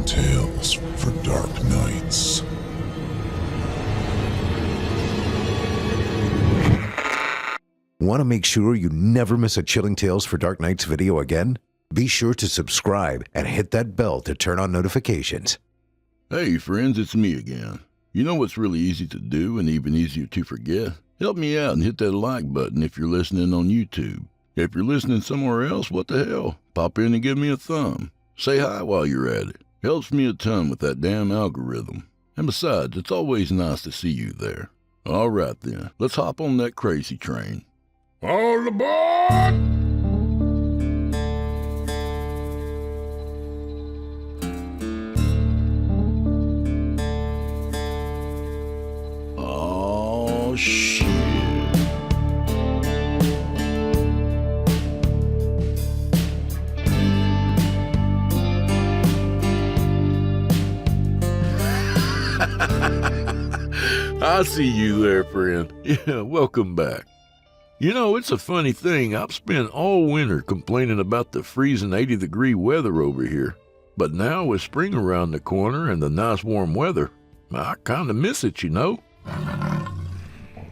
tales for dark nights. Want to make sure you never miss a Chilling Tales for Dark Nights video again? Be sure to subscribe and hit that bell to turn on notifications. Hey friends, it's me again. You know what's really easy to do and even easier to forget? Help me out and hit that like button if you're listening on YouTube. If you're listening somewhere else, what the hell? Pop in and give me a thumb. Say hi while you're at it. Helps me a ton with that damn algorithm. And besides, it's always nice to see you there. All right then, let's hop on that crazy train. All aboard! Oh, shit. I see you there, friend. Yeah, welcome back. You know, it's a funny thing. I've spent all winter complaining about the freezing 80-degree weather over here. But now with spring around the corner and the nice warm weather, I kind of miss it, you know.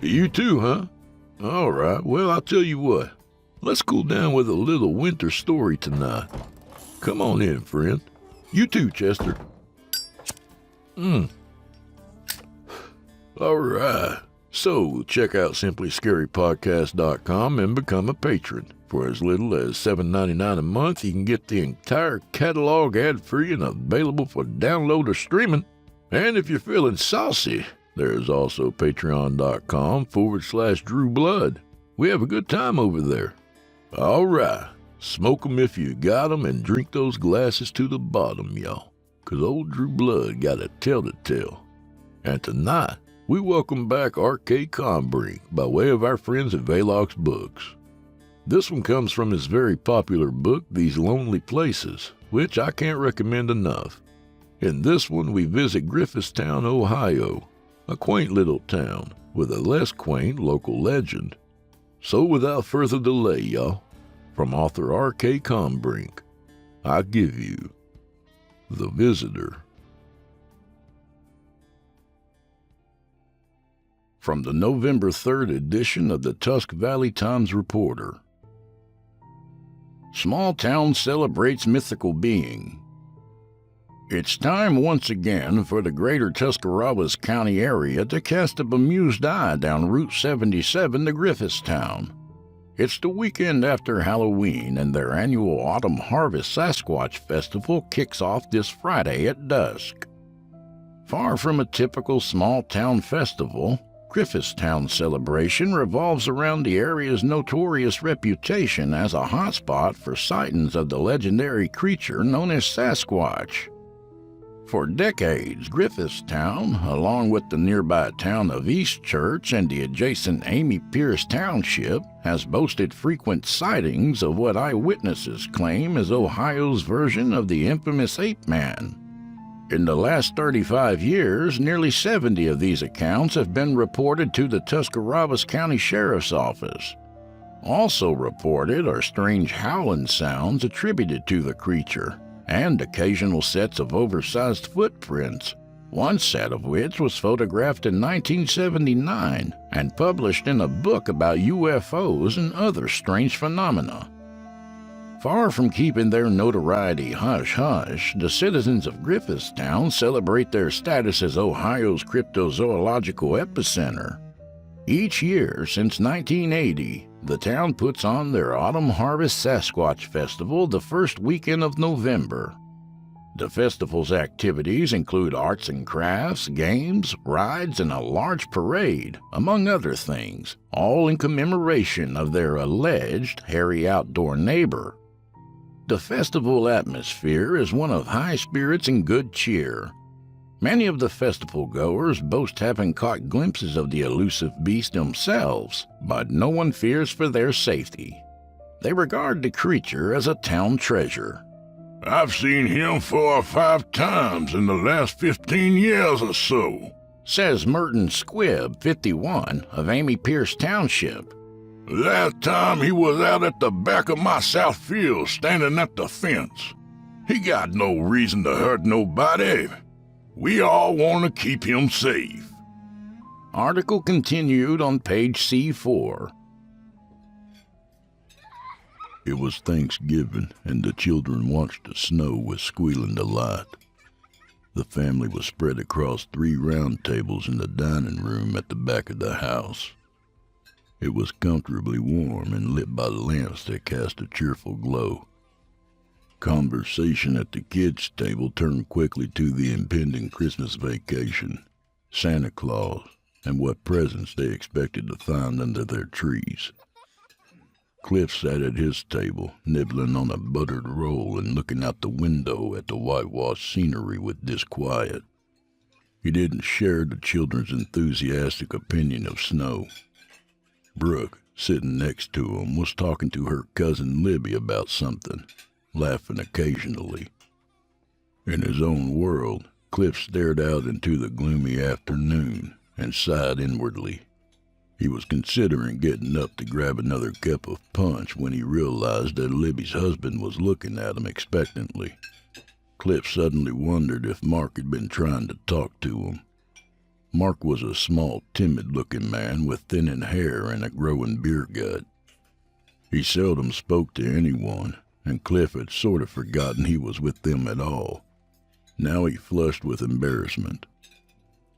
You too, huh? All right, well, I'll tell you what. Let's cool down with a little winter story tonight. Come on in, friend. You too, Chester. All right. So, check out simplyscarypodcast.com and become a patron. For as little as $7.99 a month, you can get the entire catalog ad-free and available for download or streaming. And if you're feeling saucy, there's also patreon.com/Drew Blood. We have a good time over there. All right. Smoke 'em if you got 'em and drink those glasses to the bottom, y'all. 'Cause old Drew Blood got a tale to tell. And tonight, we welcome back R.K. Combrink by way of our friends at Velox Books. This one comes from his very popular book, These Lonely Places, which I can't recommend enough. In this one, we visit Griffithstown, Ohio, a quaint little town with a less quaint local legend. So without further delay, y'all, from author R.K. Combrink, I give you The Visitor. From the November 3rd edition of the Tusk Valley Times-Reporter. Small town celebrates mythical being. It's time once again for the greater Tuscarawas County area to cast a bemused eye down Route 77 to Griffithstown. It's the weekend after Halloween, and their annual Autumn Harvest Sasquatch Festival kicks off this Friday at dusk. Far from a typical small-town festival, Griffithstown's celebration revolves around the area's notorious reputation as a hotspot for sightings of the legendary creature known as Sasquatch. For decades, Griffithstown, along with the nearby town of East Church and the adjacent Amy Pierce Township, has boasted frequent sightings of what eyewitnesses claim is Ohio's version of the infamous Ape Man. In the last 35 years, nearly 70 of these accounts have been reported to the Tuscarawas County Sheriff's Office. Also reported are strange howling sounds attributed to the creature, and occasional sets of oversized footprints, one set of which was photographed in 1979 and published in a book about UFOs and other strange phenomena. Far from keeping their notoriety hush-hush, the citizens of Griffithstown celebrate their status as Ohio's cryptozoological epicenter. Each year since 1980, the town puts on their Autumn Harvest Sasquatch Festival the first weekend of November. The festival's activities include arts and crafts, games, rides, and a large parade, among other things, all in commemoration of their alleged hairy outdoor neighbor. The festival atmosphere is one of high spirits and good cheer. Many of the festival goers boast having caught glimpses of the elusive beast themselves, but no one fears for their safety. They regard the creature as a town treasure. "I've seen him 4 or 5 times in the last 15 years or so," says Merton Squibb, 51, of Amy Pierce Township. "Last time he was out at the back of my south field standing at the fence. He got no reason to hurt nobody. We all want to keep him safe. Article continued on page C4. It was Thanksgiving, and the children watched the snow with squealing delight. The family was spread across 3 round tables in the dining room at the back of the house. It was comfortably warm and lit by lamps that cast a cheerful glow. Conversation at the kids' table turned quickly to the impending Christmas vacation, Santa Claus, and what presents they expected to find under their trees. Cliff sat at his table, nibbling on a buttered roll and looking out the window at the whitewashed scenery with disquiet. He didn't share the children's enthusiastic opinion of snow. Brooke, sitting next to him, was talking to her cousin Libby about something, laughing occasionally. In his own world, Cliff stared out into the gloomy afternoon and sighed inwardly. He was considering getting up to grab another cup of punch when he realized that Libby's husband was looking at him expectantly. Cliff suddenly wondered if Mark had been trying to talk to him. Mark was a small, timid-looking man with thinning hair and a growing beer gut. He seldom spoke to anyone, and Cliff had sort of forgotten he was with them at all. Now he flushed with embarrassment.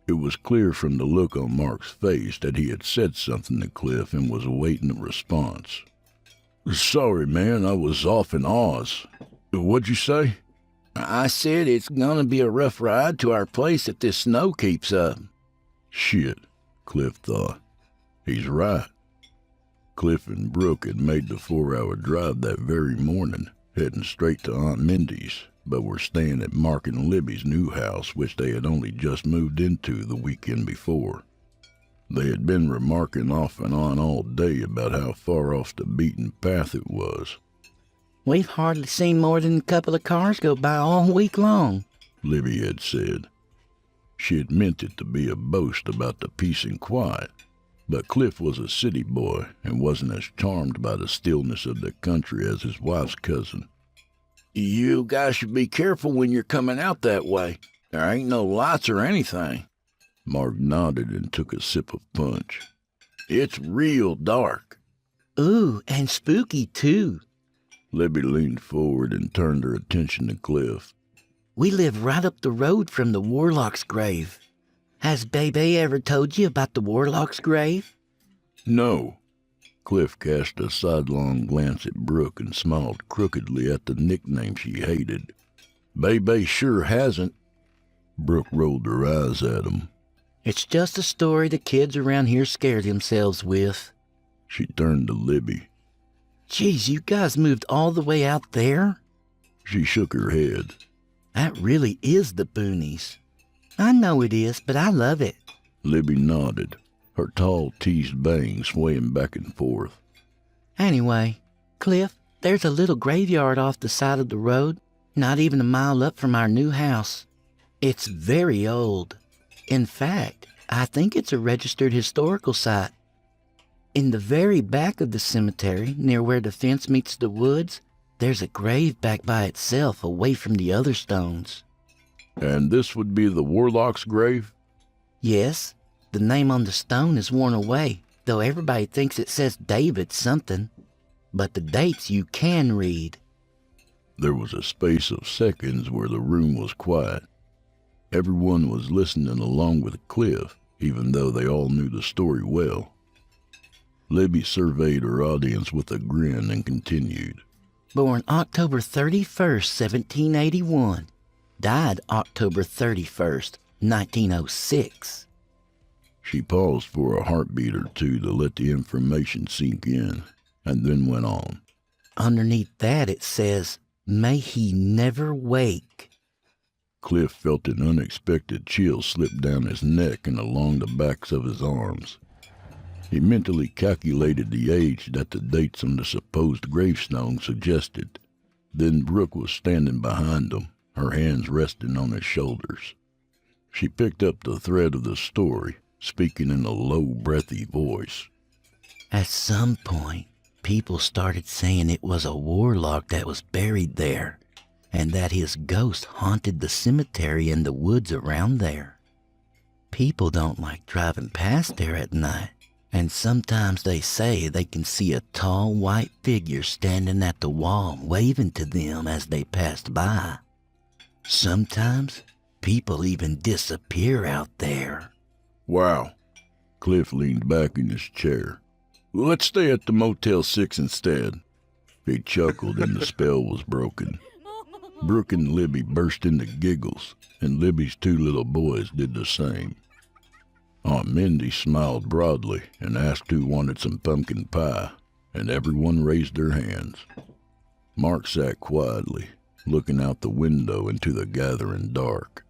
It was clear from the look on Mark's face that he had said something to Cliff and was awaiting a response. "Sorry, man, I was off in Oz. What'd you say?" "I said it's gonna be a rough ride to our place if this snow keeps up." Shit, Cliff thought. He's right. Cliff and Brooke had made the 4-hour drive that very morning, heading straight to Aunt Mindy's, but were staying at Mark and Libby's new house, which they had only just moved into the weekend before. They had been remarking off and on all day about how far off the beaten path it was. "We've hardly seen more than a couple of cars go by all week long," Libby had said. She had meant it to be a boast about the peace and quiet, but Cliff was a city boy and wasn't as charmed by the stillness of the country as his wife's cousin. "You guys should be careful when you're coming out that way. There ain't no lights or anything." Mark nodded and took a sip of punch. "It's real dark." "Ooh, and spooky, too." Libby leaned forward and turned her attention to Cliff. "We live right up the road from the Warlock's grave. Has Bebe ever told you about the Warlock's grave?" "No." Cliff cast a sidelong glance at Brooke and smiled crookedly at the nickname she hated. "Bebe sure hasn't." Brooke rolled her eyes at him. "It's just a story the kids around here scare themselves with." She turned to Libby. "Geez, you guys moved all the way out there?" She shook her head. "That really is the boonies." "I know it is, but I love it." Libby nodded, her tall, teased bangs swaying back and forth. "Anyway, Cliff, there's a little graveyard off the side of the road, not even a mile up from our new house. It's very old. In fact, I think it's a registered historical site. In the very back of the cemetery, near where the fence meets the woods, there's a grave back by itself away from the other stones." "And this would be the Warlock's grave?" "Yes. The name on the stone is worn away, though everybody thinks it says David something. But the dates you can read." There was a space of seconds where the room was quiet. Everyone was listening along with Cliff, even though they all knew the story well. Libby surveyed her audience with a grin and continued. "Born October 31st, 1781. Died October 31st, 1906. She paused for a heartbeat or two to let the information sink in, and then went on. Underneath that it says, 'May he never wake.'" Cliff felt an unexpected chill slip down his neck and along the backs of his arms. He mentally calculated the age that the dates on the supposed gravestone suggested. Then Brooke was standing behind him, her hands resting on his shoulders. She picked up the thread of the story, speaking in a low, breathy voice. "At some point, people started saying it was a warlock that was buried there. and that his ghost haunted the cemetery and the woods around there. People don't like driving past there at night, and sometimes they say they can see a tall white figure standing at the wall waving to them as they passed by. Sometimes people even disappear out there. Wow. Cliff leaned back in his chair. Let's stay at the Motel 6 instead. He chuckled and the spell was broken. Brooke and Libby burst into giggles, and Libby's two little boys did the same. Aunt Mindy smiled broadly and asked who wanted some pumpkin pie, and everyone raised their hands. Mark sat quietly, looking out the window into the gathering dark.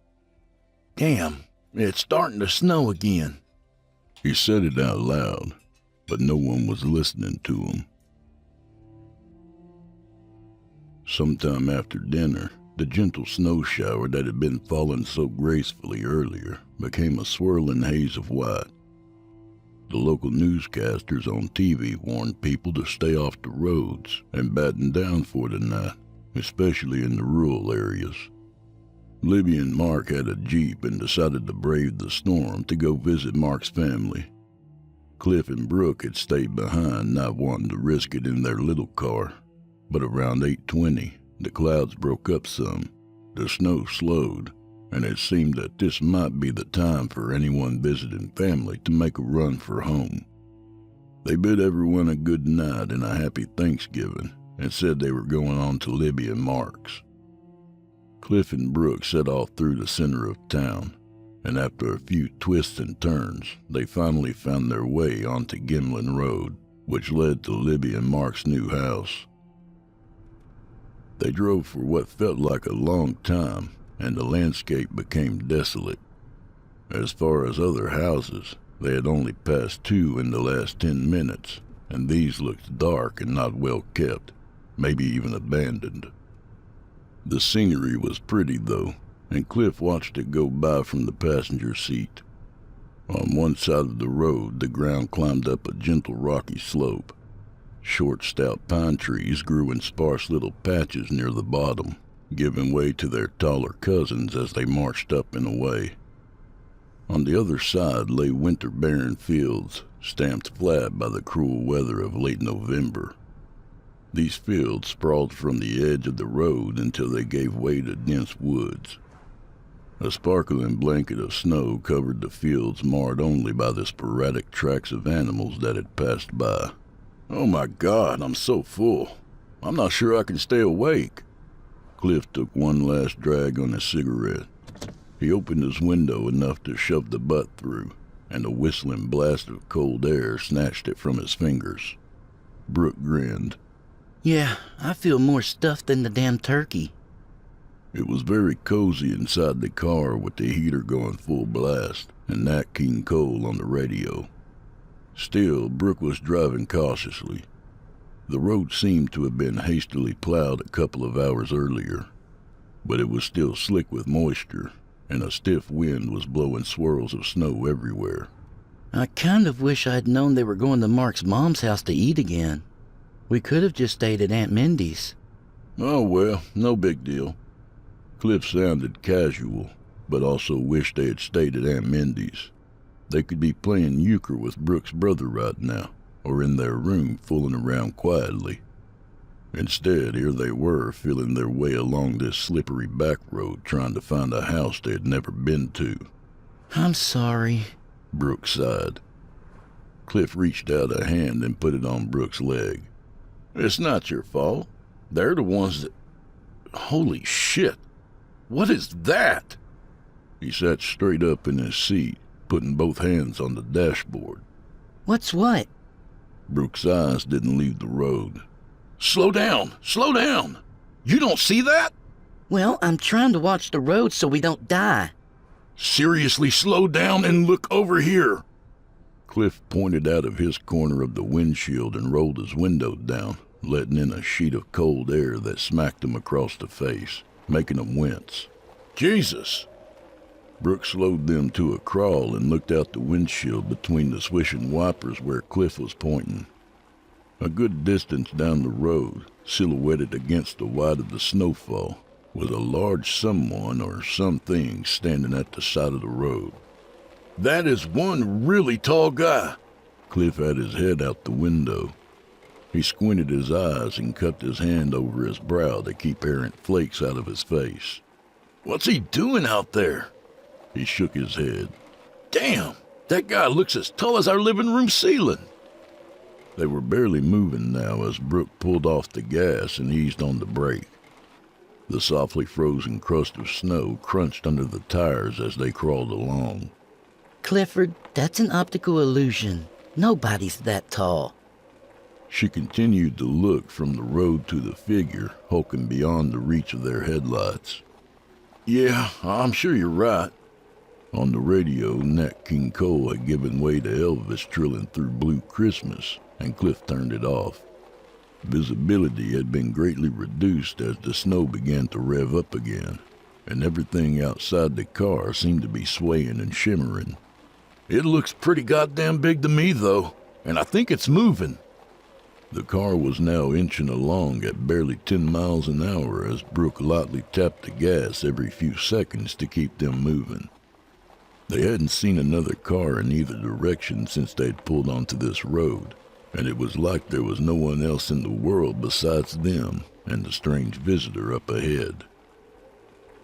Damn, it's starting to snow again. He said it out loud, but no one was listening to him. Sometime after dinner, the gentle snow shower that had been falling so gracefully earlier became a swirling haze of white. The local newscasters on TV warned people to stay off the roads and batten down for the night, especially in the rural areas. Libby and Mark had a Jeep and decided to brave the storm to go visit Mark's family. Cliff and Brooke had stayed behind, not wanting to risk it in their little car. But around 8:20, the clouds broke up some, the snow slowed, and it seemed that this might be the time for anyone visiting family to make a run for home. They bid everyone a good night and a happy Thanksgiving, and said they were going on to Libby and Mark's. Cliff and Brooke set off through the center of town, and after a few twists and turns, they finally found their way onto Gimlin Road, which led to Libby and Mark's new house. They drove for what felt like a long time, and the landscape became desolate. As far as other houses, they had only passed 2 in the last 10 minutes, and these looked dark and not well kept, maybe even abandoned. The scenery was pretty, though, and Cliff watched it go by from the passenger seat. On one side of the road, the ground climbed up a gentle rocky slope. Short, stout pine trees grew in sparse little patches near the bottom, giving way to their taller cousins as they marched up and away. On the other side lay winter-barren fields, stamped flat by the cruel weather of late November. These fields sprawled from the edge of the road until they gave way to dense woods. A sparkling blanket of snow covered the fields marred only by the sporadic tracks of animals that had passed by. Oh my God, I'm so full. I'm not sure I can stay awake. Cliff took one last drag on his cigarette. He opened his window enough to shove the butt through, and a whistling blast of cold air snatched it from his fingers. Brooke grinned. Yeah, I feel more stuffed than the damn turkey. It was very cozy inside the car with the heater going full blast and Nat King Cole on the radio. Still, Brooke was driving cautiously. The road seemed to have been hastily plowed a couple of hours earlier, but it was still slick with moisture, and a stiff wind was blowing swirls of snow everywhere. I kind of wish I'd known they were going to Mark's mom's house to eat again. We could have just stayed at Aunt Mindy's. Oh well, no big deal. Cliff sounded casual, but also wished they had stayed at Aunt Mindy's. They could be playing euchre with Brooke's brother right now, or in their room fooling around quietly. Instead, here they were, feeling their way along this slippery back road, trying to find a house they had never been to. I'm sorry, Brooke sighed. Cliff reached out a hand and put it on Brooke's leg. It's not your fault. They're the ones that... Holy shit! What is that? He sat straight up in his seat, putting both hands on the dashboard. What's what? Brooke's eyes didn't leave the road. Slow down! Slow down! You don't see that? Well, I'm trying to watch the road so we don't die. Seriously, slow down and look over here. Cliff pointed out of his corner of the windshield and rolled his window down, letting in a sheet of cold air that smacked him across the face, making him wince. Jesus! Brooke slowed them to a crawl and looked out the windshield between the swishing wipers where Cliff was pointing. A good distance down the road, silhouetted against the white of the snowfall, with a large someone or something standing at the side of the road. "That is one really tall guy." Cliff had his head out the window. He squinted his eyes and cupped his hand over his brow to keep errant flakes out of his face. "What's he doing out there?" He shook his head. "Damn, that guy looks as tall as our living room ceiling." They were barely moving now as Brooke pulled off the gas and eased on the brake. The softly frozen crust of snow crunched under the tires as they crawled along. Clifford, that's an optical illusion. Nobody's that tall. She continued to look from the road to the figure, hulking beyond the reach of their headlights. "Yeah, I'm sure you're right." On the radio, Nat King Cole had given way to Elvis trilling through Blue Christmas, and Cliff turned it off. Visibility had been greatly reduced as the snow began to rev up again, and everything outside the car seemed to be swaying and shimmering. "It looks pretty goddamn big to me, though, and I think it's moving." The car was now inching along at barely 10 miles an hour as Brooke lightly tapped the gas every few seconds to keep them moving. They hadn't seen another car in either direction since they'd pulled onto this road, and it was like there was no one else in the world besides them and the strange visitor up ahead.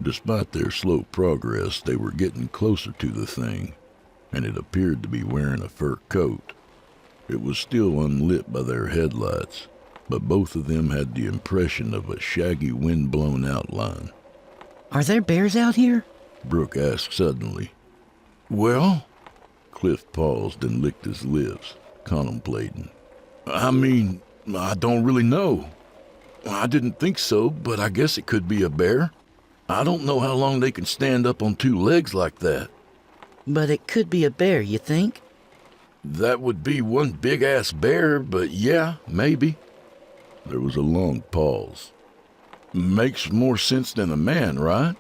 Despite their slow progress, they were getting closer to the thing, and it appeared to be wearing a fur coat. It was still unlit by their headlights, but both of them had the impression of a shaggy wind-blown outline. Are there bears out here? Brooke asked suddenly. "Well," Cliff paused and licked his lips, contemplating. "I mean, I don't really know. I didn't think so, but I guess it could be a bear. I don't know how long they can stand up on two legs like that." But it could be a bear, you think? "That would be one big-ass bear, but yeah, maybe." There was a long pause. "Makes more sense than a man, right?"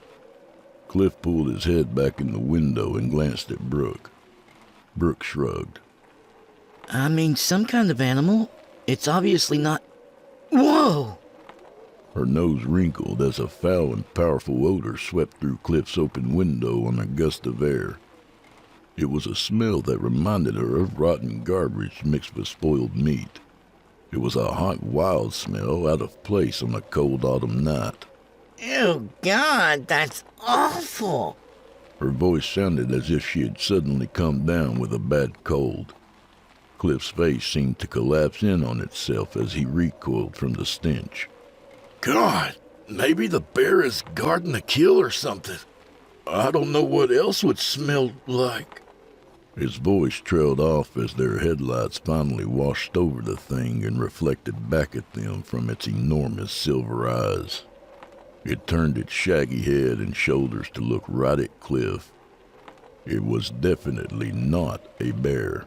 Cliff pulled his head back in the window and glanced at Brooke. Brooke shrugged. I mean, some kind of animal. It's obviously not... Whoa! Her nose wrinkled as a foul and powerful odor swept through Cliff's open window on a gust of air. It was a smell that reminded her of rotten garbage mixed with spoiled meat. It was a hot, wild smell out of place on a cold autumn night. Oh, God, that's awful. Her voice sounded as if she had suddenly come down with a bad cold. Cliff's face seemed to collapse in on itself as he recoiled from the stench. "God, maybe the bear is guarding the kill or something. I don't know what else would smell like." His voice trailed off as their headlights finally washed over the thing and reflected back at them from its enormous silver eyes. It turned its shaggy head and shoulders to look right at Cliff. It was definitely not a bear.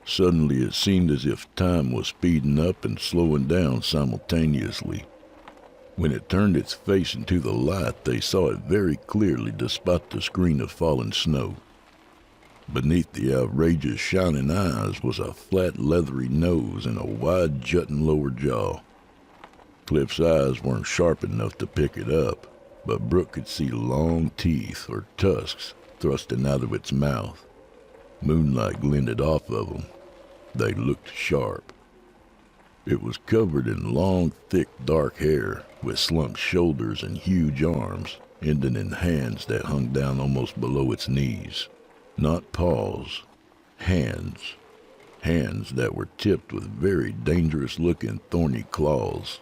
Suddenly it seemed as if time was speeding up and slowing down simultaneously. When it turned its face into the light, they saw it very clearly despite the screen of fallen snow. Beneath the outrageous shining eyes was a flat leathery nose and a wide jutting lower jaw. Cliff's eyes weren't sharp enough to pick it up, but Brooke could see long teeth or tusks thrusting out of its mouth. Moonlight glinted off of them. They looked sharp. It was covered in long, thick, dark hair, with slumped shoulders and huge arms, ending in hands that hung down almost below its knees. Not paws, hands. Hands that were tipped with very dangerous-looking thorny claws.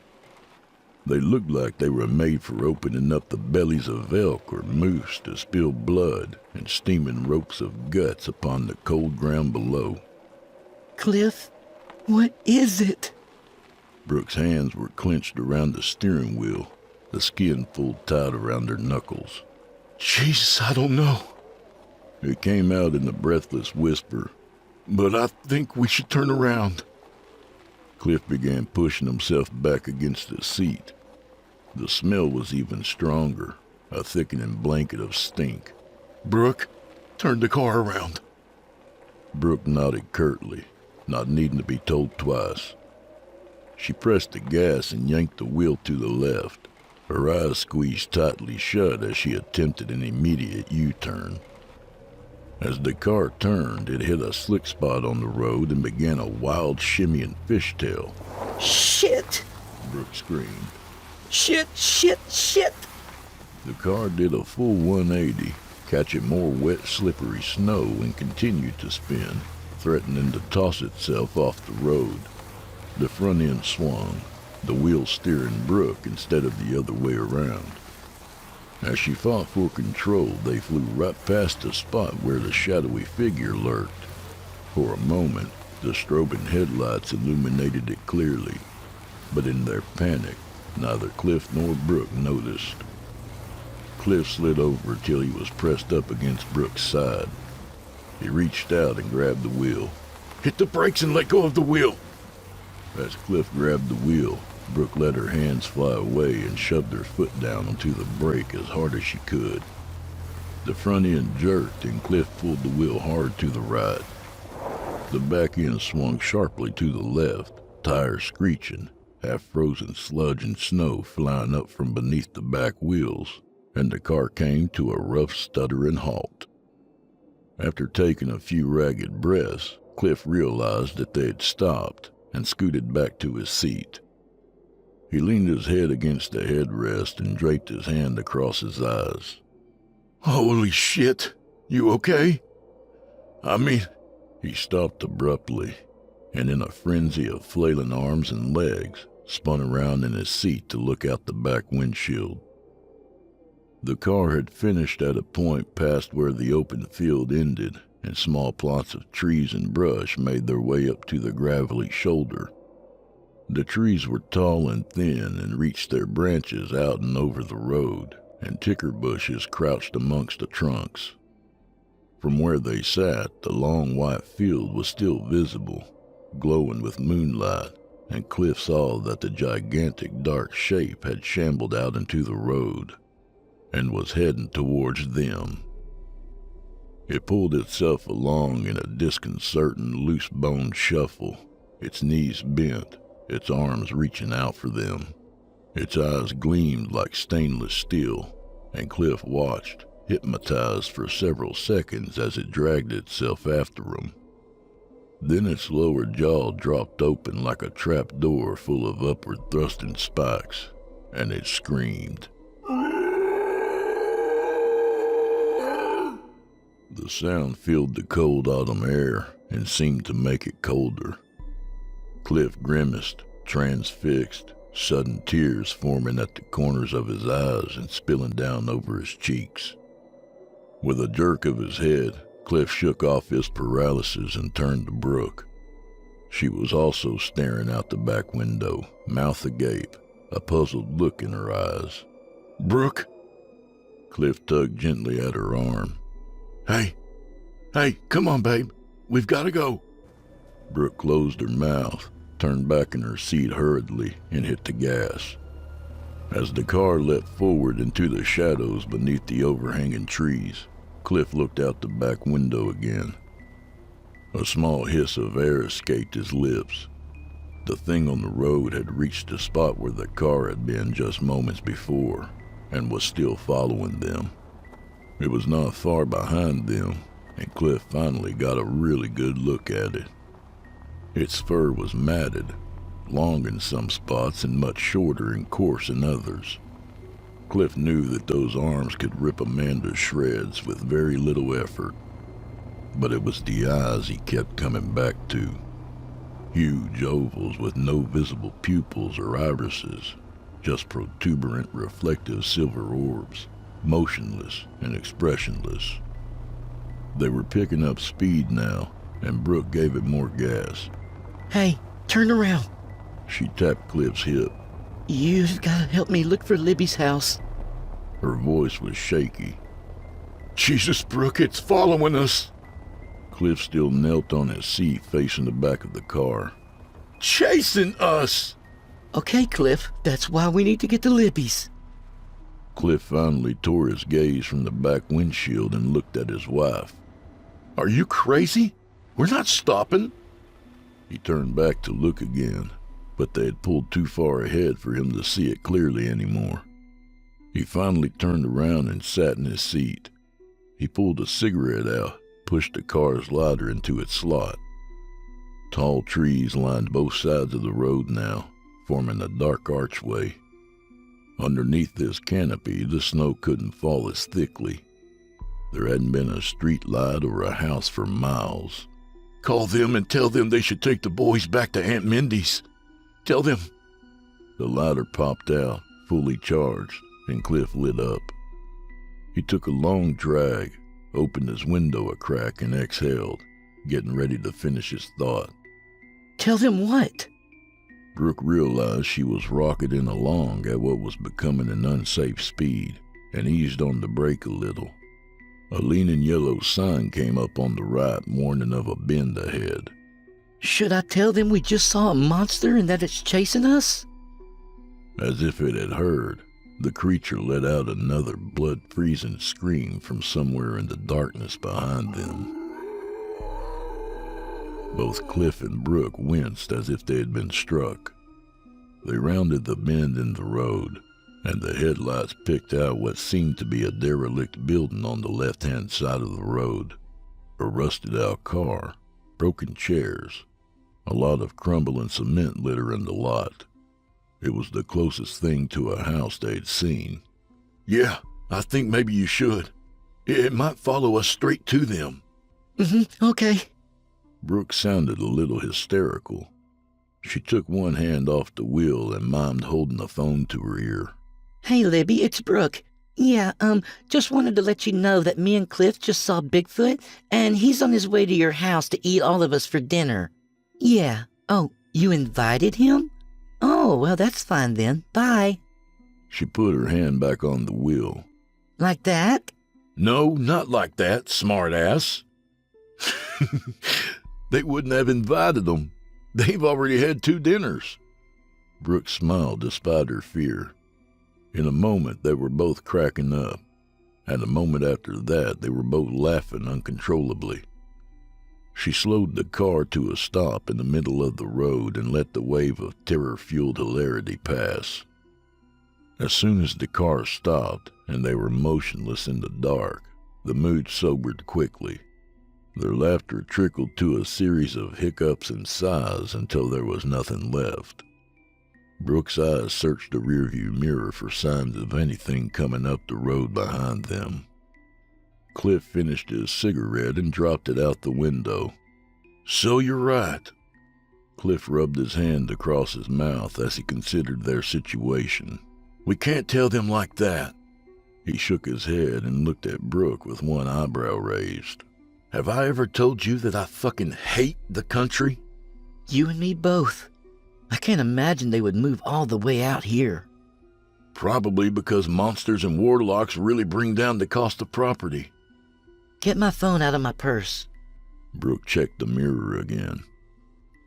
They looked like they were made for opening up the bellies of elk or moose to spill blood and steaming ropes of guts upon the cold ground below. Cliff, what is it? Brooke's hands were clenched around the steering wheel, the skin pulled tight around her knuckles. "Jesus, I don't know." It came out in a breathless whisper, "But I think we should turn around." Cliff began pushing himself back against the seat. The smell was even stronger, a thickening blanket of stink. "Brooke, turn the car around." Brooke nodded curtly, not needing to be told twice. She pressed the gas and yanked the wheel to the left. Her eyes squeezed tightly shut as she attempted an immediate U-turn. As the car turned, it hit a slick spot on the road and began a wild shimmying fishtail. Shit! Brooke screamed. Shit, shit, shit! The car did a full 180, catching more wet, slippery snow and continued to spin, threatening to toss itself off the road. The front end swung, the wheel steering Brooke instead of the other way around. As she fought for control, they flew right past the spot where the shadowy figure lurked. For a moment, the strobing headlights illuminated it clearly, but in their panic, neither Cliff nor Brooke noticed. Cliff slid over till he was pressed up against Brooke's side. He reached out and grabbed the wheel. "Hit the brakes and let go of the wheel!" As Cliff grabbed the wheel, Brooke let her hands fly away and shoved her foot down onto the brake as hard as she could. The front end jerked and Cliff pulled the wheel hard to the right. The back end swung sharply to the left, tires screeching, half-frozen sludge and snow flying up from beneath the back wheels, and the car came to a rough stuttering halt. After taking a few ragged breaths, Cliff realized that they had stopped and scooted back to his seat. He leaned his head against the headrest and draped his hand across his eyes. "Holy shit! You okay? I mean..." He stopped abruptly, and in a frenzy of flailing arms and legs, spun around in his seat to look out the back windshield. The car had finished at a point past where the open field ended, and small plots of trees and brush made their way up to the gravelly shoulder. The trees were tall and thin and reached their branches out and over the road, and ticker bushes crouched amongst the trunks. From where they sat, the long white field was still visible, glowing with moonlight, and Cliff saw that the gigantic dark shape had shambled out into the road and was heading towards them. It pulled itself along in a disconcerting, loose-boned shuffle, its knees bent, its arms reaching out for them. Its eyes gleamed like stainless steel, and Cliff watched, hypnotized for several seconds as it dragged itself after him. Then its lower jaw dropped open like a trap door full of upward thrusting spikes, and it screamed. The sound filled the cold autumn air and seemed to make it colder. Cliff grimaced, transfixed, sudden tears forming at the corners of his eyes and spilling down over his cheeks. With a jerk of his head, Cliff shook off his paralysis and turned to Brooke. She was also staring out the back window, mouth agape, a puzzled look in her eyes. "Brooke?" Cliff tugged gently at her arm. Hey, come on, babe. We've got to go." Brooke closed her mouth, turned back in her seat hurriedly, and hit the gas. As the car leapt forward into the shadows beneath the overhanging trees, Cliff looked out the back window again. A small hiss of air escaped his lips. The thing on the road had reached the spot where the car had been just moments before, and was still following them. It was not far behind them, and Cliff finally got a really good look at it. Its fur was matted, long in some spots and much shorter and coarse in others. Cliff knew that those arms could rip a man to shreds with very little effort. But it was the eyes he kept coming back to. Huge ovals with no visible pupils or irises, just protuberant, reflective silver orbs, motionless and expressionless. They were picking up speed now, and Brooke gave it more gas. "Hey, turn around." She tapped Cliff's hip. "You've got to help me look for Libby's house." Her voice was shaky. "Jesus, Brooke, it's following us!" Cliff still knelt on his seat facing the back of the car. "Chasing us!" "Okay, Cliff, that's why we need to get to Libby's." Cliff finally tore his gaze from the back windshield and looked at his wife. "Are you crazy? We're not stopping." He turned back to look again, but they had pulled too far ahead for him to see it clearly anymore. He finally turned around and sat in his seat. He pulled a cigarette out, pushed the car's lighter into its slot. Tall trees lined both sides of the road now, forming a dark archway. Underneath this canopy, the snow couldn't fall as thickly. There hadn't been a street light or a house for miles. "Call them and tell them they should take the boys back to Aunt Mindy's. Tell them." The lighter popped out, fully charged, and Cliff lit up. He took a long drag, opened his window a crack, and exhaled, getting ready to finish his thought. Tell them what? Brooke realized she was rocketing along at what was becoming an unsafe speed and eased on the brake a little. A leaning yellow sign came up on the right, warning of a bend ahead. Should I tell them we just saw a monster and that it's chasing us? As if it had heard, the creature let out another blood-freezing scream from somewhere in the darkness behind them. Both Cliff and Brooke winced as if they had been struck. They rounded the bend in the road, and the headlights picked out what seemed to be a derelict building on the left-hand side of the road. A rusted-out car, broken chairs, a lot of crumbling cement litter in the lot. It was the closest thing to a house they'd seen. "Yeah, I think maybe you should. It might follow us straight to them." Okay. Brooke sounded a little hysterical. She took one hand off the wheel and mimed holding the phone to her ear. Hey, Libby, it's Brooke. Yeah, just wanted to let you know that me and Cliff just saw Bigfoot, and he's on his way to your house to eat all of us for dinner. Yeah. Oh, you invited him? Oh, well, that's fine then. Bye. She put her hand back on the wheel. Like that? "No, not like that, smartass." "They wouldn't have invited them. They've already had 2 dinners." Brooke smiled despite her fear. In a moment, they were both cracking up, and a moment after that, they were both laughing uncontrollably. She slowed the car to a stop in the middle of the road and let the wave of terror-fueled hilarity pass. As soon as the car stopped and they were motionless in the dark, the mood sobered quickly. Their laughter trickled to a series of hiccups and sighs until there was nothing left. Brooke's eyes searched the rearview mirror for signs of anything coming up the road behind them. Cliff finished his cigarette and dropped it out the window. "So you're right." Cliff rubbed his hand across his mouth as he considered their situation. "We can't tell them like that." He shook his head and looked at Brooke with one eyebrow raised. "Have I ever told you that I fucking hate the country?" You and me both. I can't imagine they would move all the way out here. "Probably because monsters and warlocks really bring down the cost of property." Get my phone out of my purse. Brooke checked the mirror again.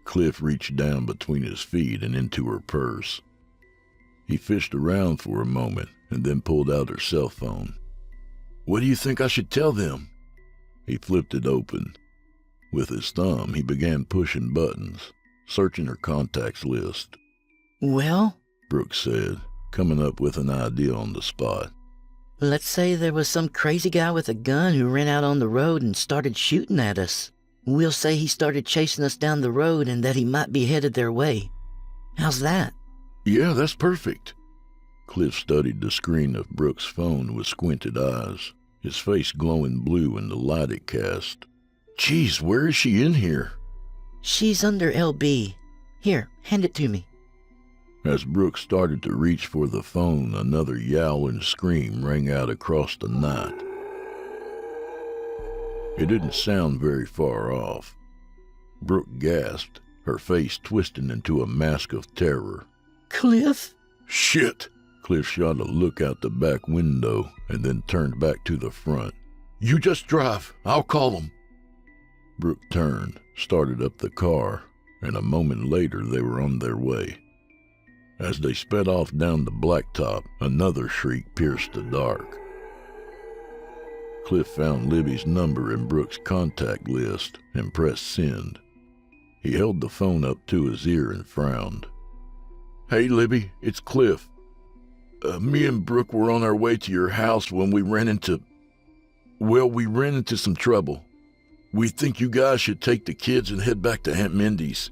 Cliff reached down between his feet and into her purse. He fished around for a moment and then pulled out her cell phone. "What do you think I should tell them?" He flipped it open. With his thumb, he began pushing buttons, searching her contacts list. Well, Brooke said, coming up with an idea on the spot. Let's say there was some crazy guy with a gun who ran out on the road and started shooting at us. We'll say he started chasing us down the road and that he might be headed their way. How's that? "Yeah, that's perfect." Cliff studied the screen of Brooke's phone with squinted eyes, his face glowing blue in the light it cast. "Geez, where is she in here?" She's under LB. Here, hand it to me. As Brooke started to reach for the phone, another yowl and scream rang out across the night. It didn't sound very far off. Brooke gasped, her face twisting into a mask of terror. Cliff? "Shit!" Cliff shot a look out the back window and then turned back to the front. "You just drive. I'll call them." Brooke turned, started up the car, and a moment later they were on their way. As they sped off down the blacktop, another shriek pierced the dark. Cliff found Libby's number in Brooke's contact list and pressed send. He held the phone up to his ear and frowned. "Hey, Libby, it's Cliff." Me and Brooke were on our way to your house when we ran into some trouble. We think you guys should take the kids and head back to Aunt Mindy's.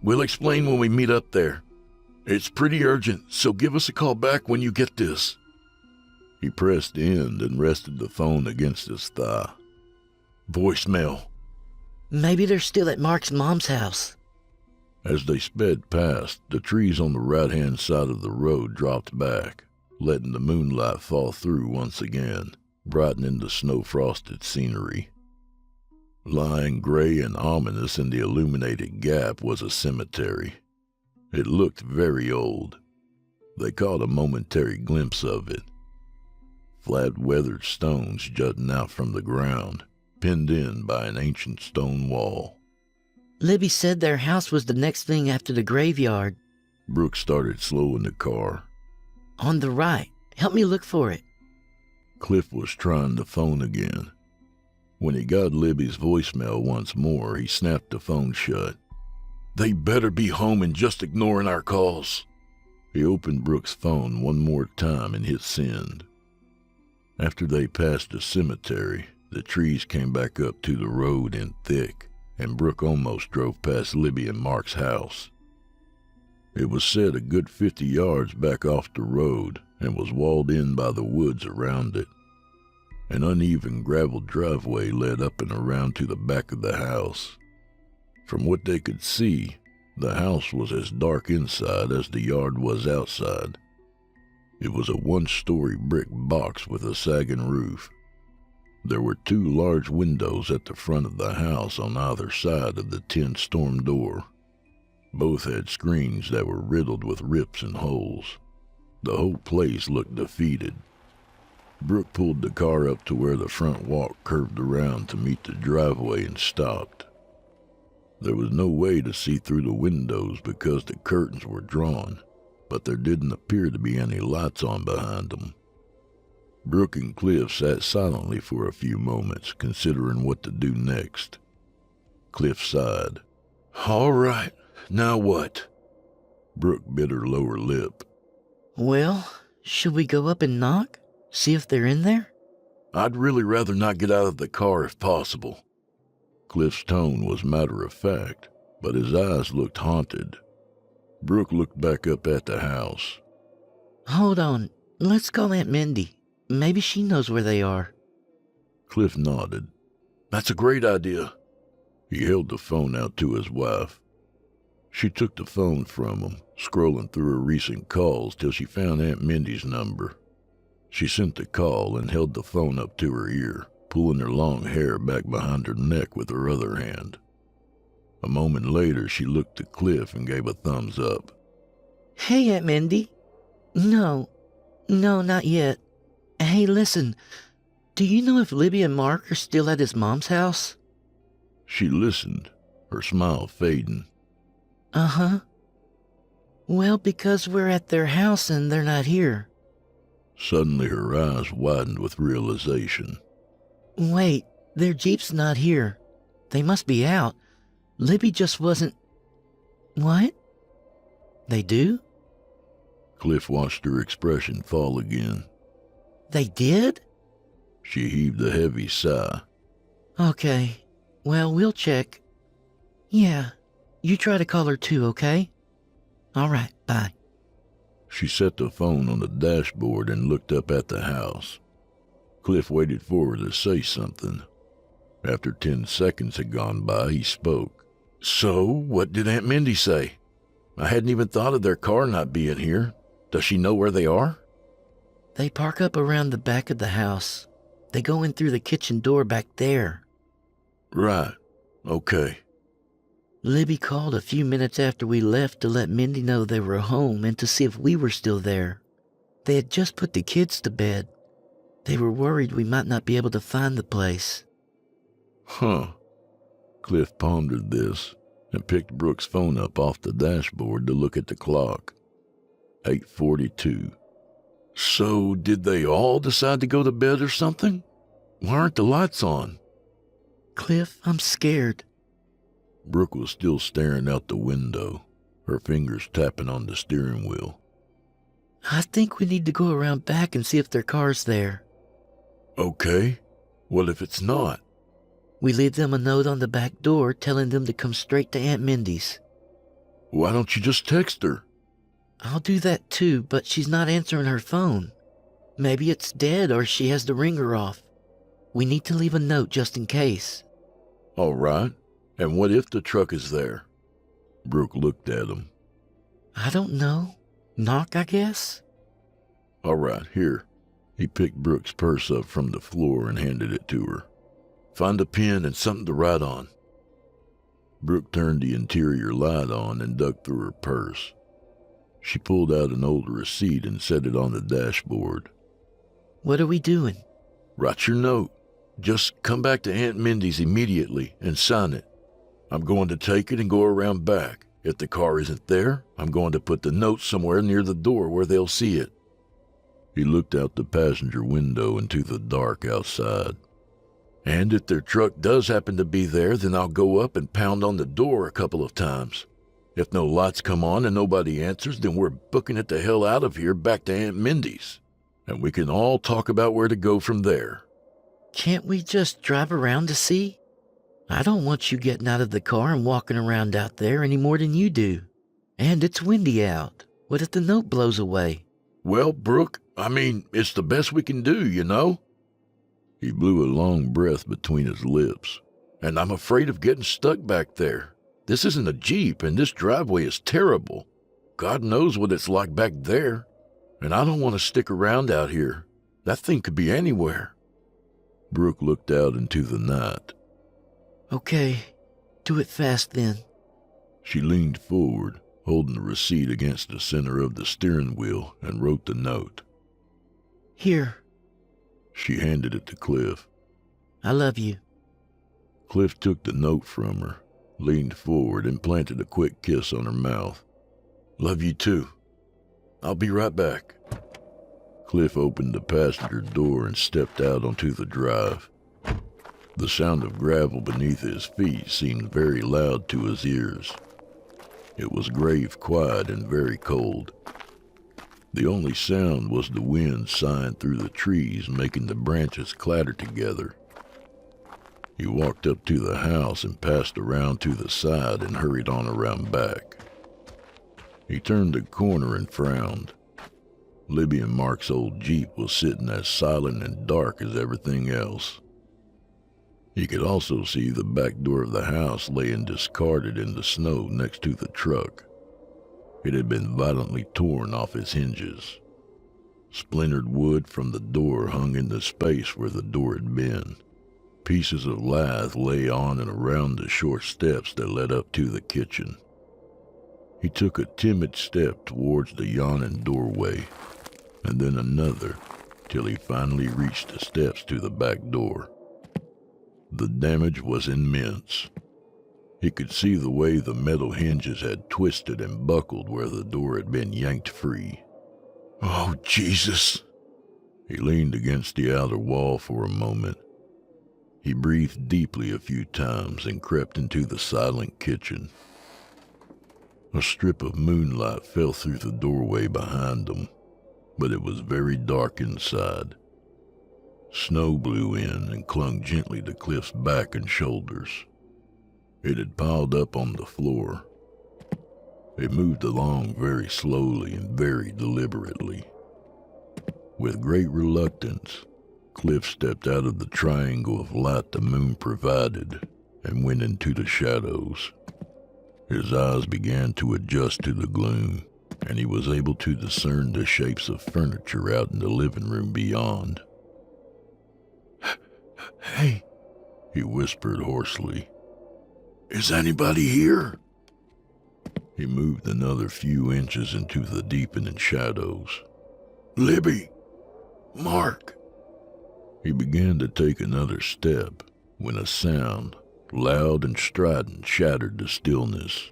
We'll explain when we meet up there. It's pretty urgent, so give us a call back when you get this." He pressed end and rested the phone against his thigh. Voicemail. Maybe they're still at Mark's mom's house. As they sped past, the trees on the right-hand side of the road dropped back, letting the moonlight fall through once again, brightening the snow-frosted scenery. Lying gray and ominous in the illuminated gap was a cemetery. It looked very old. They caught a momentary glimpse of it. Flat weathered stones jutting out from the ground, pinned in by an ancient stone wall. Libby said their house was the next thing after the graveyard. Brooke started slowing the car. On the right. Help me look for it. Cliff was trying the phone again. When he got Libby's voicemail once more, he snapped the phone shut. "They better be home and just ignoring our calls." He opened Brooke's phone one more time and hit send. After they passed the cemetery, the trees came back up to the road in thick, and Brooke almost drove past Libby and Mark's house. It was set a good 50 yards back off the road and was walled in by the woods around it. An uneven gravel driveway led up and around to the back of the house. From what they could see, the house was as dark inside as the yard was outside. It was a one-story brick box with a sagging roof. There were 2 large windows at the front of the house on either side of the tin storm door. Both had screens that were riddled with rips and holes. The whole place looked defeated. Brooke pulled the car up to where the front walk curved around to meet the driveway and stopped. There was no way to see through the windows because the curtains were drawn, but there didn't appear to be any lights on behind them. Brooke and Cliff sat silently for a few moments, considering what to do next. Cliff sighed. "All right, now what?" Brooke bit her lower lip. Well, should we go up and knock? See if they're in there? "I'd really rather not get out of the car if possible." Cliff's tone was matter-of-fact, but his eyes looked haunted. Brooke looked back up at the house. Hold on. Let's call Aunt Mindy. Maybe she knows where they are. Cliff nodded. "That's a great idea." He held the phone out to his wife. She took the phone from him, scrolling through her recent calls till she found Aunt Mindy's number. She sent the call and held the phone up to her ear, pulling her long hair back behind her neck with her other hand. A moment later, she looked to Cliff and gave a thumbs up. Hey, Aunt Mindy. No, not yet. Hey, listen. Do you know if Libby and Mark are still at his mom's house? She listened, her smile fading. Uh-huh. Well, because we're at their house and they're not here. Suddenly her eyes widened with realization. Wait, their Jeep's not here. They must be out. Libby just wasn't... What? They do? Cliff watched her expression fall again. They did? She heaved a heavy sigh. Okay. Well, we'll check. Yeah. You try to call her too, okay? All right, bye. She set the phone on the dashboard and looked up at the house. Cliff waited for her to say something. After 10 seconds had gone by, he spoke. "So, what did Aunt Mindy say? I hadn't even thought of their car not being here. Does she know where they are?" They park up around the back of the house. They go in through the kitchen door back there. "Right. Okay." Libby called a few minutes after we left to let Mindy know they were home and to see if we were still there. They had just put the kids to bed. They were worried we might not be able to find the place. Huh. Cliff pondered this and picked Brooke's phone up off the dashboard to look at the clock. 8:42. So, did they all decide to go to bed or something? Why aren't the lights on? Cliff, I'm scared. Brooke was still staring out the window, her fingers tapping on the steering wheel. I think we need to go around back and see if their car's there. Okay. What if it's not? We leave them a note on the back door telling them to come straight to Aunt Mindy's. Why don't you just text her? I'll do that too, but she's not answering her phone. Maybe it's dead or she has the ringer off. We need to leave a note just in case. All right. And what if the truck is there? Brooke looked at him. I don't know. Knock, I guess? All right, here. He picked Brooke's purse up from the floor and handed it to her. Find a pen and something to write on. Brooke turned the interior light on and dug through her purse. She pulled out an old receipt and set it on the dashboard. What are we doing? Write your note. Just come back to Aunt Mindy's immediately and sign it. I'm going to take it and go around back. If the car isn't there, I'm going to put the note somewhere near the door where they'll see it. He looked out the passenger window into the dark outside. And if their truck does happen to be there, then I'll go up and pound on the door a couple of times. If no lights come on and nobody answers, then we're booking it the hell out of here back to Aunt Mindy's. And we can all talk about where to go from there. Can't we just drive around to see? I don't want you getting out of the car and walking around out there any more than you do. And it's windy out. What if the note blows away? Well, Brooke, it's the best we can do, you know? He blew a long breath between his lips. And I'm afraid of getting stuck back there. This isn't a Jeep, and this driveway is terrible. God knows what it's like back there. And I don't want to stick around out here. That thing could be anywhere. Brooke looked out into the night. Okay, do it fast then. She leaned forward, holding the receipt against the center of the steering wheel, and wrote the note. Here. She handed it to Cliff. I love you. Cliff took the note from her, leaned forward, and planted a quick kiss on her mouth. Love you too. I'll be right back. Cliff opened the passenger door and stepped out onto the drive. The sound of gravel beneath his feet seemed very loud to his ears. It was grave quiet and very cold. The only sound was the wind sighing through the trees, making the branches clatter together. He walked up to the house and passed around to the side and hurried on around back. He turned the corner and frowned. Libby and Mark's old Jeep was sitting as silent and dark as everything else. He could also see the back door of the house laying discarded in the snow next to the truck. It had been violently torn off its hinges. Splintered wood from the door hung in the space where the door had been. Pieces of lath lay on and around the short steps that led up to the kitchen. He took a timid step towards the yawning doorway, and then another, till he finally reached the steps to the back door. The damage was immense. He could see the way the metal hinges had twisted and buckled where the door had been yanked free. Oh, Jesus! He leaned against the outer wall for a moment. He breathed deeply a few times and crept into the silent kitchen. A strip of moonlight fell through the doorway behind him, but it was very dark inside. Snow blew in and clung gently to Cliff's back and shoulders. It had piled up on the floor. It moved along very slowly and very deliberately. With great reluctance, Cliff stepped out of the triangle of light the moon provided and went into the shadows. His eyes began to adjust to the gloom, and he was able to discern the shapes of furniture out in the living room beyond. Hey, he whispered hoarsely. Is anybody here? He moved another few inches into the deepening shadows. Libby! Mark! He began to take another step when a sound, loud and strident, shattered the stillness.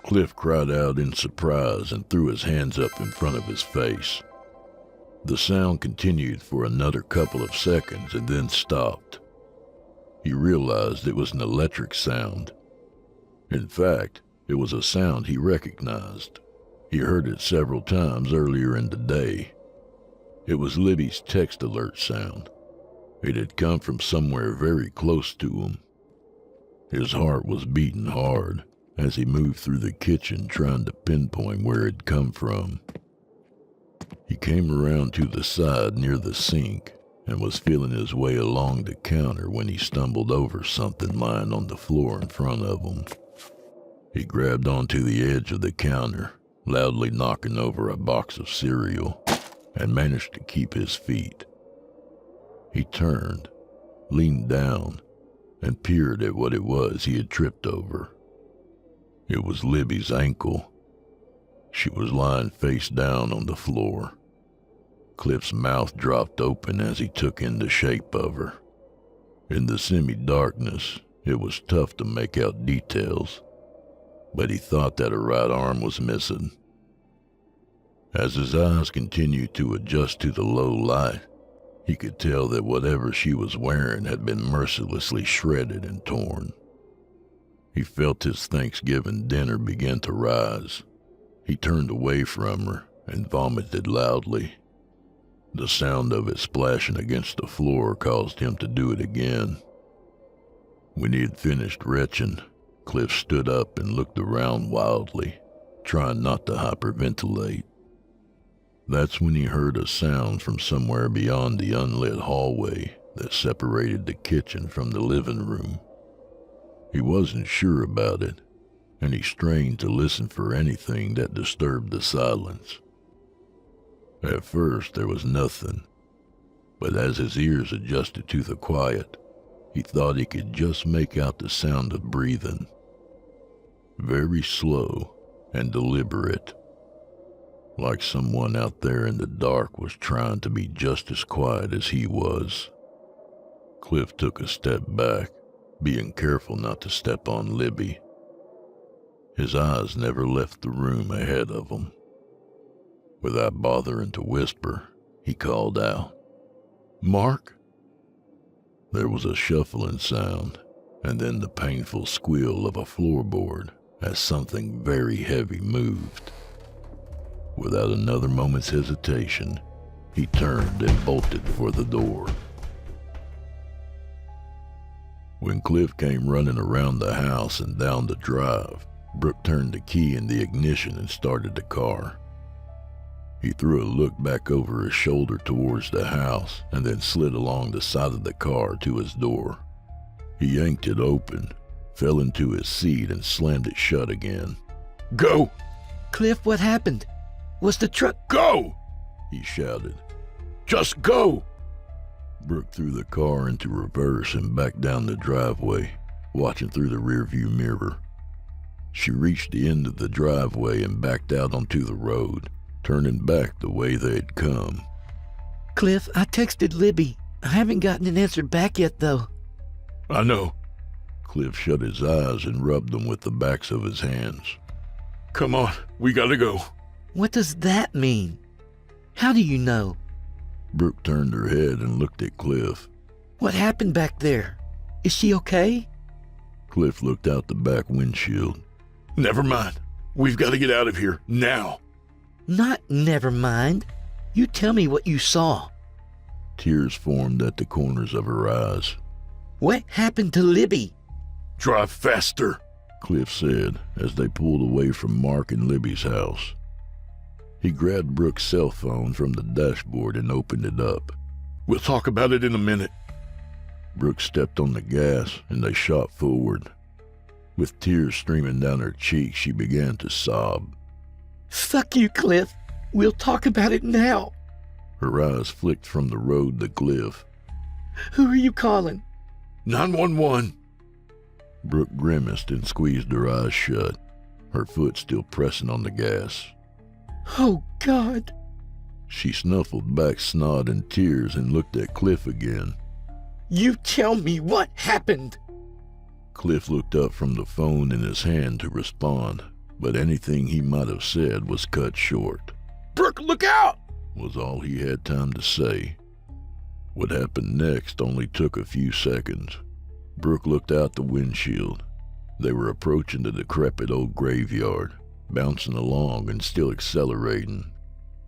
Cliff cried out in surprise and threw his hands up in front of his face. The sound continued for another couple of seconds and then stopped. He realized it was an electric sound. In fact, it was a sound he recognized. He heard it several times earlier in the day. It was Libby's text alert sound. It had come from somewhere very close to him. His heart was beating hard as he moved through the kitchen trying to pinpoint where it had come from. He came around to the side near the sink and was feeling his way along the counter when he stumbled over something lying on the floor in front of him. He grabbed onto the edge of the counter, loudly knocking over a box of cereal, and managed to keep his feet. He turned, leaned down, and peered at what it was he had tripped over. It was Libby's ankle. She was lying face down on the floor. Cliff's mouth dropped open as he took in the shape of her. In the semi-darkness, it was tough to make out details, but he thought that her right arm was missing. As his eyes continued to adjust to the low light, he could tell that whatever she was wearing had been mercilessly shredded and torn. He felt his Thanksgiving dinner begin to rise. He turned away from her and vomited loudly. The sound of it splashing against the floor caused him to do it again. When he had finished retching, Cliff stood up and looked around wildly, trying not to hyperventilate. That's when he heard a sound from somewhere beyond the unlit hallway that separated the kitchen from the living room. He wasn't sure about it, and he strained to listen for anything that disturbed the silence. At first there was nothing, but as his ears adjusted to the quiet, he thought he could just make out the sound of breathing. Very slow and deliberate, like someone out there in the dark was trying to be just as quiet as he was. Cliff took a step back, being careful not to step on Libby. His eyes never left the room ahead of him. Without bothering to whisper, he called out, "Mark?" There was a shuffling sound, and then the painful squeal of a floorboard as something very heavy moved. Without another moment's hesitation, he turned and bolted for the door. When Cliff came running around the house and down the drive, Brooke turned the key in the ignition and started the car. He threw a look back over his shoulder towards the house and then slid along the side of the car to his door. He yanked it open, fell into his seat, and slammed it shut again. "Go!" Cliff, what happened? Was the truck... "Go!" he shouted. "Just go!" Brooke threw the car into reverse and back down the driveway, watching through the rearview mirror. She reached the end of the driveway and backed out onto the road, turning back the way they had come. Cliff, I texted Libby. I haven't gotten an answer back yet, though. "I know." Cliff shut his eyes and rubbed them with the backs of his hands. "Come on, we gotta go." What does that mean? How do you know? Brooke turned her head and looked at Cliff. What happened back there? Is she okay? Cliff looked out the back windshield. "Never mind. We've got to get out of here, now." Not never mind. You tell me what you saw. Tears formed at the corners of her eyes. What happened to Libby? "Drive faster," Cliff said as they pulled away from Mark and Libby's house. He grabbed Brooke's cell phone from the dashboard and opened it up. "We'll talk about it in a minute." Brooke stepped on the gas and they shot forward. With tears streaming down her cheeks, she began to sob. Fuck you, Cliff. We'll talk about it now. Her eyes flicked from the road to Cliff. Who are you calling? 911. Brooke grimaced and squeezed her eyes shut, her foot still pressing on the gas. Oh, God. She snuffled back snot and tears and looked at Cliff again. You tell me what happened. Cliff looked up from the phone in his hand to respond, but anything he might have said was cut short. "Brooke, look out!" was all he had time to say. What happened next only took a few seconds. Brooke looked out the windshield. They were approaching the decrepit old graveyard, bouncing along and still accelerating,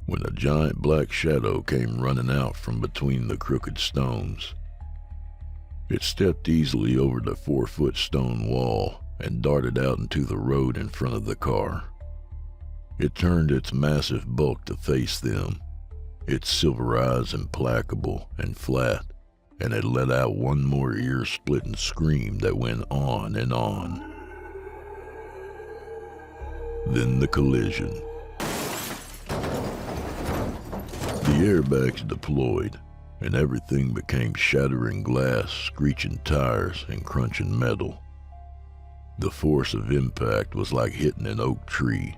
when a giant black shadow came running out from between the crooked stones. It stepped easily over the 4-foot stone wall and darted out into the road in front of the car. It turned its massive bulk to face them, its silver eyes implacable and flat, and it let out one more ear-splitting scream that went on and on. Then the collision. The airbags deployed, and everything became shattering glass, screeching tires, and crunching metal. The force of impact was like hitting an oak tree.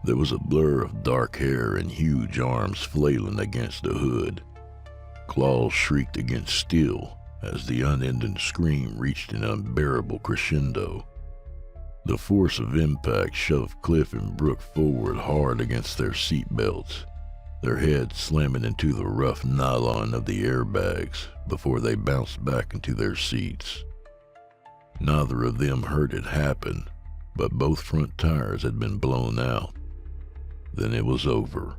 There was a blur of dark hair and huge arms flailing against the hood. Claws shrieked against steel as the unending scream reached an unbearable crescendo. The force of impact shoved Cliff and Brooke forward hard against their seatbelts, their heads slamming into the rough nylon of the airbags before they bounced back into their seats. Neither of them heard it happen, but both front tires had been blown out. Then it was over.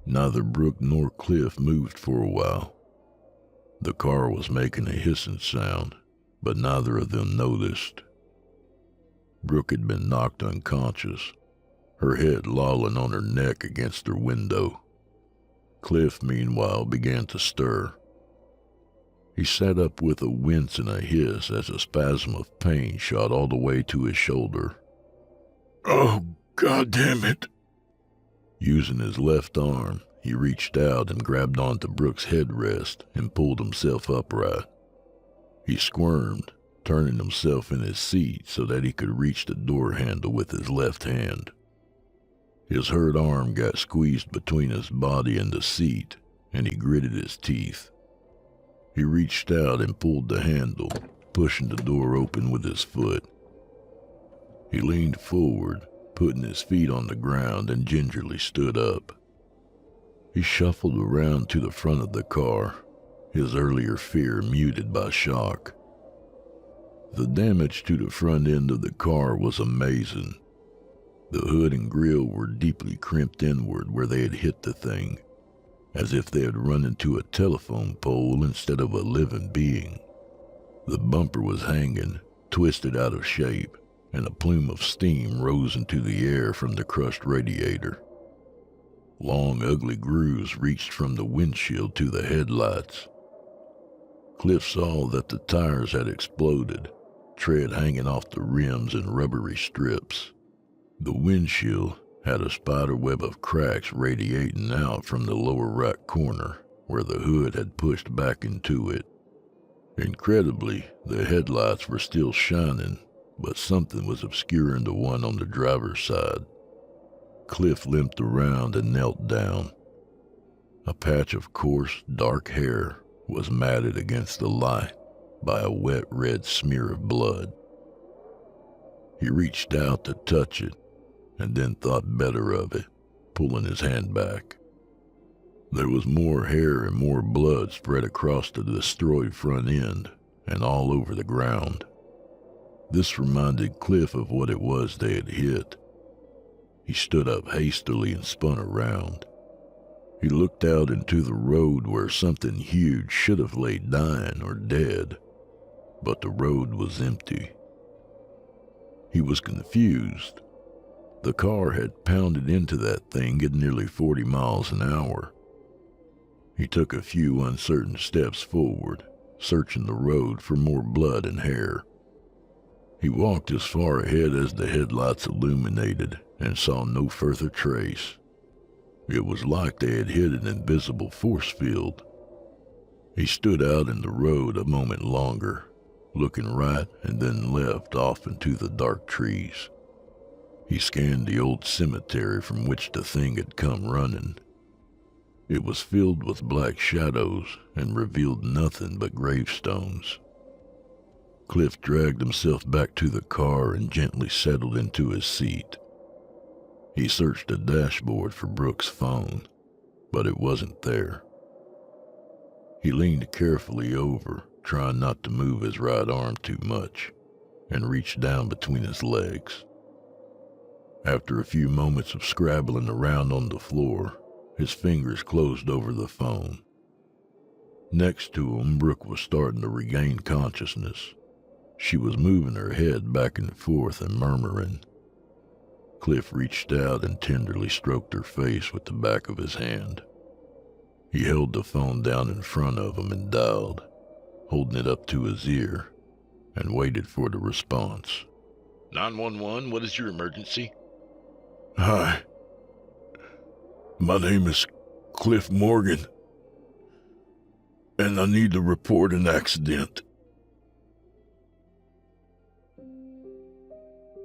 Neither Brooke nor Cliff moved for a while. The car was making a hissing sound, but neither of them noticed. Brooke had been knocked unconscious, her head lolling on her neck against her window. Cliff, meanwhile, began to stir. He sat up with a wince and a hiss as a spasm of pain shot all the way to his shoulder. Oh, God damn it. Using his left arm, he reached out and grabbed onto Brooke's headrest and pulled himself upright. He squirmed, turning himself in his seat so that he could reach the door handle with his left hand. His hurt arm got squeezed between his body and the seat, and he gritted his teeth. He reached out and pulled the handle, pushing the door open with his foot. He leaned forward, putting his feet on the ground, and gingerly stood up. He shuffled around to the front of the car, his earlier fear muted by shock. The damage to the front end of the car was amazing. The hood and grille were deeply crimped inward where they had hit the thing, as if they had run into a telephone pole instead of a living being. The bumper was hanging, twisted out of shape, and a plume of steam rose into the air from the crushed radiator. Long, ugly grooves reached from the windshield to the headlights. Cliff saw that the tires had exploded, tread hanging off the rims in rubbery strips. The windshield had a spiderweb of cracks radiating out from the lower right corner where the hood had pushed back into it. Incredibly, the headlights were still shining, but something was obscuring the one on the driver's side. Cliff limped around and knelt down. A patch of coarse, dark hair was matted against the light by a wet red smear of blood. He reached out to touch it, and then thought better of it, pulling his hand back. There was more hair and more blood spread across the destroyed front end and all over the ground. This reminded Cliff of what it was they had hit. He stood up hastily and spun around. He looked out into the road where something huge should have laid dying or dead, but the road was empty. He was confused. The car had pounded into that thing at nearly 40 miles an hour. He took a few uncertain steps forward, searching the road for more blood and hair. He walked as far ahead as the headlights illuminated and saw no further trace. It was like they had hit an invisible force field. He stood out in the road a moment longer, looking right and then left off into the dark trees. He scanned the old cemetery from which the thing had come running. It was filled with black shadows and revealed nothing but gravestones. Cliff dragged himself back to the car and gently settled into his seat. He searched the dashboard for Brooke's phone, but it wasn't there. He leaned carefully over, trying not to move his right arm too much, and reached down between his legs. After a few moments of scrabbling around on the floor, his fingers closed over the phone. Next to him, Brooke was starting to regain consciousness. She was moving her head back and forth and murmuring. Cliff reached out and tenderly stroked her face with the back of his hand. He held the phone down in front of him and dialed, holding it up to his ear, and waited for the response. 911, what is your emergency? Hi. My name is Cliff Morgan, and I need to report an accident.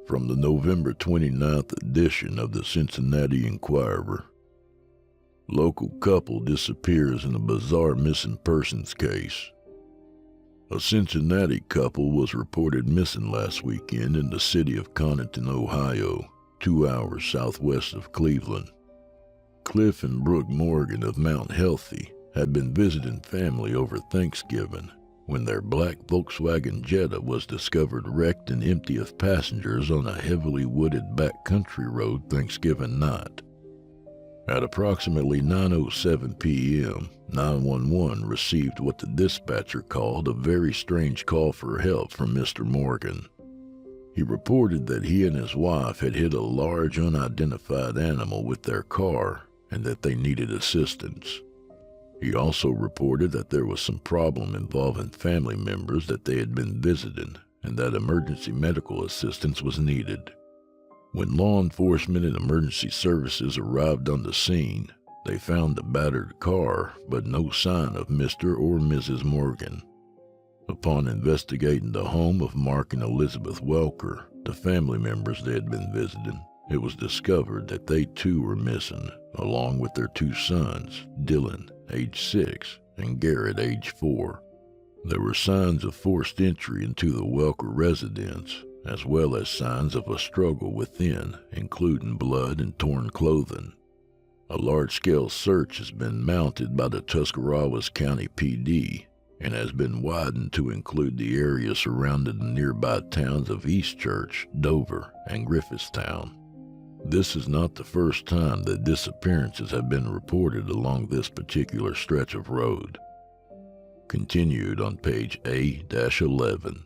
From the November 29th edition of the Cincinnati Enquirer. Local couple disappears in a bizarre missing persons case. A Cincinnati couple was reported missing last weekend in the city of Conneaut, Ohio, 2 hours southwest of Cleveland. Cliff and Brooke Morgan of Mount Healthy had been visiting family over Thanksgiving when their black Volkswagen Jetta was discovered wrecked and empty of passengers on a heavily wooded backcountry road Thanksgiving night. At approximately 9:07 p.m., 911 received what the dispatcher called a very strange call for help from Mr. Morgan. He reported that he and his wife had hit a large unidentified animal with their car and that they needed assistance. He also reported that there was some problem involving family members that they had been visiting and that emergency medical assistance was needed. When law enforcement and emergency services arrived on the scene, they found the battered car, but no sign of Mr. or Mrs. Morgan. Upon investigating the home of Mark and Elizabeth Welker, the family members they had been visiting, it was discovered that they too were missing, along with their 2 sons, Dylan, age 6, and Garrett, age 4. There were signs of forced entry into the Welker residence, as well as signs of a struggle within, including blood and torn clothing. A large-scale search has been mounted by the Tuscarawas County PD and has been widened to include the area surrounding the nearby towns of Eastchurch, Dover, and Griffithstown. This is not the first time that disappearances have been reported along this particular stretch of road. Continued on page A-11.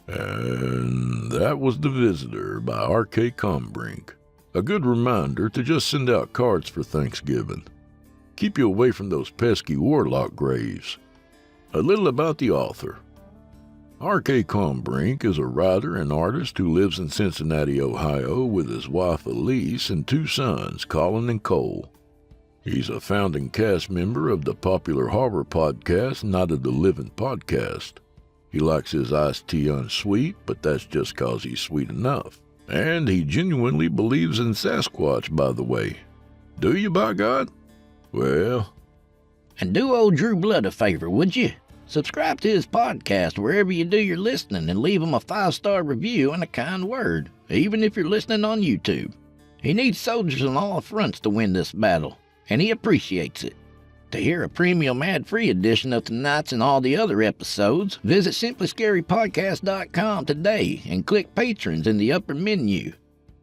And that was The Visitor by R.K. Combrink. A good reminder to just send out cards for Thanksgiving. Keep you away from those pesky warlock graves. A little about the author. R.K. Combrink is a writer and artist who lives in Cincinnati, Ohio with his wife Elise and 2 sons, Colin and Cole. He's a founding cast member of the popular horror podcast Night of the Living Podcast. He likes his iced tea unsweet, but that's just 'cause he's sweet enough. And he genuinely believes in Sasquatch, by the way. Do you, by God? Well... And do old Drew Blood a favor, would you? Subscribe to his podcast wherever you do your listening and leave him a 5-star review and a kind word, even if you're listening on YouTube. He needs soldiers on all fronts to win this battle, and he appreciates it. To hear a premium ad-free edition of tonight's and all the other episodes, visit simplyscarypodcast.com today and click Patrons in the upper menu.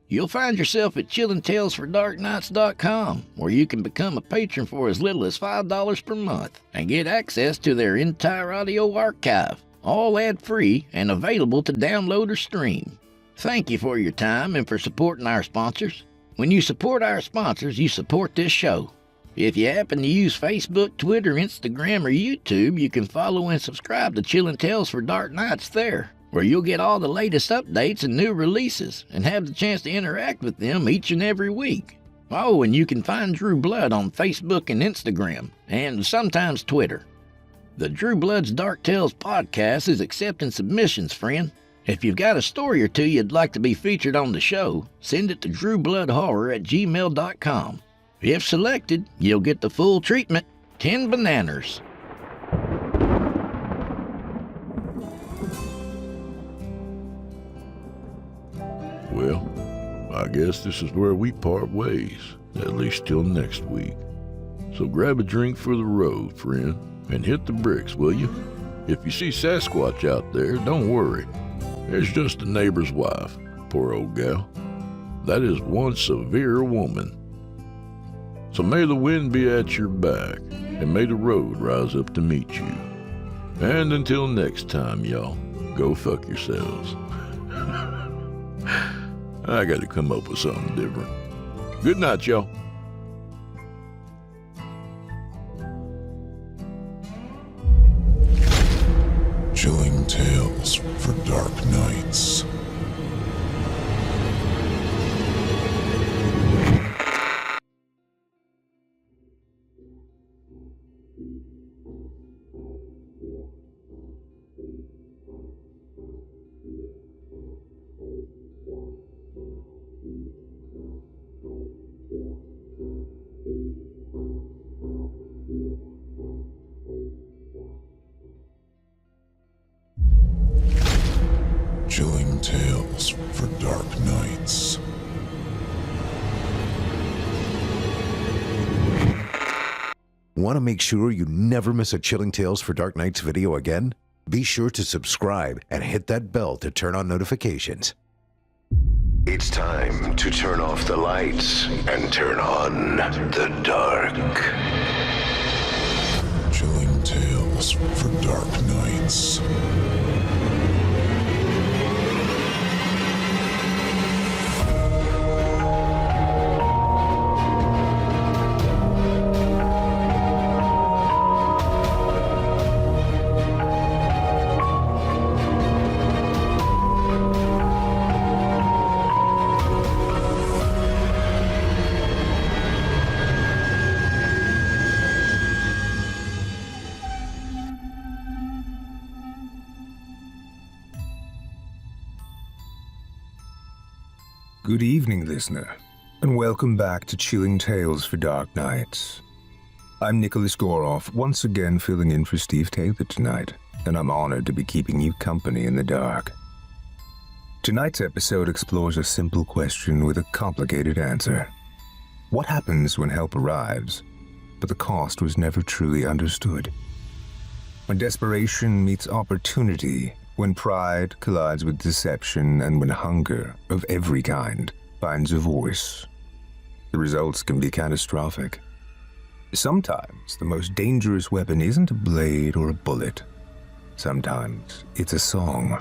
You'll find yourself at chillingtalesfordarknights.com, where you can become a patron for as little as $5 per month and get access to their entire audio archive, all ad-free and available to download or stream. Thank you for your time and for supporting our sponsors. When you support our sponsors, you support this show. If you happen to use Facebook, Twitter, Instagram, or YouTube, you can follow and subscribe to Chillin' Tales for Dark Nights there, where you'll get all the latest updates and new releases and have the chance to interact with them each and every week. Oh, and you can find Drew Blood on Facebook and Instagram, and sometimes Twitter. The Drew Blood's Dark Tales podcast is accepting submissions, friend. If you've got a story or two you'd like to be featured on the show, send it to drewbloodhorror@gmail.com. If selected, you'll get the full treatment, 10 bananas. Well, I guess this is where we part ways, at least till next week. So grab a drink for the road, friend, and hit the bricks, will you? If you see Sasquatch out there, don't worry. It's just a neighbor's wife, poor old gal. That is one severe woman. So may the wind be at your back, and may the road rise up to meet you. And until next time, y'all, go fuck yourselves. I gotta come up with something different. Good night, y'all. Chilling tales for dark nights. Chilling tales for dark nights. Want to make sure you never miss a Chilling Tales for Dark Nights video again? Be sure to subscribe and hit that bell to turn on notifications. It's time to turn off the lights and turn on the dark. Chilling tales for dark nights. Good evening, listener, and welcome back to Chilling Tales for Dark Nights. I'm Nicholas Goroff, once again filling in for Steve Taylor tonight, and I'm honored to be keeping you company in the dark. Tonight's episode explores a simple question with a complicated answer. What happens when help arrives, but the cost was never truly understood? When desperation meets opportunity, when pride collides with deception, and when hunger of every kind finds a voice, the results can be catastrophic. Sometimes the most dangerous weapon isn't a blade or a bullet. Sometimes it's a song.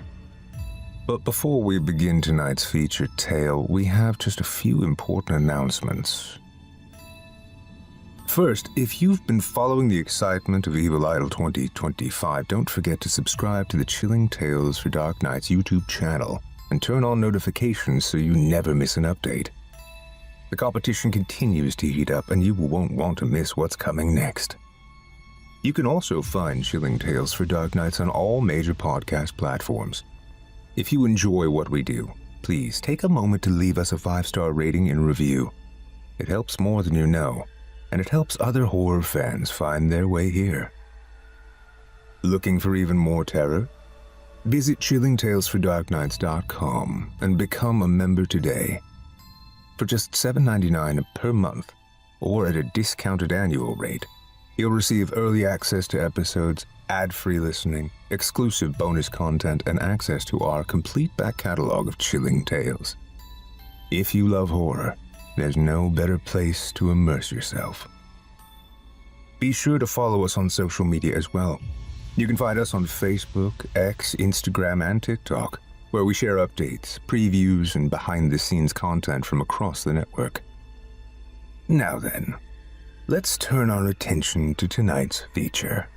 But before we begin tonight's featured tale, we have just a few important announcements. First, if you've been following the excitement of Evil Idol 2025, don't forget to subscribe to the Chilling Tales for Dark Nights YouTube channel and turn on notifications so you never miss an update. The competition continues to heat up and you won't want to miss what's coming next. You can also find Chilling Tales for Dark Nights on all major podcast platforms. If you enjoy what we do, please take a moment to leave us a 5-star rating and review. It helps more than you know, and it helps other horror fans find their way here. Looking for even more terror? Visit chillingtalesfordarknights.com and become a member today. For just $7.99 per month, or at a discounted annual rate, you'll receive early access to episodes, ad-free listening, exclusive bonus content, and access to our complete back catalog of chilling tales. If you love horror, there's no better place to immerse yourself. Be sure to follow us on social media as well. You can find us on Facebook, X, Instagram, and TikTok, where we share updates, previews, and behind-the-scenes content from across the network. Now then, let's turn our attention to tonight's feature.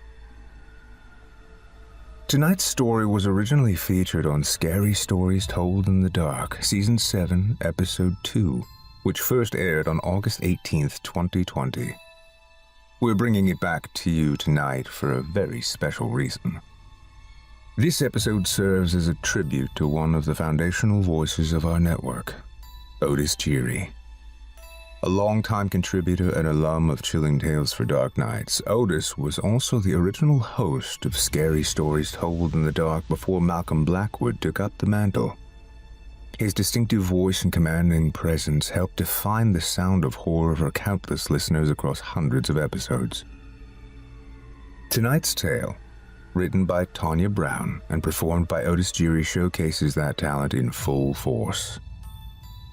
Tonight's story was originally featured on Scary Stories Told in the Dark, Season 7, Episode 2, which first aired on August 18th, 2020. We're bringing it back to you tonight for a very special reason. This episode serves as a tribute to one of the foundational voices of our network, Otis Cheery. A longtime contributor and alum of Chilling Tales for Dark Nights, Otis was also the original host of Scary Stories Told in the Dark before Malcolm Blackwood took up the mantle. His distinctive voice and commanding presence helped define the sound of horror for countless listeners across hundreds of episodes. Tonight's tale, written by Tanya Brown and performed by Otis Jury, showcases that talent in full force.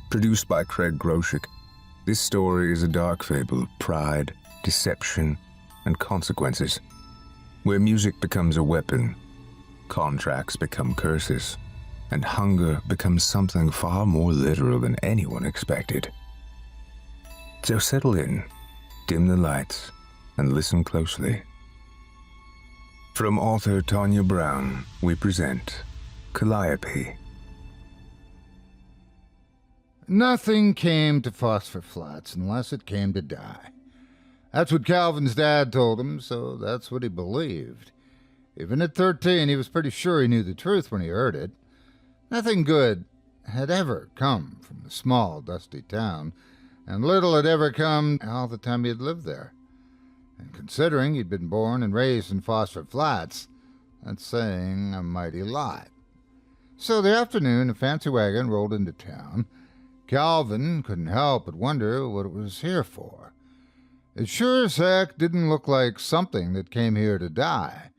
Produced by Craig Groshek, this story is a dark fable of pride, deception, and consequences, where music becomes a weapon, contracts become curses, and hunger becomes something far more literal than anyone expected. So settle in, dim the lights, and listen closely. From author Tanya Brown, we present Calliope. Nothing came to Phosphor Flats unless it came to die. That's what Calvin's dad told him, so that's what he believed. Even at 13, he was pretty sure he knew the truth when he heard it. Nothing good had ever come from the small, dusty town, and little had ever come all the time he had lived there. And considering he'd been born and raised in Phosphor Flats, that's saying a mighty lot. So the afternoon, a fancy wagon rolled into town. Calvin couldn't help but wonder what it was here for. It sure as heck didn't look like something that came here to die.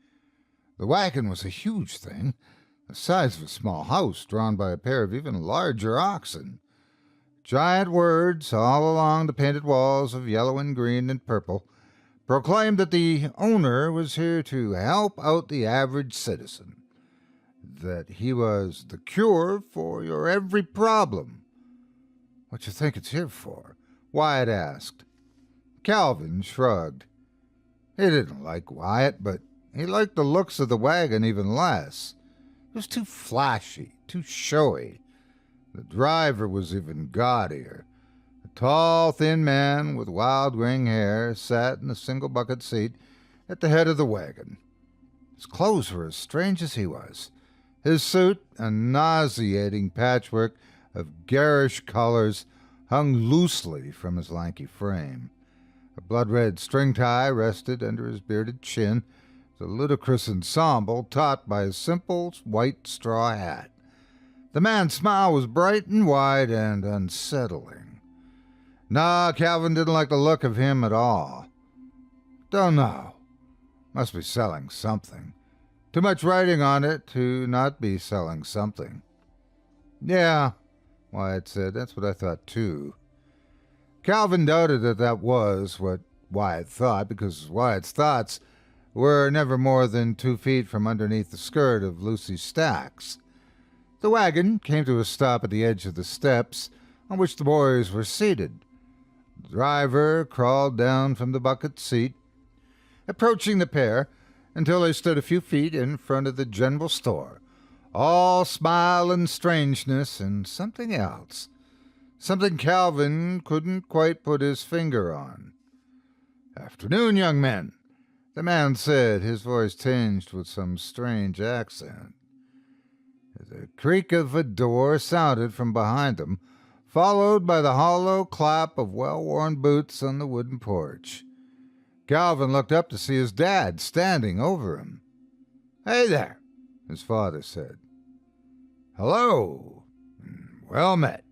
The wagon was a huge thing, the size of a small house drawn by a pair of even larger oxen. Giant words all along the painted walls of yellow and green and purple proclaimed that the owner was here to help out the average citizen, that he was the cure for your every problem. What you think it's here for? Wyatt asked. Calvin shrugged. He didn't like Wyatt, but he liked the looks of the wagon even less. It was too flashy, too showy. The driver was even gaudier. A tall, thin man with wild graying hair sat in a single bucket seat at the head of the wagon. His clothes were as strange as he was. His suit, a nauseating patchwork of garish colors, hung loosely from his lanky frame. A blood-red string tie rested under his bearded chin, a ludicrous ensemble taught by a simple white straw hat. The man's smile was bright and wide and unsettling. Nah, Calvin didn't like the look of him at all. Don't know. Must be selling something. Too much writing on it to not be selling something. Yeah, Wyatt said. That's what I thought, too. Calvin doubted that was what Wyatt thought, because Wyatt's thoughts were never more than 2 feet from underneath the skirt of Lucy's stacks. The wagon came to a stop at the edge of the steps on which the boys were seated. The driver crawled down from the bucket seat, approaching the pair until they stood a few feet in front of the general store, all smile and strangeness and something else, something Calvin couldn't quite put his finger on. "Afternoon, young men," the man said, his voice tinged with some strange accent. The creak of a door sounded from behind them, followed by the hollow clap of well-worn boots on the wooden porch. Calvin looked up to see his dad standing over him. "Hey there," his father said. "Hello. Well met."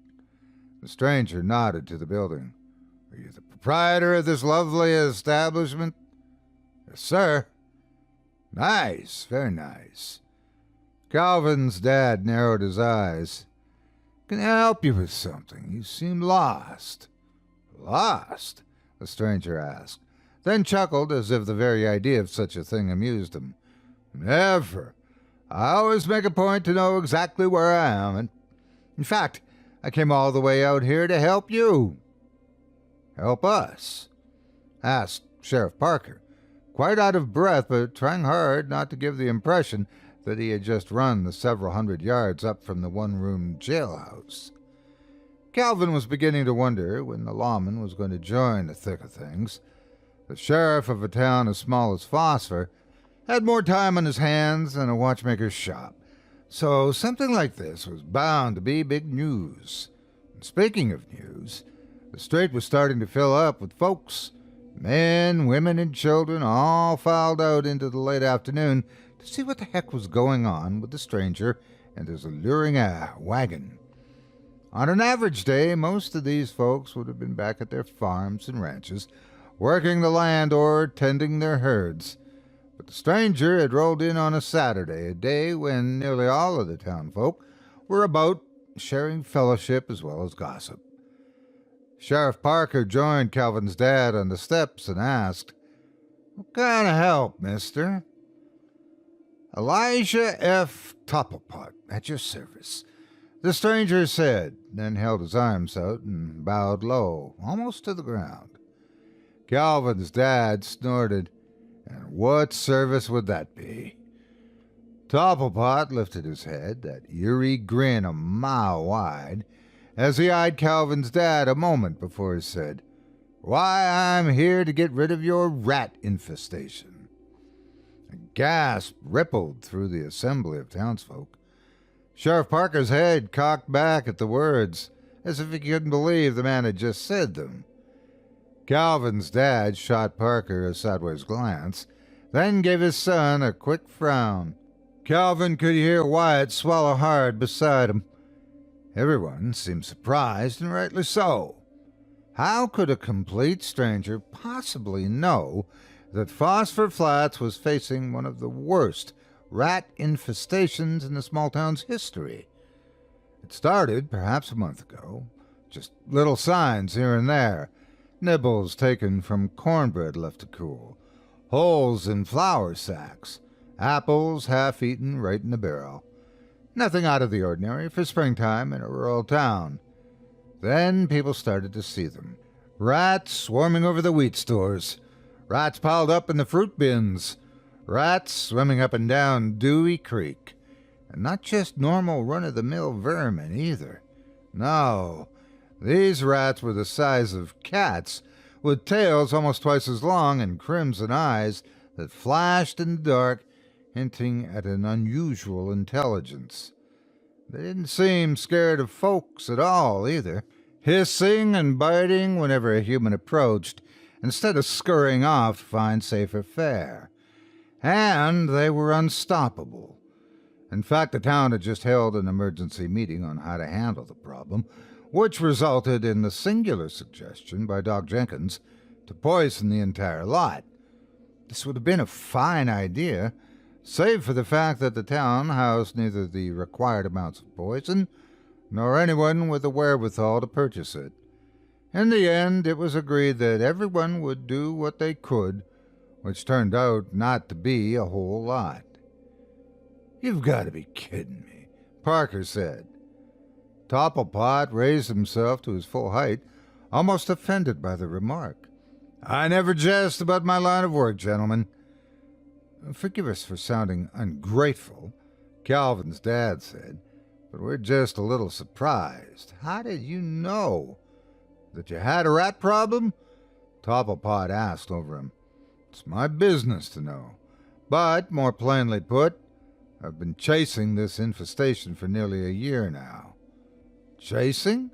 The stranger nodded to the building. "Are you the proprietor of this lovely establishment?" "Yes, sir." "Nice, very nice." Calvin's dad narrowed his eyes. "Can I help you with something? You seem lost." "Lost?" the stranger asked, then chuckled as if the very idea of such a thing amused him. "Never. I always make a point to know exactly where I am, and in fact, I came all the way out here to help you." "Help us?" asked Sheriff Parker, quite out of breath, but trying hard not to give the impression that he had just run the several hundred yards up from the one-room jailhouse. Calvin was beginning to wonder when the lawman was going to join the thick of things. The sheriff of a town as small as Phosphor had more time on his hands than a watchmaker's shop, so something like this was bound to be big news. And speaking of news, the street was starting to fill up with folks. Men, women, and children all filed out into the late afternoon to see what the heck was going on with the stranger and his alluring wagon. On an average day, most of these folks would have been back at their farms and ranches, working the land or tending their herds. But the stranger had rolled in on a Saturday, a day when nearly all of the townfolk were about, sharing fellowship as well as gossip. Sheriff Parker joined Calvin's dad on the steps and asked, "What kind of help, mister?" "Elijah F. Topplepot, at your service," the stranger said, then held his arms out and bowed low, almost to the ground. Calvin's dad snorted. "And what service would that be?" Topplepot lifted his head, that eerie grin a mile wide, as he eyed Calvin's dad a moment before he said, "Why, I'm here to get rid of your rat infestation." A gasp rippled through the assembly of townsfolk. Sheriff Parker's head cocked back at the words, as if he couldn't believe the man had just said them. Calvin's dad shot Parker a sideways glance, then gave his son a quick frown. Calvin could hear Wyatt swallow hard beside him. Everyone seemed surprised, and rightly so. How could a complete stranger possibly know that Phosphor Flats was facing one of the worst rat infestations in the small town's history? It started perhaps a month ago, just little signs here and there, nibbles taken from cornbread left to cool, holes in flour sacks, apples half-eaten right in the barrel. Nothing out of the ordinary for springtime in a rural town. Then people started to see them. Rats swarming over the wheat stores, rats piled up in the fruit bins, rats swimming up and down Dewey Creek. And not just normal run-of-the-mill vermin either. No, these rats were the size of cats, with tails almost twice as long and crimson eyes that flashed in the dark, hinting at an unusual intelligence. They didn't seem scared of folks at all, either, hissing and biting whenever a human approached, instead of scurrying off to find safer fare. And they were unstoppable. In fact, the town had just held an emergency meeting on how to handle the problem, which resulted in the singular suggestion by Doc Jenkins to poison the entire lot. This would have been a fine idea, save for the fact that the town housed neither the required amounts of poison nor anyone with the wherewithal to purchase it. In the end, it was agreed that everyone would do what they could, which turned out not to be a whole lot. "You've got to be kidding me," Parker said. Topplepot raised himself to his full height, almost offended by the remark. "I never jest about my line of work, gentlemen." "Forgive us for sounding ungrateful," Calvin's dad said, "but we're just a little surprised. How did you know that you had a rat problem?" Topplepot asked over him. "It's my business to know. But, more plainly put, I've been chasing this infestation for nearly a year now." "Chasing?"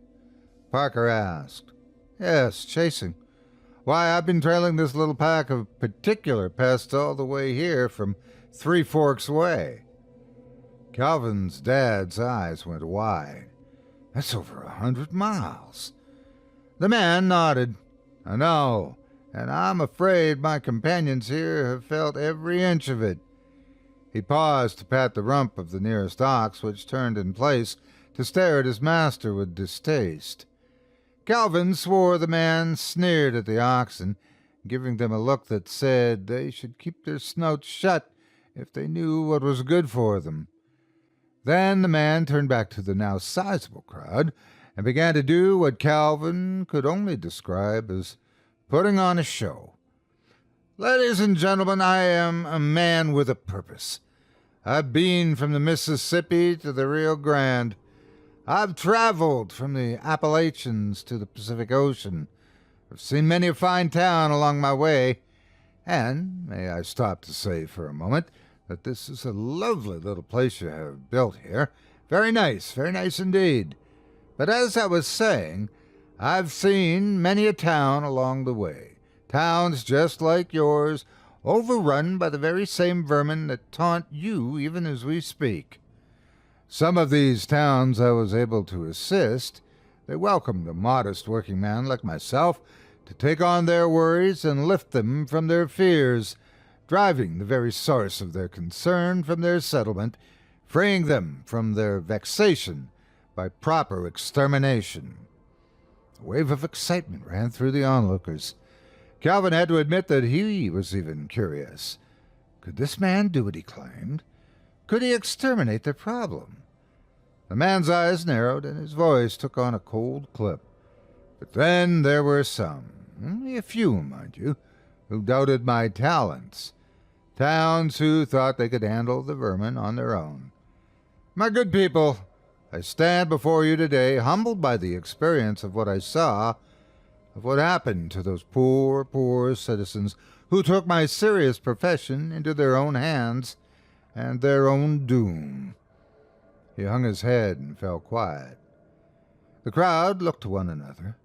Parker asked. "Yes, chasing. Why, I've been trailing this little pack of particular pests all the way here from Three Forks Way." Calvin's dad's eyes went wide. "That's over 100 miles. The man nodded. "I know, and I'm afraid my companions here have felt every inch of it." He paused to pat the rump of the nearest ox, which turned in place to stare at his master with distaste. Calvin swore the man sneered at the oxen, giving them a look that said they should keep their snouts shut if they knew what was good for them. Then the man turned back to the now sizable crowd and began to do what Calvin could only describe as putting on a show. "Ladies and gentlemen, I am a man with a purpose. I've been from the Mississippi to the Rio Grande. I've traveled from the Appalachians to the Pacific Ocean. I've seen many a fine town along my way. And may I stop to say for a moment that this is a lovely little place you have built here. Very nice indeed. But as I was saying, I've seen many a town along the way. Towns just like yours, overrun by the very same vermin that taunt you even as we speak. Some of these towns I was able to assist, They welcomed a modest working man like myself to take on their worries and lift them from their fears, driving the very source of their concern from their settlement, freeing them from their vexation by proper extermination. A wave of excitement ran through the onlookers. Calvin had to admit that he was even curious. Could this man do what he claimed? Could he exterminate their problem? The man's eyes narrowed and his voice took on a cold clip. But then there were some, only a few, mind you, who doubted my talents. Towns who thought they could handle the vermin on their own. My good people, I stand before you today humbled by the experience of what I saw, of what happened to those poor citizens who took my serious profession into their own hands and their own doom. He hung his head and fell quiet. The crowd looked to one another.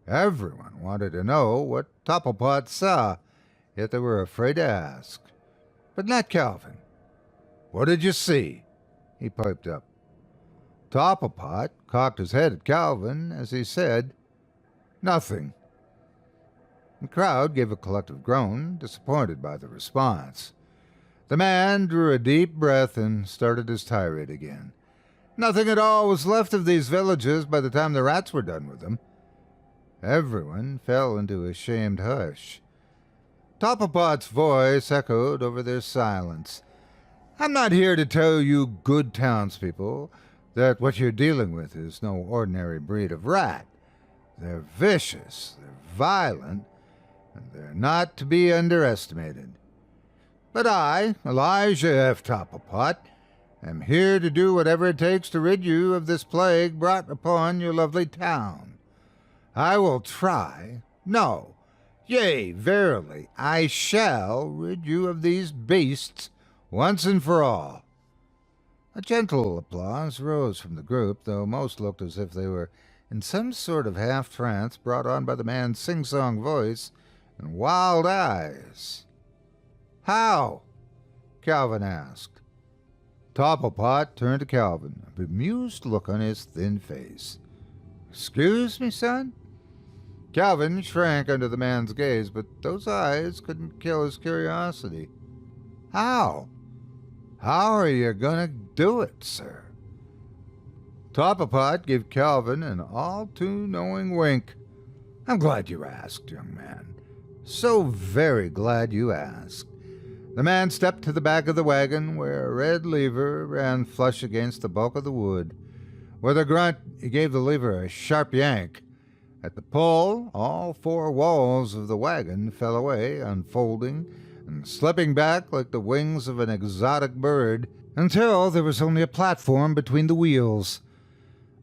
Everyone wanted to know what Topplepot saw, yet they were afraid to ask. But not Calvin. What did you see? He piped up. Topplepot cocked his head at Calvin as he said, Nothing. The crowd gave a collective groan, disappointed by the response. The man drew a deep breath and started his tirade again. Nothing at all was left of these villages by the time the rats were done with them. Everyone fell into a shamed hush. Topplepot's voice echoed over their silence. I'm not here to tell you good townspeople that what you're dealing with is no ordinary breed of rat. They're vicious, they're violent, and they're not to be underestimated. But I, Elijah F. Topplepot, am here to do whatever it takes to rid you of this plague brought upon your lovely town. I will try, no, yea, verily, I shall rid you of these beasts once and for all. A gentle applause rose from the group, though most looked as if they were in some sort of half-trance brought on by the man's sing-song voice and wild eyes. How? Calvin asked. Topplepot turned to Calvin, a bemused look on his thin face. Excuse me, son? Calvin shrank under the man's gaze, but those eyes couldn't kill his curiosity. How? How are you going to do it, sir? Topplepot gave Calvin an all-too-knowing wink. I'm glad you asked, young man. So very glad you asked. The man stepped to the back of the wagon, where a red lever ran flush against the bulk of the wood. With a grunt, he gave the lever a sharp yank. At the pull, all four walls of the wagon fell away, unfolding and slipping back like the wings of an exotic bird, until there was only a platform between the wheels.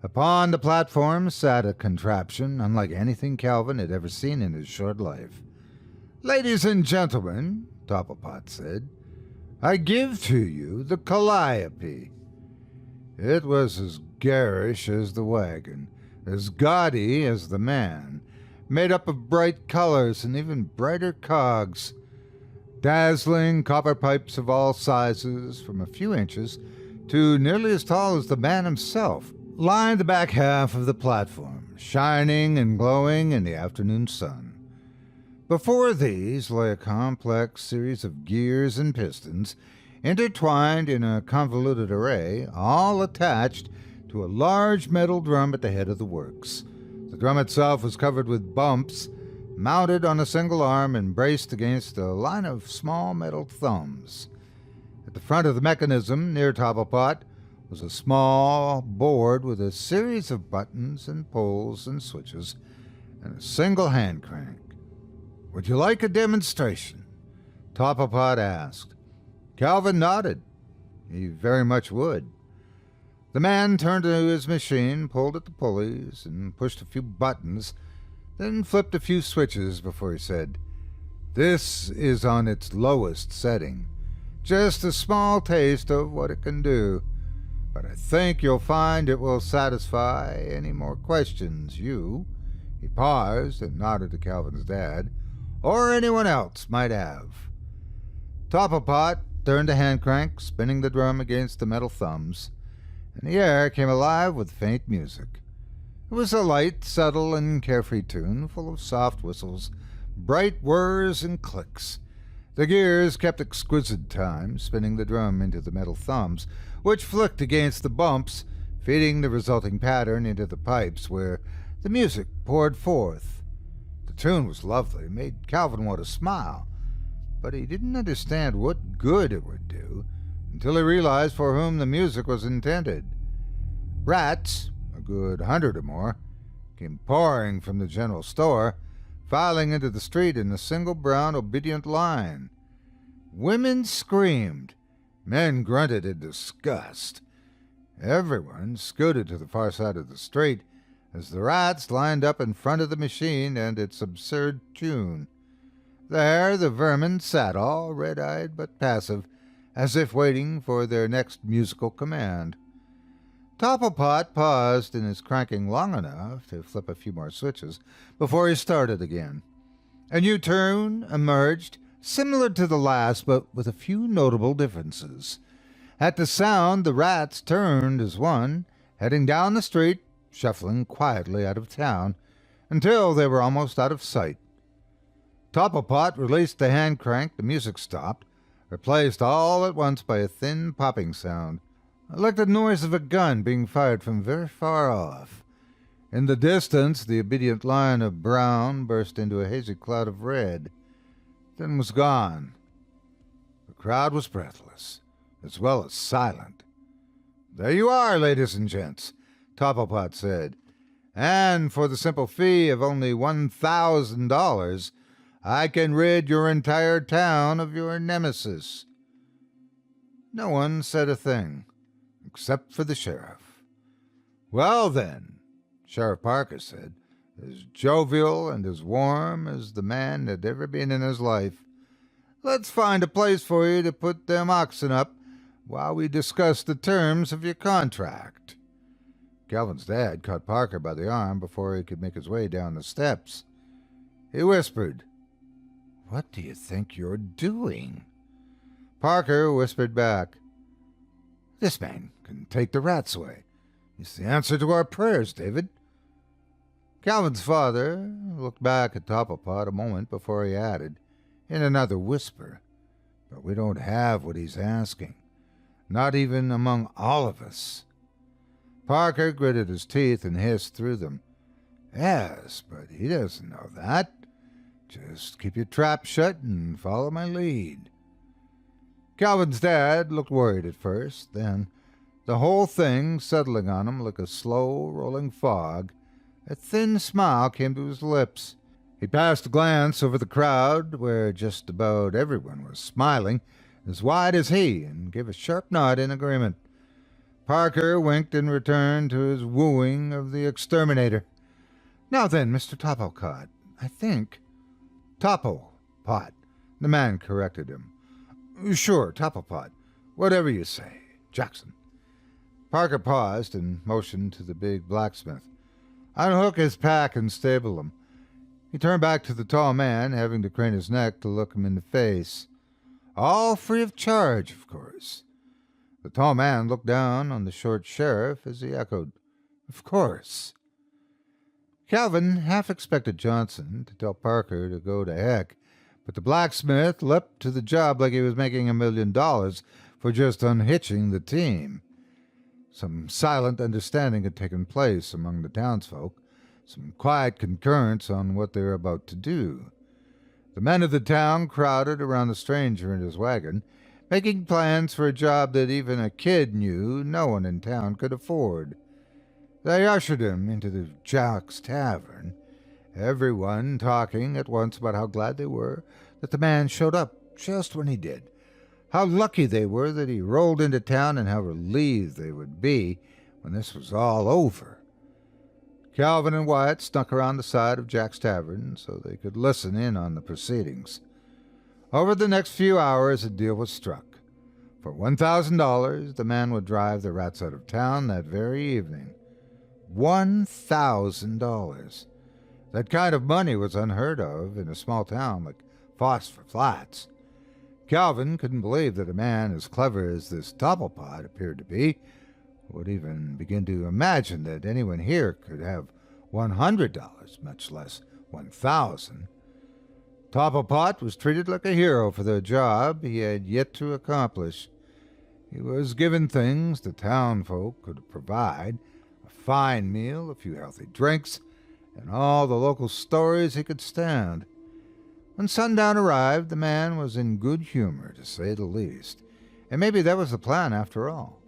Upon the platform sat a contraption unlike anything Calvin had ever seen in his short life. Ladies and gentlemen, Topplepot said, I give to you the Calliope. It was as garish as the wagon, as gaudy as the man, made up of bright colors and even brighter cogs. Dazzling copper pipes of all sizes, from a few inches to nearly as tall as the man himself, lined the back half of the platform, shining and glowing in the afternoon sun. Before these lay a complex series of gears and pistons, intertwined in a convoluted array, all attached to a large metal drum at the head of the works. The drum itself was covered with bumps, mounted on a single arm and braced against a line of small metal thumbs. At the front of the mechanism, near Topplepot, was a small board with a series of buttons and pulls and switches, and a single hand crank. Would you like a demonstration? Topplepot asked. Calvin nodded. He very much would. The man turned to his machine, pulled at the pulleys, and pushed a few buttons, then flipped a few switches before he said, This is on its lowest setting. Just a small taste of what it can do. But I think you'll find it will satisfy any more questions you, he paused and nodded to Calvin's dad, or anyone else might have. Topplepot turned the hand crank, spinning the drum against the metal thumbs, and the air came alive with faint music. It was a light, subtle, and carefree tune, full of soft whistles, bright whirs, and clicks. The gears kept exquisite time, spinning the drum into the metal thumbs, which flicked against the bumps, feeding the resulting pattern into the pipes where the music poured forth. The tune was lovely, made Calvin want to smile, but he didn't understand what good it would do until he realized for whom the music was intended. Rats, a good 100 or more, came pouring from the general store, filing into the street in a single brown, obedient line. Women screamed. Men grunted in disgust. Everyone scooted to the far side of the street as the rats lined up in front of the machine and its absurd tune. There the vermin sat, all red-eyed but passive, as if waiting for their next musical command. Topplepot paused in his cranking long enough to flip a few more switches before he started again. A new tune emerged, similar to the last, but with a few notable differences. At the sound, the rats turned as one, heading down the street, shuffling quietly out of town, until they were almost out of sight. Topplepot released the hand crank, the music stopped, replaced all at once by a thin popping sound, like the noise of a gun being fired from very far off. In the distance, the obedient line of brown burst into a hazy cloud of red, then was gone. The crowd was breathless, as well as silent. "There you are, ladies and gents," Topplepot said, "and for the simple fee of only $1,000, I can rid your entire town of your nemesis." No one said a thing, except for the sheriff. "Well, then," Sheriff Parker said, as jovial and as warm as the man had ever been in his life, "let's find a place for you to put them oxen up while we discuss the terms of your contract." Calvin's dad caught Parker by the arm before he could make his way down the steps. He whispered, "What do you think you're doing?" Parker whispered back, "This man can take the rats away. It's the answer to our prayers, David." Calvin's father looked back at Topplepot a moment before he added, in another whisper, "But we don't have what he's asking, not even among all of us." Parker gritted his teeth and hissed through them, "Yes, but he doesn't know that. Just keep your trap shut and follow my lead." Calvin's dad looked worried at first, then, the whole thing settling on him like a slow rolling fog, a thin smile came to his lips. He passed a glance over the crowd, where just about everyone was smiling, as wide as he, and gave a sharp nod in agreement. Parker winked in return to his wooing of the exterminator. "Now then, Mr. Topplepot, I think—" "Topplepot," the man corrected him. "Sure, Topplepot. Whatever you say, Jackson." Parker paused and motioned to the big blacksmith. "Unhook his pack and stable him." He turned back to the tall man, having to crane his neck to look him in the face. "All free of charge, of course." The tall man looked down on the short sheriff as he echoed, "Of course." Calvin half expected Johnson to tell Parker to go to heck, but the blacksmith leapt to the job like he was making $1 million for just unhitching the team. Some silent understanding had taken place among the townsfolk, some quiet concurrence on what they were about to do. The men of the town crowded around the stranger and his wagon, making plans for a job that even a kid knew no one in town could afford. They ushered him into the Jack's Tavern, everyone talking at once about how glad they were that the man showed up just when he did, how lucky they were that he rolled into town, and how relieved they would be when this was all over. Calvin and Wyatt snuck around the side of Jack's Tavern so they could listen in on the proceedings. Over the next few hours, a deal was struck. For $1,000, the man would drive the rats out of town that very evening. $1,000. That kind of money was unheard of in a small town like Phosphor Flats. Calvin couldn't believe that a man as clever as this Topplepot appeared to be would even begin to imagine that anyone here could have $100, much less $1,000. Topplepot was treated like a hero for the job he had yet to accomplish. He was given things the townfolk could provide, a fine meal, a few healthy drinks, and all the local stories he could stand. When sundown arrived, the man was in good humor, to say the least, and maybe that was the plan after all.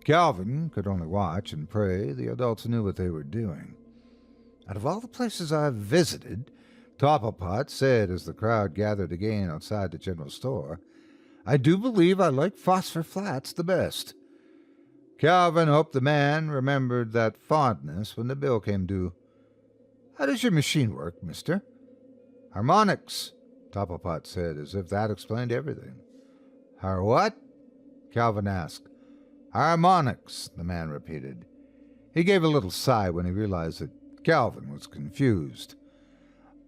Calvin could only watch and pray the adults knew what they were doing. Out of all the places I've visited, Topplepot said as the crowd gathered again outside the general store, I do believe I like Phosphor Flats the best. Calvin hoped the man remembered that fondness when the bill came due. How does your machine work, mister? Harmonics, Topplepot said, as if that explained everything. Har what? Calvin asked. Harmonics, the man repeated. He gave a little sigh when he realized that Calvin was confused.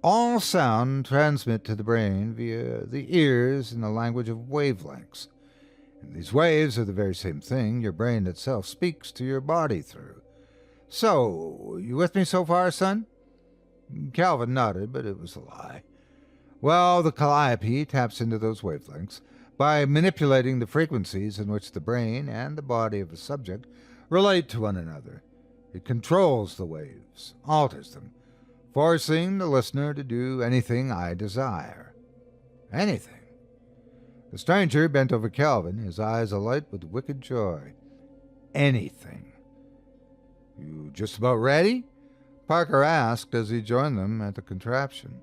All sound transmit to the brain via the ears in the language of wavelengths. And these waves are the very same thing your brain itself speaks to your body through. So, you with me so far, son? Calvin nodded, but it was a lie. Well, the calliope taps into those wavelengths by manipulating the frequencies in which the brain and the body of the subject relate to one another. It controls the waves, alters them, forcing the listener to do anything I desire. Anything. The stranger bent over Calvin, his eyes alight with wicked joy. Anything. You just about ready? Parker asked as he joined them at the contraption.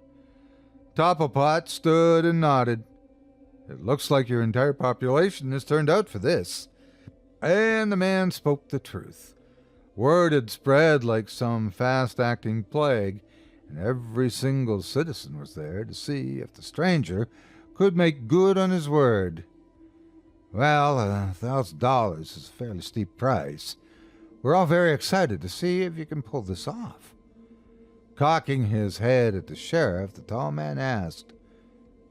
Topplepot stood and nodded. It looks like your entire population has turned out for this. And the man spoke the truth. Word had spread like some fast-acting plague, and every single citizen was there to see if the stranger could make good on his word. Well, $1,000 is a fairly steep price. We're all very excited to see if you can pull this off. Cocking his head at the sheriff, the tall man asked,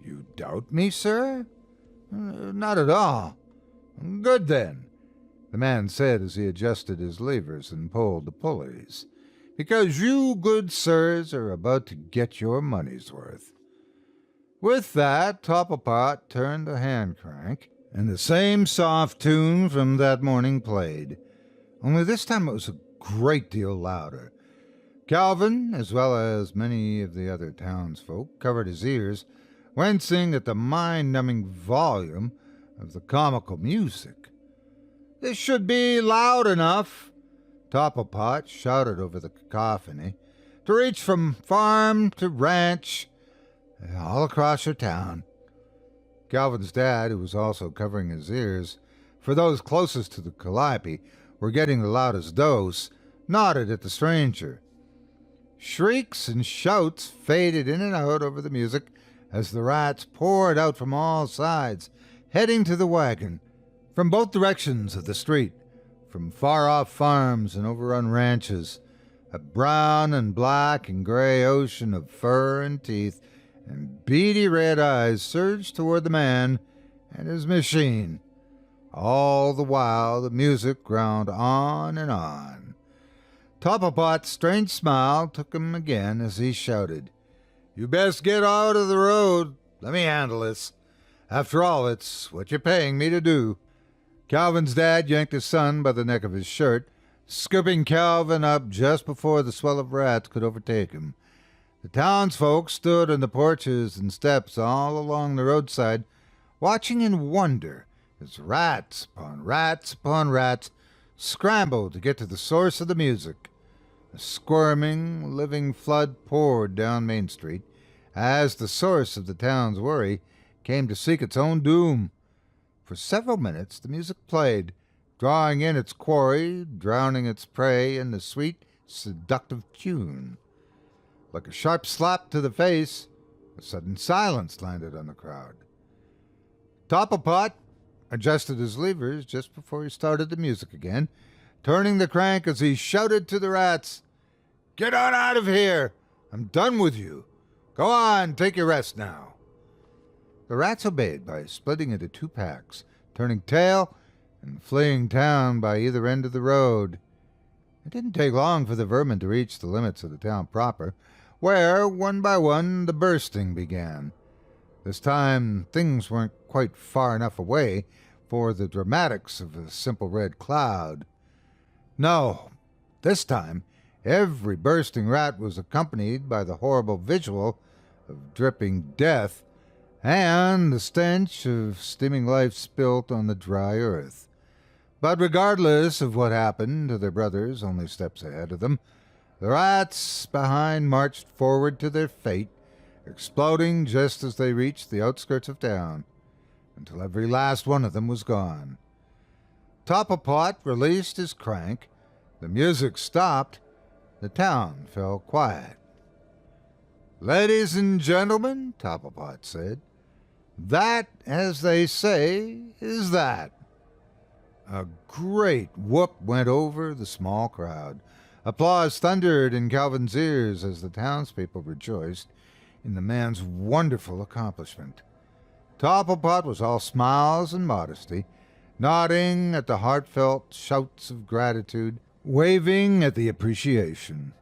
You doubt me, sir? Not at all. Good then, the man said as he adjusted his levers and pulled the pulleys, because you good sirs are about to get your money's worth. With that, Topplepot turned the hand crank, and the same soft tune from that morning played, only this time it was a great deal louder. Calvin, as well as many of the other townsfolk, covered his ears, wincing at the mind-numbing volume of the comical music. This should be loud enough, Topplepot shouted over the cacophony, to reach from farm to ranch, all across your town. Calvin's dad, who was also covering his ears, for those closest to the calliope were getting the loudest dose, nodded at the stranger. Shrieks and shouts faded in and out over the music as the rats poured out from all sides, heading to the wagon, from both directions of the street, from far-off farms and overrun ranches. A brown and black and gray ocean of fur and teeth and beady red eyes surged toward the man and his machine. All the while the music ground on and on. Topplepot's strange smile took him again as he shouted, You best get out of the road. Let me handle this. After all, it's what you're paying me to do. Calvin's dad yanked his son by the neck of his shirt, scooping Calvin up just before the swell of rats could overtake him. The townsfolk stood on the porches and steps all along the roadside, watching in wonder as rats upon rats upon rats scrambled to get to the source of the music. A squirming, living flood poured down Main Street as the source of the town's worry came to seek its own doom. For several minutes the music played, drawing in its quarry, drowning its prey in the sweet, seductive tune. Like a sharp slap to the face, a sudden silence landed on the crowd. Topplepot adjusted his levers just before he started the music again, turning the crank as he shouted to the rats, Get on out of here! I'm done with you. Go on, take your rest now. The rats obeyed by splitting into two packs, turning tail and fleeing town by either end of the road. It didn't take long for the vermin to reach the limits of the town proper, where, one by one, the bursting began. This time, things weren't quite far enough away for the dramatics of a simple red cloud. No, this time, every bursting rat was accompanied by the horrible visual of dripping death and the stench of steaming life spilt on the dry earth. But regardless of what happened to their brothers only steps ahead of them, the rats behind marched forward to their fate, exploding just as they reached the outskirts of town, until every last one of them was gone. Topplepot released his crank, the music stopped, the town fell quiet. "Ladies and gentlemen," Topplepot said, "that, as they say, is that." A great whoop went over the small crowd. Applause thundered in Calvin's ears as the townspeople rejoiced in the man's wonderful accomplishment. Topplepot was all smiles and modesty, nodding at the heartfelt shouts of gratitude, waving at the appreciation.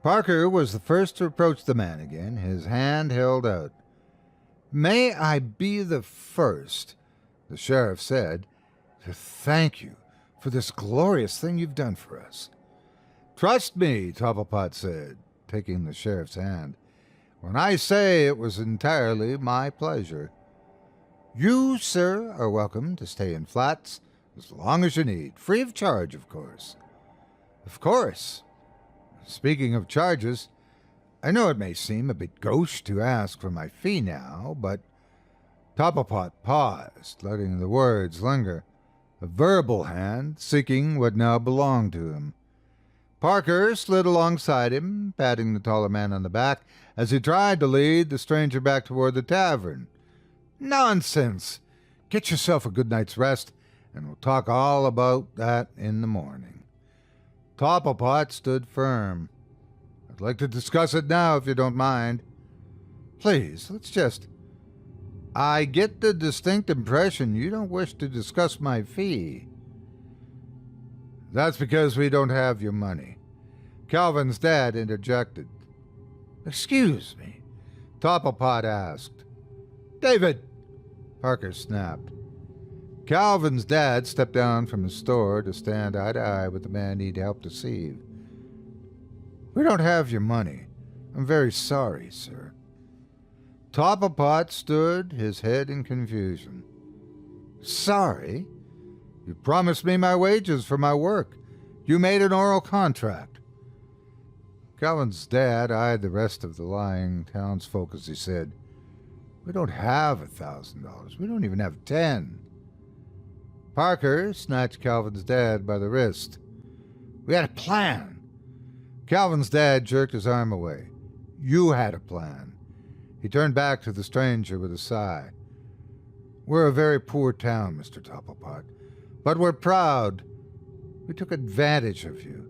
Parker was the first to approach the man again, his hand held out. "May I be the first," the sheriff said, "to thank you for this glorious thing you've done for us." "Trust me," Topplepot said, taking the sheriff's hand, "when I say it was entirely my pleasure. You, sir, are welcome to stay in Flats as long as you need, free of charge, of course." "Of course. Speaking of charges, I know it may seem a bit gauche to ask for my fee now, but—" Topplepot paused, letting the words linger, a verbal hand seeking what now belonged to him. Parker slid alongside him, patting the taller man on the back as he tried to lead the stranger back toward the tavern. "Nonsense! Get yourself a good night's rest, and we'll talk all about that in the morning." Topplepot stood firm. "I'd like to discuss it now, if you don't mind." "Please, let's just—" "I get the distinct impression you don't wish to discuss my fee." "That's because we don't have your money," Calvin's dad interjected. "Excuse me?" Topplepot asked. "David!" Parker snapped. Calvin's dad stepped down from his store to stand eye to eye with the man he'd helped deceive. "We don't have your money. I'm very sorry, sir." Topplepot stood, his head in confusion. "Sorry? You promised me my wages for my work. You made an oral contract." Calvin's dad eyed the rest of the lying townsfolk as he said, "We don't have $1,000. We don't even have 10. Parker snatched Calvin's dad by the wrist. "We had a plan." Calvin's dad jerked his arm away. "You had a plan." He turned back to the stranger with a sigh. "We're a very poor town, Mr. Topplepot, but we're proud. We took advantage of you,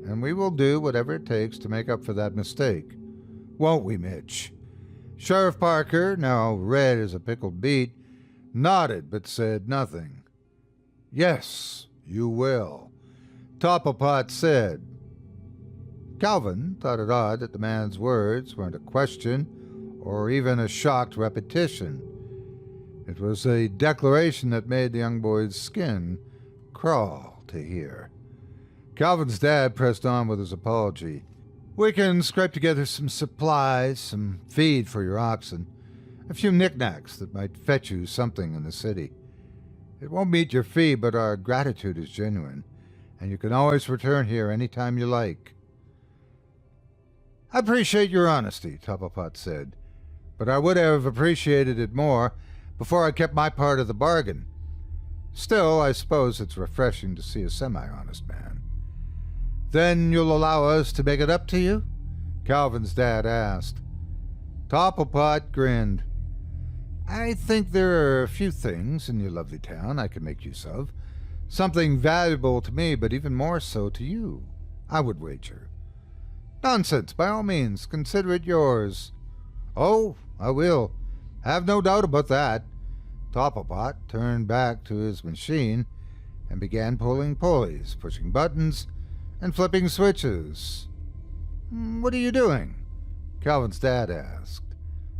and we will do whatever it takes to make up for that mistake. Won't we, Mitch?" Sheriff Parker, now red as a pickled beet, nodded but said nothing. "Yes, you will," Topplepot said. Calvin thought it odd that the man's words weren't a question or even a shocked repetition. It was a declaration that made the young boy's skin crawl to hear. Calvin's dad pressed on with his apology. "We can scrape together some supplies, some feed for your oxen, a few knickknacks that might fetch you something in the city. It won't meet your fee, but our gratitude is genuine, and you can always return here any time you like." "I appreciate your honesty," Topplepot said, "but I would have appreciated it more before I kept my part of the bargain. Still, I suppose it's refreshing to see a semi-honest man." "Then you'll allow us to make it up to you?" Calvin's dad asked. Topplepot grinned. "I think there are a few things in your lovely town I can make use of. Something valuable to me, but even more so to you, I would wager." "Nonsense, by all means, consider it yours." "Oh, I will. Have no doubt about that." Topplepot turned back to his machine and began pulling pulleys, pushing buttons, and flipping switches. What are you doing? Calvin's dad asked.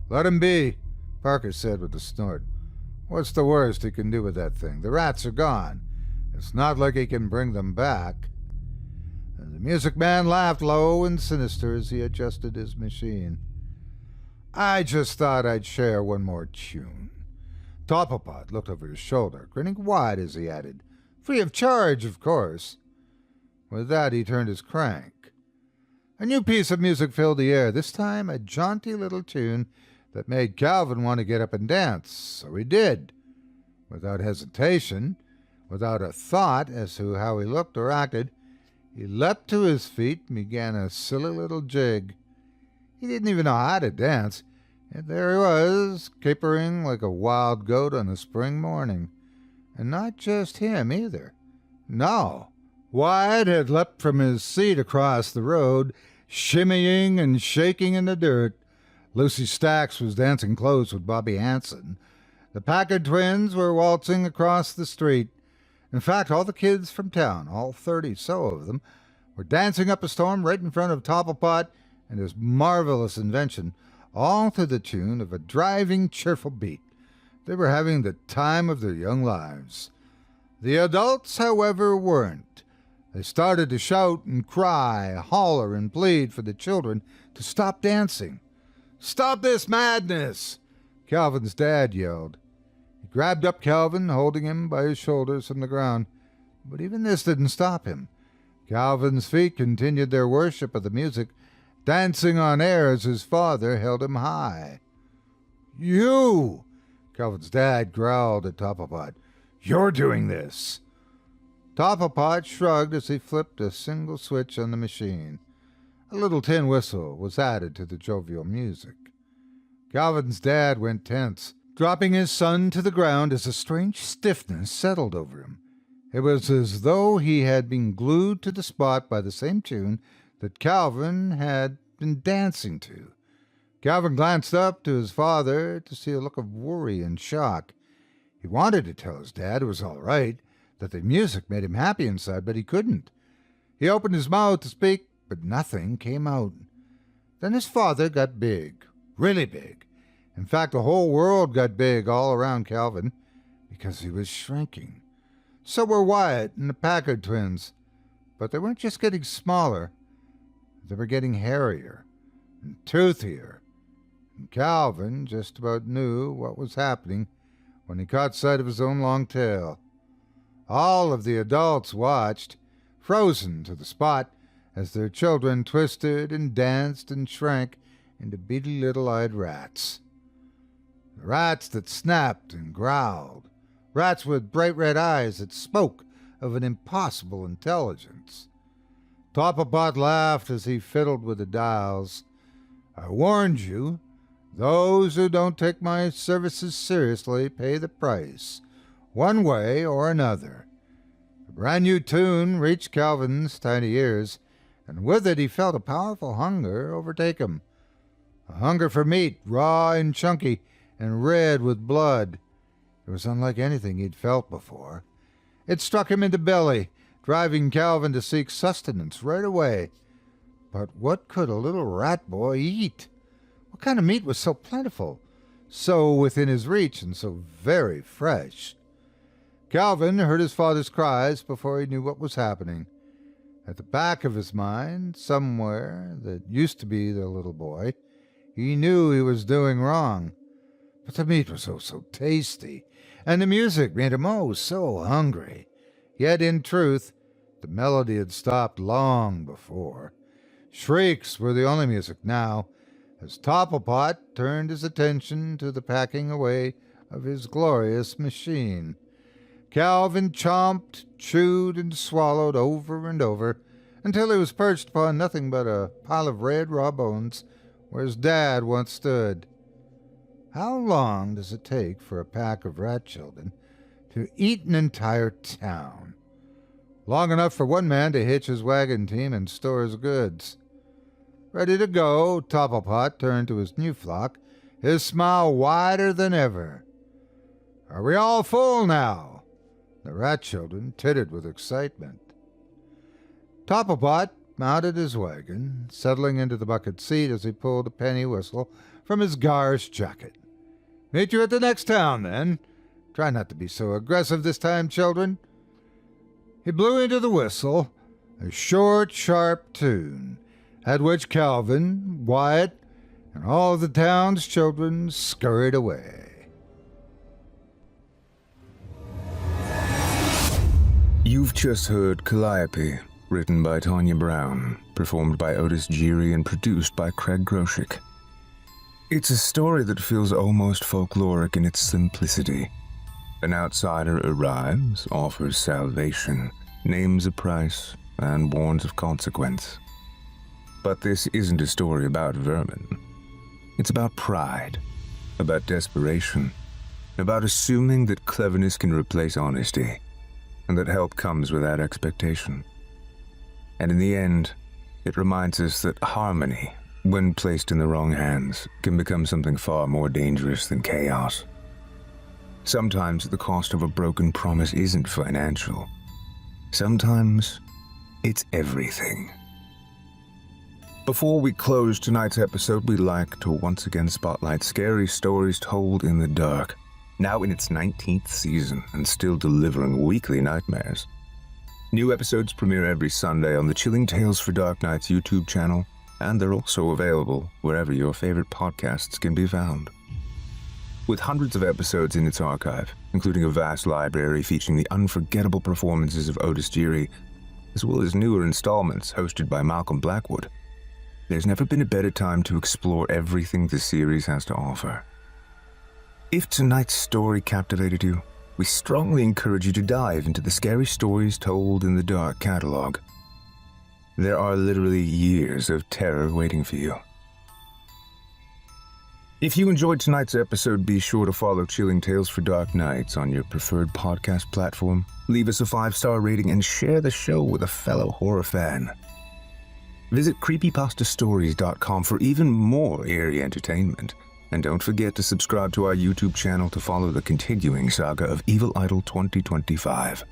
Let him be, Parker said with a snort. What's the worst he can do with that thing? The rats are gone. It's not like he can bring them back. And the music man laughed low and sinister as he adjusted his machine. I just thought I'd share one more tune. Topplepot looked over his shoulder, grinning wide as he added, Free of charge, of course. With that, he turned his crank. A new piece of music filled the air, this time a jaunty little tune that made Calvin want to get up and dance. So he did. Without hesitation, without a thought as to how he looked or acted, he leapt to his feet and began a silly little jig. He didn't even know how to dance, and there he was, capering like a wild goat on a spring morning. And not just him, either. No. Wyatt had leapt from his seat across the road, shimmying and shaking in the dirt. Lucy Stacks was dancing close with Bobby Hanson. The Packard twins were waltzing across the street. In fact, all the kids from town, all 30 so of them, were dancing up a storm right in front of Topplepot and his marvelous invention, all to the tune of a driving, cheerful beat. They were having the time of their young lives. The adults, however, weren't. They started to shout and cry, holler and plead for the children to stop dancing. Stop this madness! Calvin's dad yelled. He grabbed up Calvin, holding him by his shoulders from the ground. But even this didn't stop him. Calvin's feet continued their worship of the music, dancing on air as his father held him high. You! Calvin's dad growled at Topplepot. You're doing this! Topplepot shrugged as he flipped a single switch on the machine. A little tin whistle was added to the jovial music. Calvin's dad went tense, dropping his son to the ground as a strange stiffness settled over him. It was as though he had been glued to the spot by the same tune that Calvin had been dancing to. Calvin glanced up to his father to see a look of worry and shock. He wanted to tell his dad it was all right, that the music made him happy inside, but he couldn't. He opened his mouth to speak, but nothing came out. Then his father got big, really big. In fact, the whole world got big all around Calvin, because he was shrinking. So were Wyatt and the Packard twins. But they weren't just getting smaller. They were getting hairier and toothier. And Calvin just about knew what was happening when he caught sight of his own long tail. All of the adults watched, frozen to the spot, as their children twisted and danced and shrank into beady little-eyed rats. The rats that snapped and growled. Rats with bright red eyes that spoke of an impossible intelligence. Topplepot laughed as he fiddled with the dials. I warned you, those who don't take my services seriously pay the price, one way or another. A brand new tune reached Calvin's tiny ears, and with it he felt a powerful hunger overtake him. A hunger for meat, raw and chunky, and red with blood. It was unlike anything he'd felt before. It struck him in the belly, driving Calvin to seek sustenance right away. But what could a little rat boy eat? What kind of meat was so plentiful, so within his reach, and so very fresh? Calvin heard his father's cries before he knew what was happening. At the back of his mind, somewhere that used to be the little boy, he knew he was doing wrong. But the meat was so tasty, and the music made him so hungry. Yet, in truth, the melody had stopped long before. Shrieks were the only music now, as Topplepot turned his attention to the packing away of his glorious machine. Calvin chomped, chewed, and swallowed over and over, until he was perched upon nothing but a pile of red raw bones where his dad once stood. How long does it take for a pack of rat children to eat an entire town? Long enough for one man to hitch his wagon team and store his goods. Ready to go, Topplepot turned to his new flock, his smile wider than ever. Are we all full now? The rat children tittered with excitement. Topplepot mounted his wagon, settling into the bucket seat as he pulled a penny whistle from his Gar's jacket. "Meet you at the next town, then. Try not to be so aggressive this time, children." He blew into the whistle, a short, sharp tune, at which Calvin, Wyatt, and all of the town's children scurried away. You've just heard Calliope, written by Tanya Brown, performed by Otis Geary, and produced by Craig Groshek. It's a story that feels almost folkloric in its simplicity. An outsider arrives, offers salvation, names a price, and warns of consequence. But this isn't a story about vermin. It's about pride, about desperation, about assuming that cleverness can replace honesty, and that help comes without expectation. And in the end, it reminds us that harmony, when placed in the wrong hands, can become something far more dangerous than chaos. Sometimes the cost of a broken promise isn't financial. Sometimes it's everything. Before we close tonight's episode, we'd like to once again spotlight Scary Stories Told in the Dark, now in its 19th season and still delivering weekly nightmares. New episodes premiere every Sunday on the Chilling Tales for Dark Nights YouTube channel, and they're also available wherever your favorite podcasts can be found. With hundreds of episodes in its archive, including a vast library featuring the unforgettable performances of Otis Geary, as well as newer installments hosted by Malcolm Blackwood, there's never been a better time to explore everything the series has to offer. If tonight's story captivated you, we strongly encourage you to dive into the Scary Stories Told in the Dark catalog. There are literally years of terror waiting for you. If you enjoyed tonight's episode, be sure to follow Chilling Tales for Dark Nights on your preferred podcast platform, leave us a 5-star rating, and share the show with a fellow horror fan. Visit creepypastastories.com for even more eerie entertainment. And don't forget to subscribe to our YouTube channel to follow the continuing saga of Evil Idol 2025.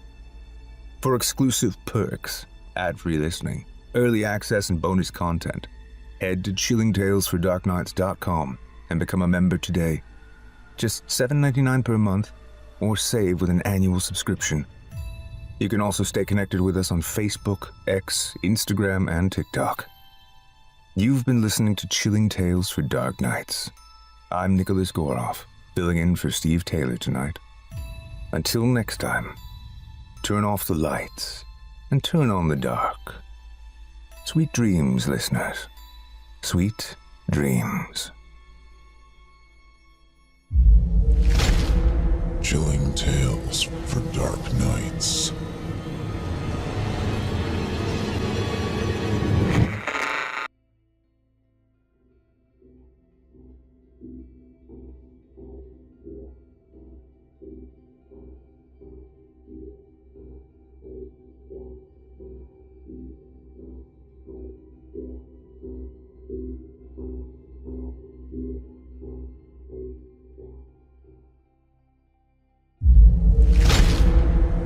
For exclusive perks, ad-free listening, early access, and bonus content, head to chillingtalesfordarknights.com and become a member today. Just $7.99 per month, or save with an annual subscription. You can also stay connected with us on Facebook, X, Instagram, and TikTok. You've been listening to Chilling Tales for Dark Nights. I'm Nicholas Goroff, filling in for Steve Taylor tonight. Until next time, turn off the lights and turn on the dark. Sweet dreams, listeners. Sweet dreams. Chilling Tales for Dark Nights.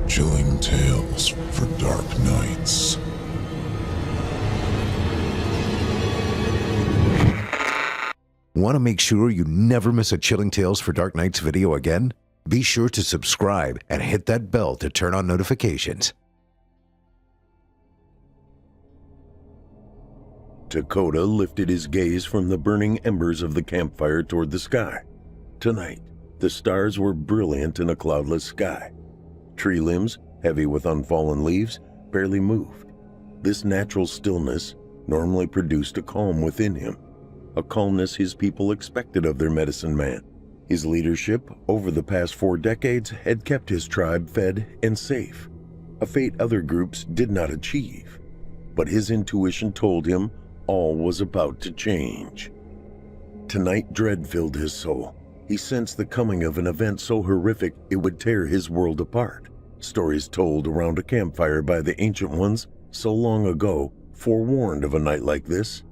Chilling Tales for Dark Nights. Want to make sure you never miss a Chilling Tales for Dark Nights video again? Be sure to subscribe and hit that bell to turn on notifications. Dakota lifted his gaze from the burning embers of the campfire toward the sky. Tonight, the stars were brilliant in a cloudless sky. Tree limbs, heavy with unfallen leaves, barely moved. This natural stillness normally produced a calm within him, a calmness his people expected of their medicine man. His leadership over the past 4 decades had kept his tribe fed and safe, a fate other groups did not achieve. But his intuition told him all was about to change. Tonight, dread filled his soul. He sensed the coming of an event so horrific it would tear his world apart. Stories told around a campfire by the ancient ones so long ago forewarned of a night like this,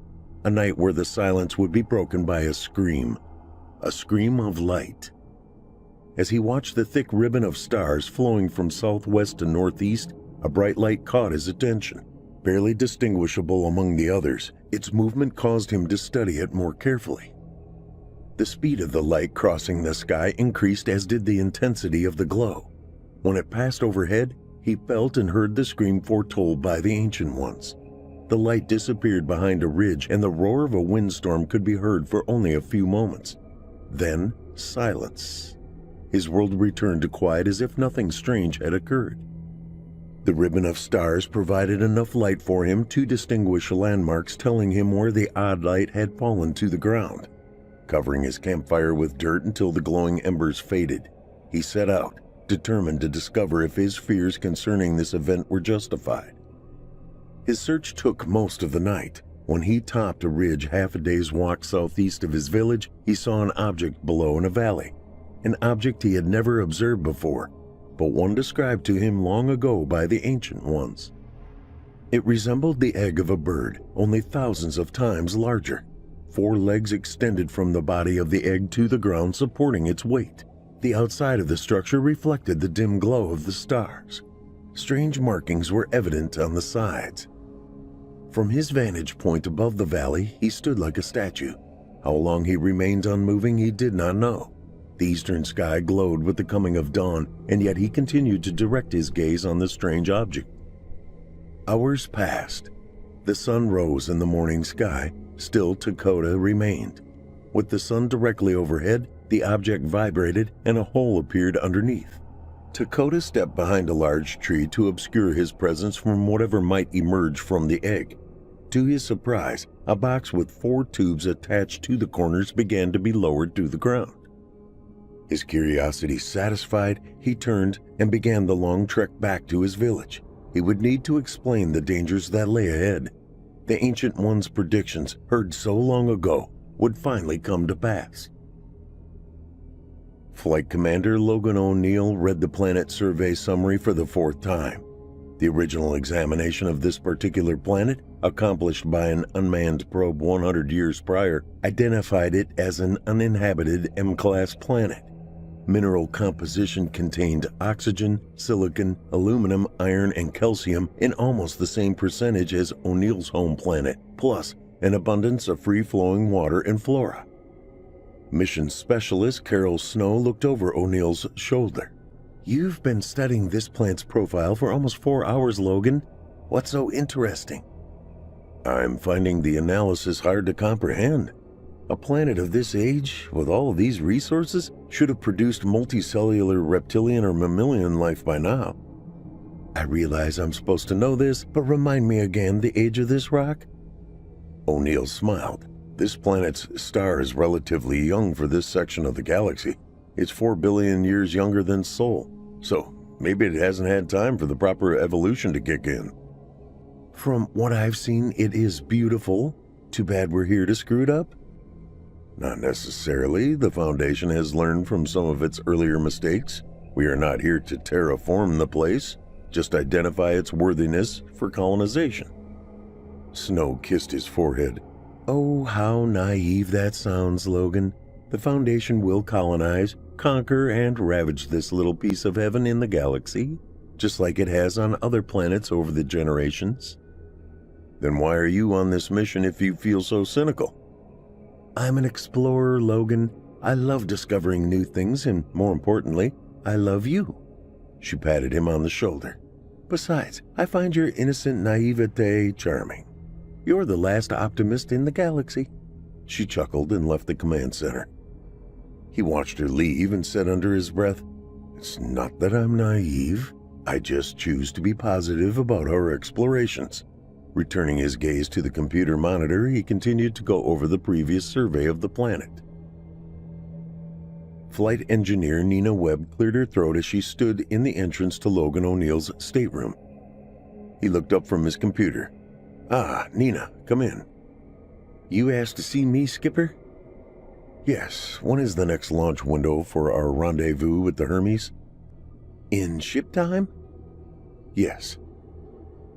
a night where the silence would be broken by a scream of light. As he watched the thick ribbon of stars flowing from southwest to northeast, a bright light caught his attention. Barely distinguishable among the others, its movement caused him to study it more carefully. The speed of the light crossing the sky increased, as did the intensity of the glow. When it passed overhead, he felt and heard the scream foretold by the Ancient Ones. The light disappeared behind a ridge, and the roar of a windstorm could be heard for only a few moments. Then, silence. His world returned to quiet as if nothing strange had occurred. The ribbon of stars provided enough light for him to distinguish landmarks, telling him where the odd light had fallen to the ground. Covering his campfire with dirt until the glowing embers faded, he set out, determined to discover if his fears concerning this event were justified. His search took most of the night. When he topped a ridge half a day's walk southeast of his village, he saw an object below in a valley. An object he had never observed before, but one described to him long ago by the Ancient Ones. It resembled the egg of a bird, only thousands of times larger. 4 legs extended from the body of the egg to the ground, supporting its weight. The outside of the structure reflected the dim glow of the stars. Strange markings were evident on the sides. From his vantage point above the valley, he stood like a statue. How long he remained unmoving, he did not know. The eastern sky glowed with the coming of dawn, and yet he continued to direct his gaze on the strange object. Hours passed. The sun rose in the morning sky. Still, Dakota remained. With the sun directly overhead, the object vibrated and a hole appeared underneath. Dakota stepped behind a large tree to obscure his presence from whatever might emerge from the egg. To his surprise, a box with 4 tubes attached to the corners began to be lowered to the ground. His curiosity satisfied, he turned and began the long trek back to his village. He would need to explain the dangers that lay ahead. The Ancient One's predictions, heard so long ago, would finally come to pass. Flight Commander Logan O'Neill read the planet survey summary for the 4th time. The original examination of this particular planet, accomplished by an unmanned probe 100 years prior, identified it as an uninhabited M-class planet. Mineral composition contained oxygen, silicon, aluminum, iron, and calcium in almost the same percentage as O'Neill's home planet, plus an abundance of free-flowing water and flora. Mission Specialist Carol Snow looked over O'Neill's shoulder. "You've been studying this plant's profile for almost 4 hours, Logan. What's so interesting?" "I'm finding the analysis hard to comprehend. A planet of this age, with all of these resources, should have produced multicellular reptilian or mammalian life by now. I realize I'm supposed to know this, but remind me again the age of this rock?" O'Neill smiled. "This planet's star is relatively young for this section of the galaxy. It's 4 billion years younger than Sol, so maybe it hasn't had time for the proper evolution to kick in. From what I've seen, it is beautiful. Too bad we're here to screw it up." "Not necessarily. The Foundation has learned from some of its earlier mistakes. We are not here to terraform the place, just identify its worthiness for colonization." Snow kissed his forehead. "Oh, how naive that sounds, Logan. The Foundation will colonize, conquer, and ravage this little piece of heaven in the galaxy, just like it has on other planets over the generations." "Then why are you on this mission if you feel so cynical?" "I'm an explorer, Logan. I love discovering new things, and more importantly, I love you." She patted him on the shoulder. "Besides, I find your innocent naivete charming. You're the last optimist in the galaxy." She chuckled and left the command center. He watched her leave and said under his breath, "It's not that I'm naive. I just choose to be positive about our explorations." Returning his gaze to the computer monitor, he continued to go over the previous survey of the planet. Flight engineer Nina Webb cleared her throat as she stood in the entrance to Logan O'Neill's stateroom. He looked up from his computer. "Ah, Nina, come in." "You asked to see me, Skipper?" "Yes. When is the next launch window for our rendezvous with the Hermes?" "In ship time?" "Yes."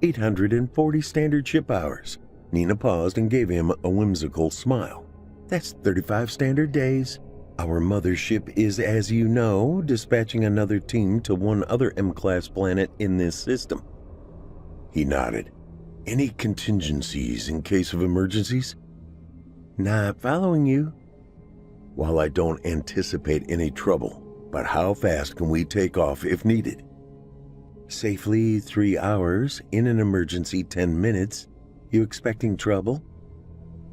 840 standard ship hours." Nina paused and gave him a whimsical smile. "That's 35 standard days. Our mothership is, as you know, dispatching another team to one other M-class planet in this system." He nodded. Any contingencies in case of emergencies? Not following you. While I don't anticipate any trouble, but how fast can we take off if needed? Safely 3 hours, in an emergency 10 minutes. You expecting trouble?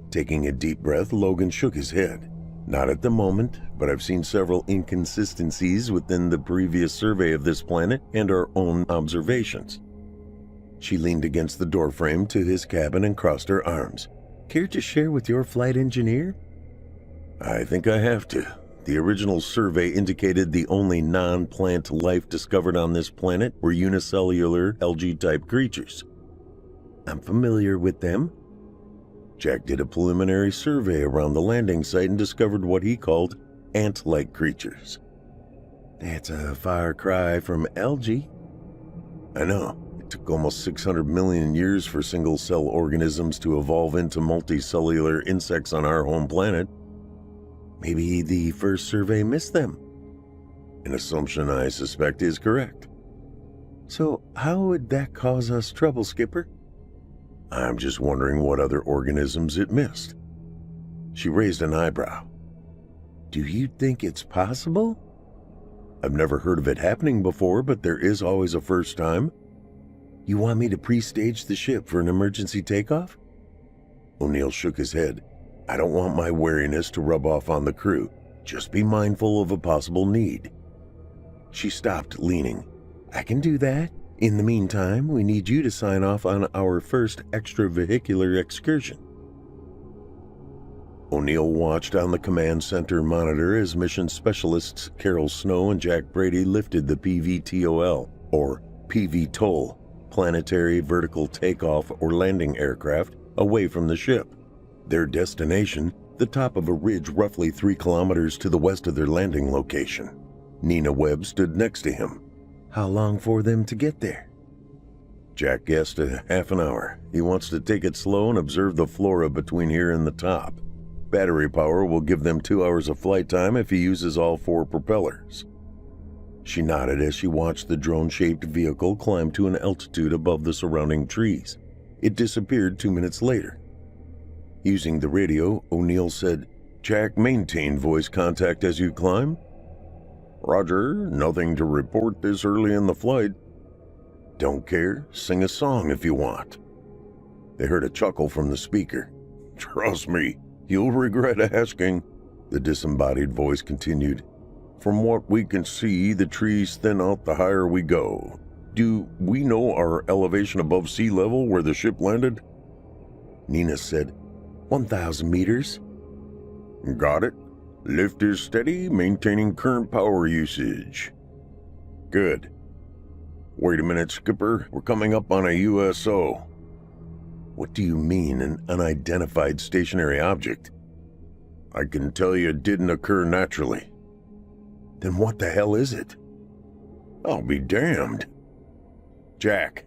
Taking a deep breath, Logan shook his head. Not at the moment, but I've seen several inconsistencies within the previous survey of this planet and our own observations. She leaned against the doorframe to his cabin and crossed her arms. Care to share with your flight engineer? I think I have to. The original survey indicated the only non-plant life discovered on this planet were unicellular algae-type creatures. I'm familiar with them. Jack did a preliminary survey around the landing site and discovered what he called ant-like creatures. That's a far cry from algae. I know. It took almost 600 million years for single-cell organisms to evolve into multicellular insects on our home planet. Maybe the first survey missed them. An assumption I suspect is correct. So how would that cause us trouble, Skipper? I'm just wondering what other organisms it missed. She raised an eyebrow. Do you think it's possible? I've never heard of it happening before, but there is always a first time. You want me to pre-stage the ship for an emergency takeoff? O'Neill shook his head. I don't want my wariness to rub off on the crew. Just be mindful of a possible need. She stopped, leaning. I can do that. In the meantime, we need you to sign off on our first extravehicular excursion. O'Neill watched on the command center monitor as mission specialists Carol Snow and Jack Brady lifted the PVTOL, or PVTOL, planetary vertical takeoff or landing aircraft, away from the ship. Their destination, the top of a ridge roughly 3 kilometers to the west of their landing location. Nina Webb stood next to him. How long for them to get there? Jack guessed a half an hour. He wants to take it slow and observe the flora between here and the top. Battery power will give them 2 hours of flight time if he uses all 4 propellers. She nodded as she watched the drone-shaped vehicle climb to an altitude above the surrounding trees. It disappeared 2 minutes later. Using the radio, O'Neill said, Jack, maintain voice contact as you climb. Roger, nothing to report this early in the flight. Don't care, sing a song if you want. They heard a chuckle from the speaker. Trust me, you'll regret asking, the disembodied voice continued. From what we can see, the trees thin out the higher we go. Do we know our elevation above sea level where the ship landed? Nina said, 1,000 meters. Got it. Lift is steady, maintaining current power usage. Good. Wait a minute, Skipper. We're coming up on a USO. What do you mean, an unidentified stationary object? I can tell you it didn't occur naturally. Then what the hell is it? I'll be damned. Jack.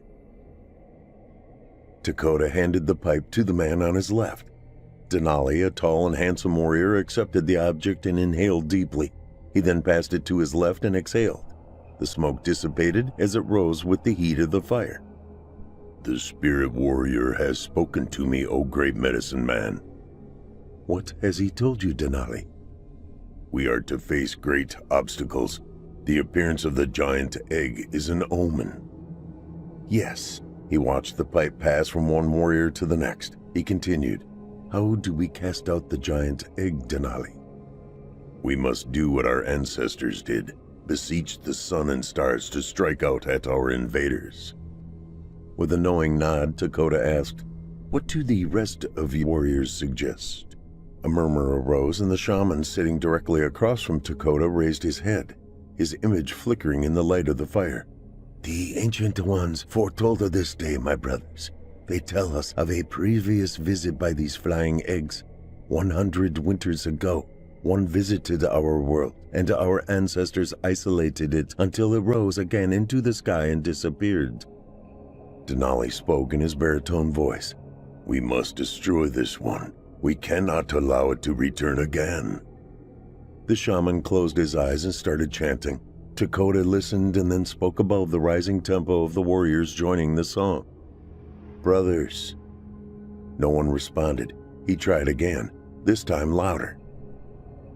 Dakota handed the pipe to the man on his left. Denali, a tall and handsome warrior, accepted the object and inhaled deeply. He then passed it to his left and exhaled. The smoke dissipated as it rose with the heat of the fire. The spirit warrior has spoken to me, O great medicine man. What has he told you, Denali? We are to face great obstacles. The appearance of the giant egg is an omen. Yes. He watched the pipe pass from one warrior to the next. He continued, How do we cast out the giant egg, Denali? We must do what our ancestors did, beseech the sun and stars to strike out at our invaders. With a knowing nod, Dakota asked, What do the rest of you warriors suggest? A murmur arose, and the shaman sitting directly across from Dakota raised his head, his image flickering in the light of the fire. The ancient ones foretold of this day, my brothers. They tell us of a previous visit by these flying eggs. 100 winters ago, one visited our world, and our ancestors isolated it until it rose again into the sky and disappeared. Denali spoke in his baritone voice. We must destroy this one. We cannot allow it to return again. The shaman closed his eyes and started chanting. Dakota listened and then spoke above the rising tempo of the warriors joining the song. Brothers. No one responded. He tried again, this time louder.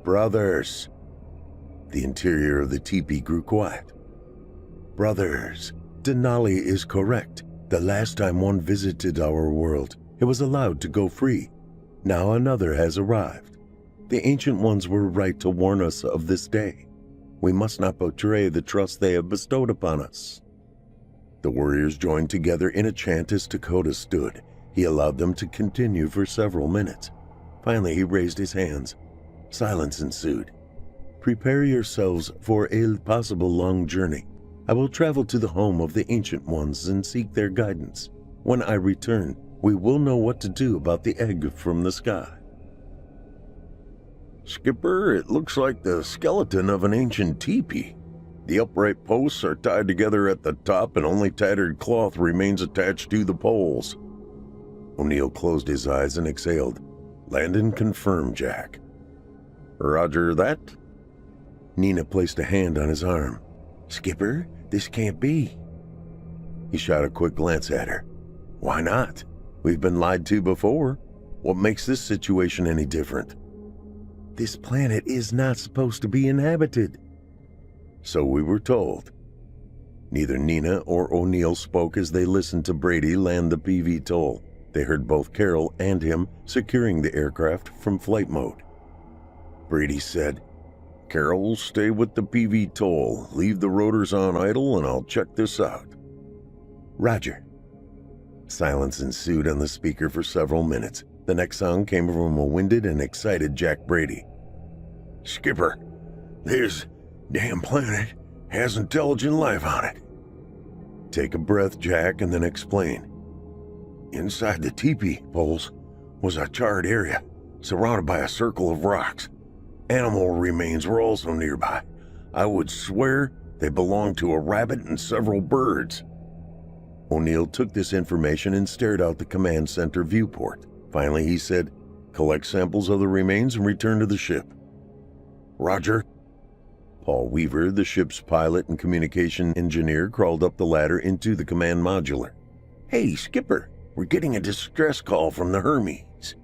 Brothers. The interior of the teepee grew quiet. Brothers. Denali is correct. The last time one visited our world, it was allowed to go free. Now another has arrived. The Ancient Ones were right to warn us of this day. We must not betray the trust they have bestowed upon us. The warriors joined together in a chant as Dakota stood. He allowed them to continue for several minutes. Finally, he raised his hands. Silence ensued. Prepare yourselves for a possible long journey. I will travel to the home of the Ancient Ones and seek their guidance. When I return, we will know what to do about the egg from the sky. Skipper, it looks like the skeleton of an ancient teepee. The upright posts are tied together at the top and only tattered cloth remains attached to the poles. O'Neill closed his eyes and exhaled. Landon confirmed, Jack. Roger that. Nina placed a hand on his arm. Skipper, this can't be. He shot a quick glance at her. Why not? We've been lied to before. What makes this situation any different? This planet is not supposed to be inhabited. So we were told. Neither Nina or O'Neill spoke as they listened to Brady land the PV toll. They heard both Carol and him securing the aircraft from flight mode. Brady said, Carol, stay with the PV toll. Leave the rotors on idle and I'll check this out. Roger. Silence ensued on the speaker for several minutes. The next song came from a winded and excited Jack Brady. Skipper, this damn planet has intelligent life on it. Take a breath, Jack, and then explain. Inside the teepee poles was a charred area surrounded by a circle of rocks. Animal remains were also nearby. I would swear they belonged to a rabbit and several birds. O'Neill took this information and stared out the command center viewport. Finally, he said, collect samples of the remains and return to the ship. Roger. Paul Weaver, the ship's pilot and communication engineer, crawled up the ladder into the command modular. Hey, Skipper, we're getting a distress call from the Hermes.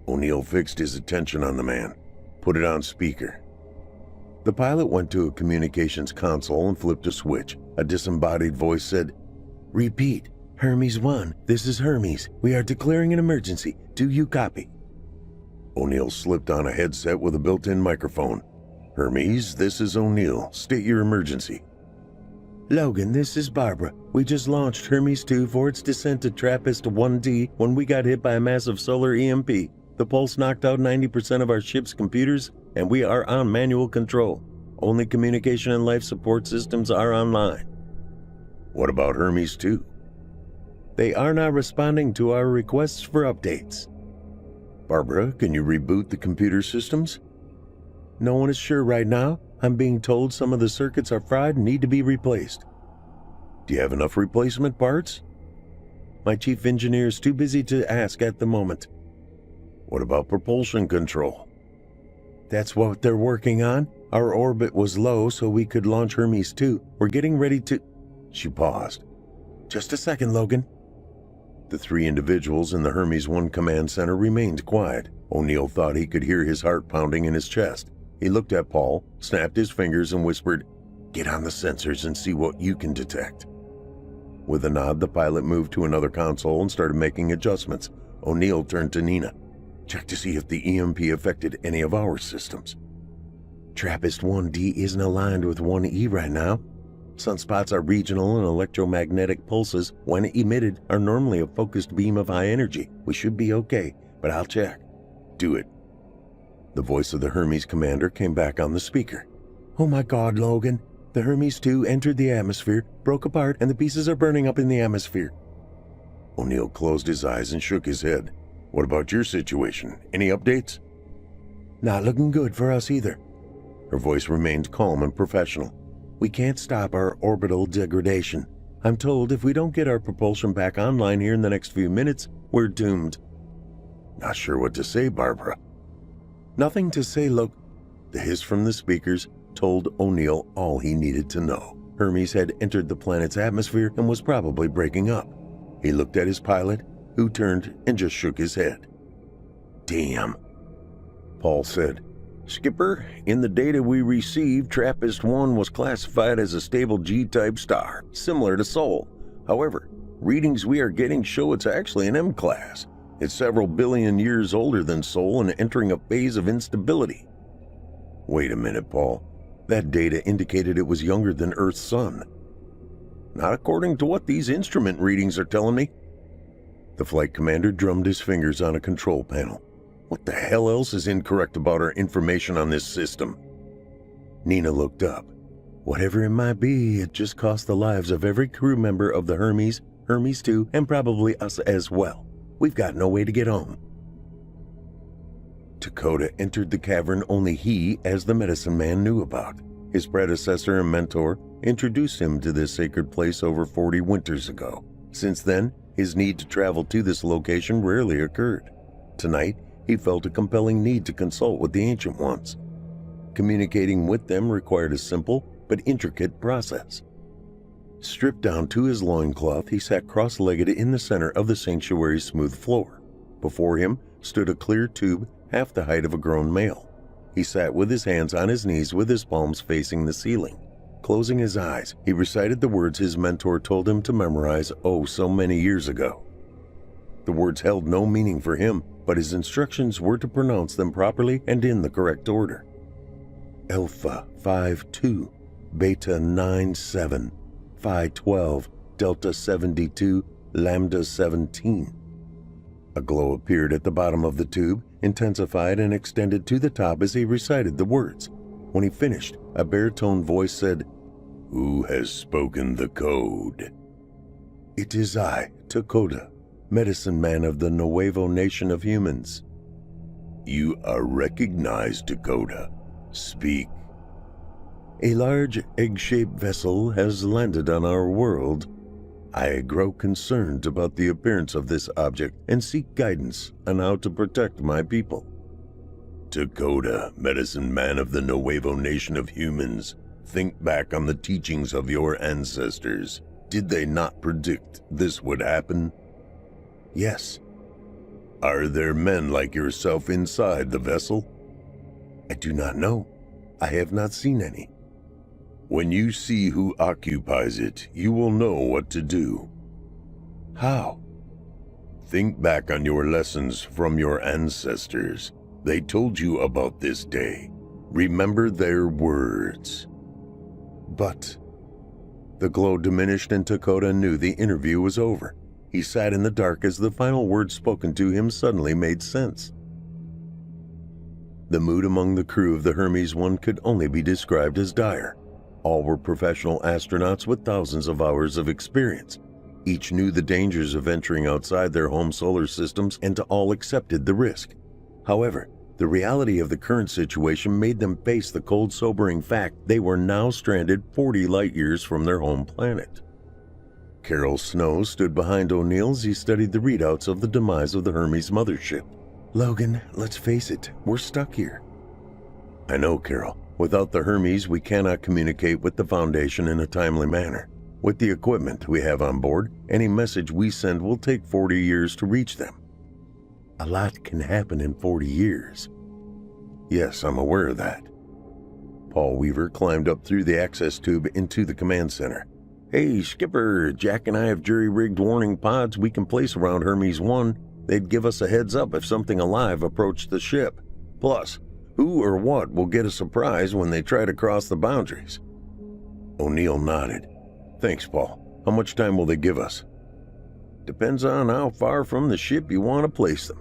O'Neill fixed his attention on the man. Put it on speaker. The pilot went to a communications console and flipped a switch. A disembodied voice said, Repeat. Hermes 1, this is Hermes. We are declaring an emergency. Do you copy? O'Neill slipped on a headset with a built-in microphone. Hermes, this is O'Neill. State your emergency. Logan, this is Barbara. We just launched Hermes 2 for its descent to TRAPPIST-1D when we got hit by a massive solar EMP. The pulse knocked out 90% of our ship's computers, and we are on manual control. Only communication and life support systems are online. What about Hermes 2? They are not responding to our requests for updates. Barbara, can you reboot the computer systems? No one is sure right now. I'm being told some of the circuits are fried and need to be replaced. Do you have enough replacement parts? My chief engineer is too busy to ask at the moment. What about propulsion control? That's what they're working on. Our orbit was low so we could launch Hermes 2. We're getting ready to... She paused. Just a second, Logan. The three individuals in the Hermes 1 command center remained quiet. O'Neill thought he could hear his heart pounding in his chest. He looked at Paul, snapped his fingers, and whispered, Get on the sensors and see what you can detect. With a nod, the pilot moved to another console and started making adjustments. O'Neill turned to Nina. Check to see if the EMP affected any of our systems. TRAPPIST-1D isn't aligned with 1E right now. Sunspots are regional and electromagnetic pulses, when emitted, are normally a focused beam of high energy. We should be okay, but I'll check. Do it. The voice of the Hermes commander came back on the speaker. Oh my God, Logan. The Hermes 2 entered the atmosphere, broke apart, and the pieces are burning up in the atmosphere. O'Neill closed his eyes and shook his head. What about your situation? Any updates? Not looking good for us either. Her voice remained calm and professional. We can't stop our orbital degradation. I'm told if we don't get our propulsion back online here in the next few minutes, we're doomed. Not sure what to say, Barbara. Nothing to say, look. The hiss from the speakers told O'Neill all he needed to know. Hermes had entered the planet's atmosphere and was probably breaking up. He looked at his pilot, who turned and just shook his head. Damn. Paul said, Skipper, in the data we received, TRAPPIST-1 was classified as a stable G-type star, similar to Sol. However, readings we are getting show it's actually an M-class. It's several billion years older than Sol and entering a phase of instability. Wait a minute, Paul. That data indicated it was younger than Earth's sun. Not according to what these instrument readings are telling me. The flight commander drummed his fingers on a control panel. What the hell else is incorrect about our information on this system? Nina looked up. Whatever it might be, it just cost the lives of every crew member of the Hermes, Hermes 2, and probably us as well. We've got no way to get home. Dakota entered the cavern only he, as the medicine man, knew about. His predecessor and mentor introduced him to this sacred place over 40 winters ago. Since then, his need to travel to this location rarely occurred. Tonight, he felt a compelling need to consult with the Ancient Ones. Communicating with them required a simple but intricate process. Stripped down to his loincloth, he sat cross-legged in the center of the sanctuary's smooth floor. Before him stood a clear tube half the height of a grown male. He sat with his hands on his knees with his palms facing the ceiling. Closing his eyes, he recited the words his mentor told him to memorize so many years ago. The words held no meaning for him, but his instructions were to pronounce them properly and in the correct order. Alpha 5-2, Beta 9-7, Phi 12, Delta 72, Lambda 17. A glow appeared at the bottom of the tube, intensified and extended to the top as he recited the words. When he finished, a baritone voice said, "Who has spoken the code?" "It is I, Dakota, medicine man of the Nuevo Nation of Humans." "You are recognized, Dakota. Speak." "A large egg-shaped vessel has landed on our world. I grow concerned about the appearance of this object and seek guidance on how to protect my people." "Dakota, medicine man of the Nuevo Nation of Humans, think back on the teachings of your ancestors. Did they not predict this would happen?" "Yes." "Are there men like yourself inside the vessel?" "I do not know. I have not seen any." "When you see who occupies it, you will know what to do." "How?" "Think back on your lessons from your ancestors. They told you about this day. Remember their words." "But..." The glow diminished and Dakota knew the interview was over. He sat in the dark as the final words spoken to him suddenly made sense. The mood among the crew of the Hermes 1 could only be described as dire. All were professional astronauts with thousands of hours of experience. Each knew the dangers of venturing outside their home solar systems, and all accepted the risk. However, the reality of the current situation made them face the cold, sobering fact they were now stranded 40 light-years from their home planet. Carol Snow stood behind O'Neill as he studied the readouts of the demise of the Hermes mothership. "Logan, let's face it, we're stuck here." "I know, Carol. Without the Hermes, we cannot communicate with the Foundation in a timely manner. With the equipment we have on board, any message we send will take 40 years to reach them." "A lot can happen in 40 years. "Yes, I'm aware of that." Paul Weaver climbed up through the access tube into the command center. "Hey, Skipper, Jack and I have jury-rigged warning pods we can place around Hermes 1. They'd give us a heads up if something alive approached the ship. Plus, who or what will get a surprise when they try to cross the boundaries?" O'Neill nodded. "Thanks, Paul. How much time will they give us?" "Depends on how far from the ship you want to place them."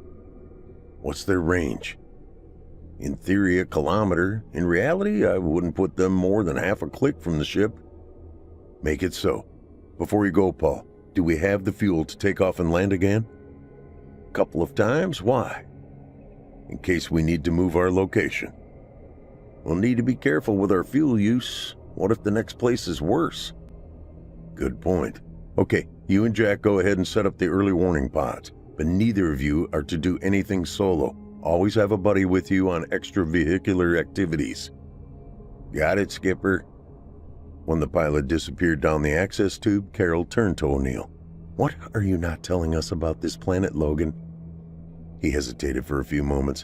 "What's their range?" "In theory, a kilometer. In reality, I wouldn't put them more than half a click from the ship." "Make it so. Before you go, Paul, do we have the fuel to take off and land again?" "Couple of times. Why?" "In case we need to move our location." "We'll need to be careful with our fuel use. What if the next place is worse?" "Good point. Okay, you and Jack go ahead and set up the early warning pods, but neither of you are to do anything solo. Always have a buddy with you on extravehicular activities." "Got it, Skipper." When the pilot disappeared down the access tube, Carol turned to O'Neill. What are you not telling us about this planet, Logan? He hesitated for a few moments.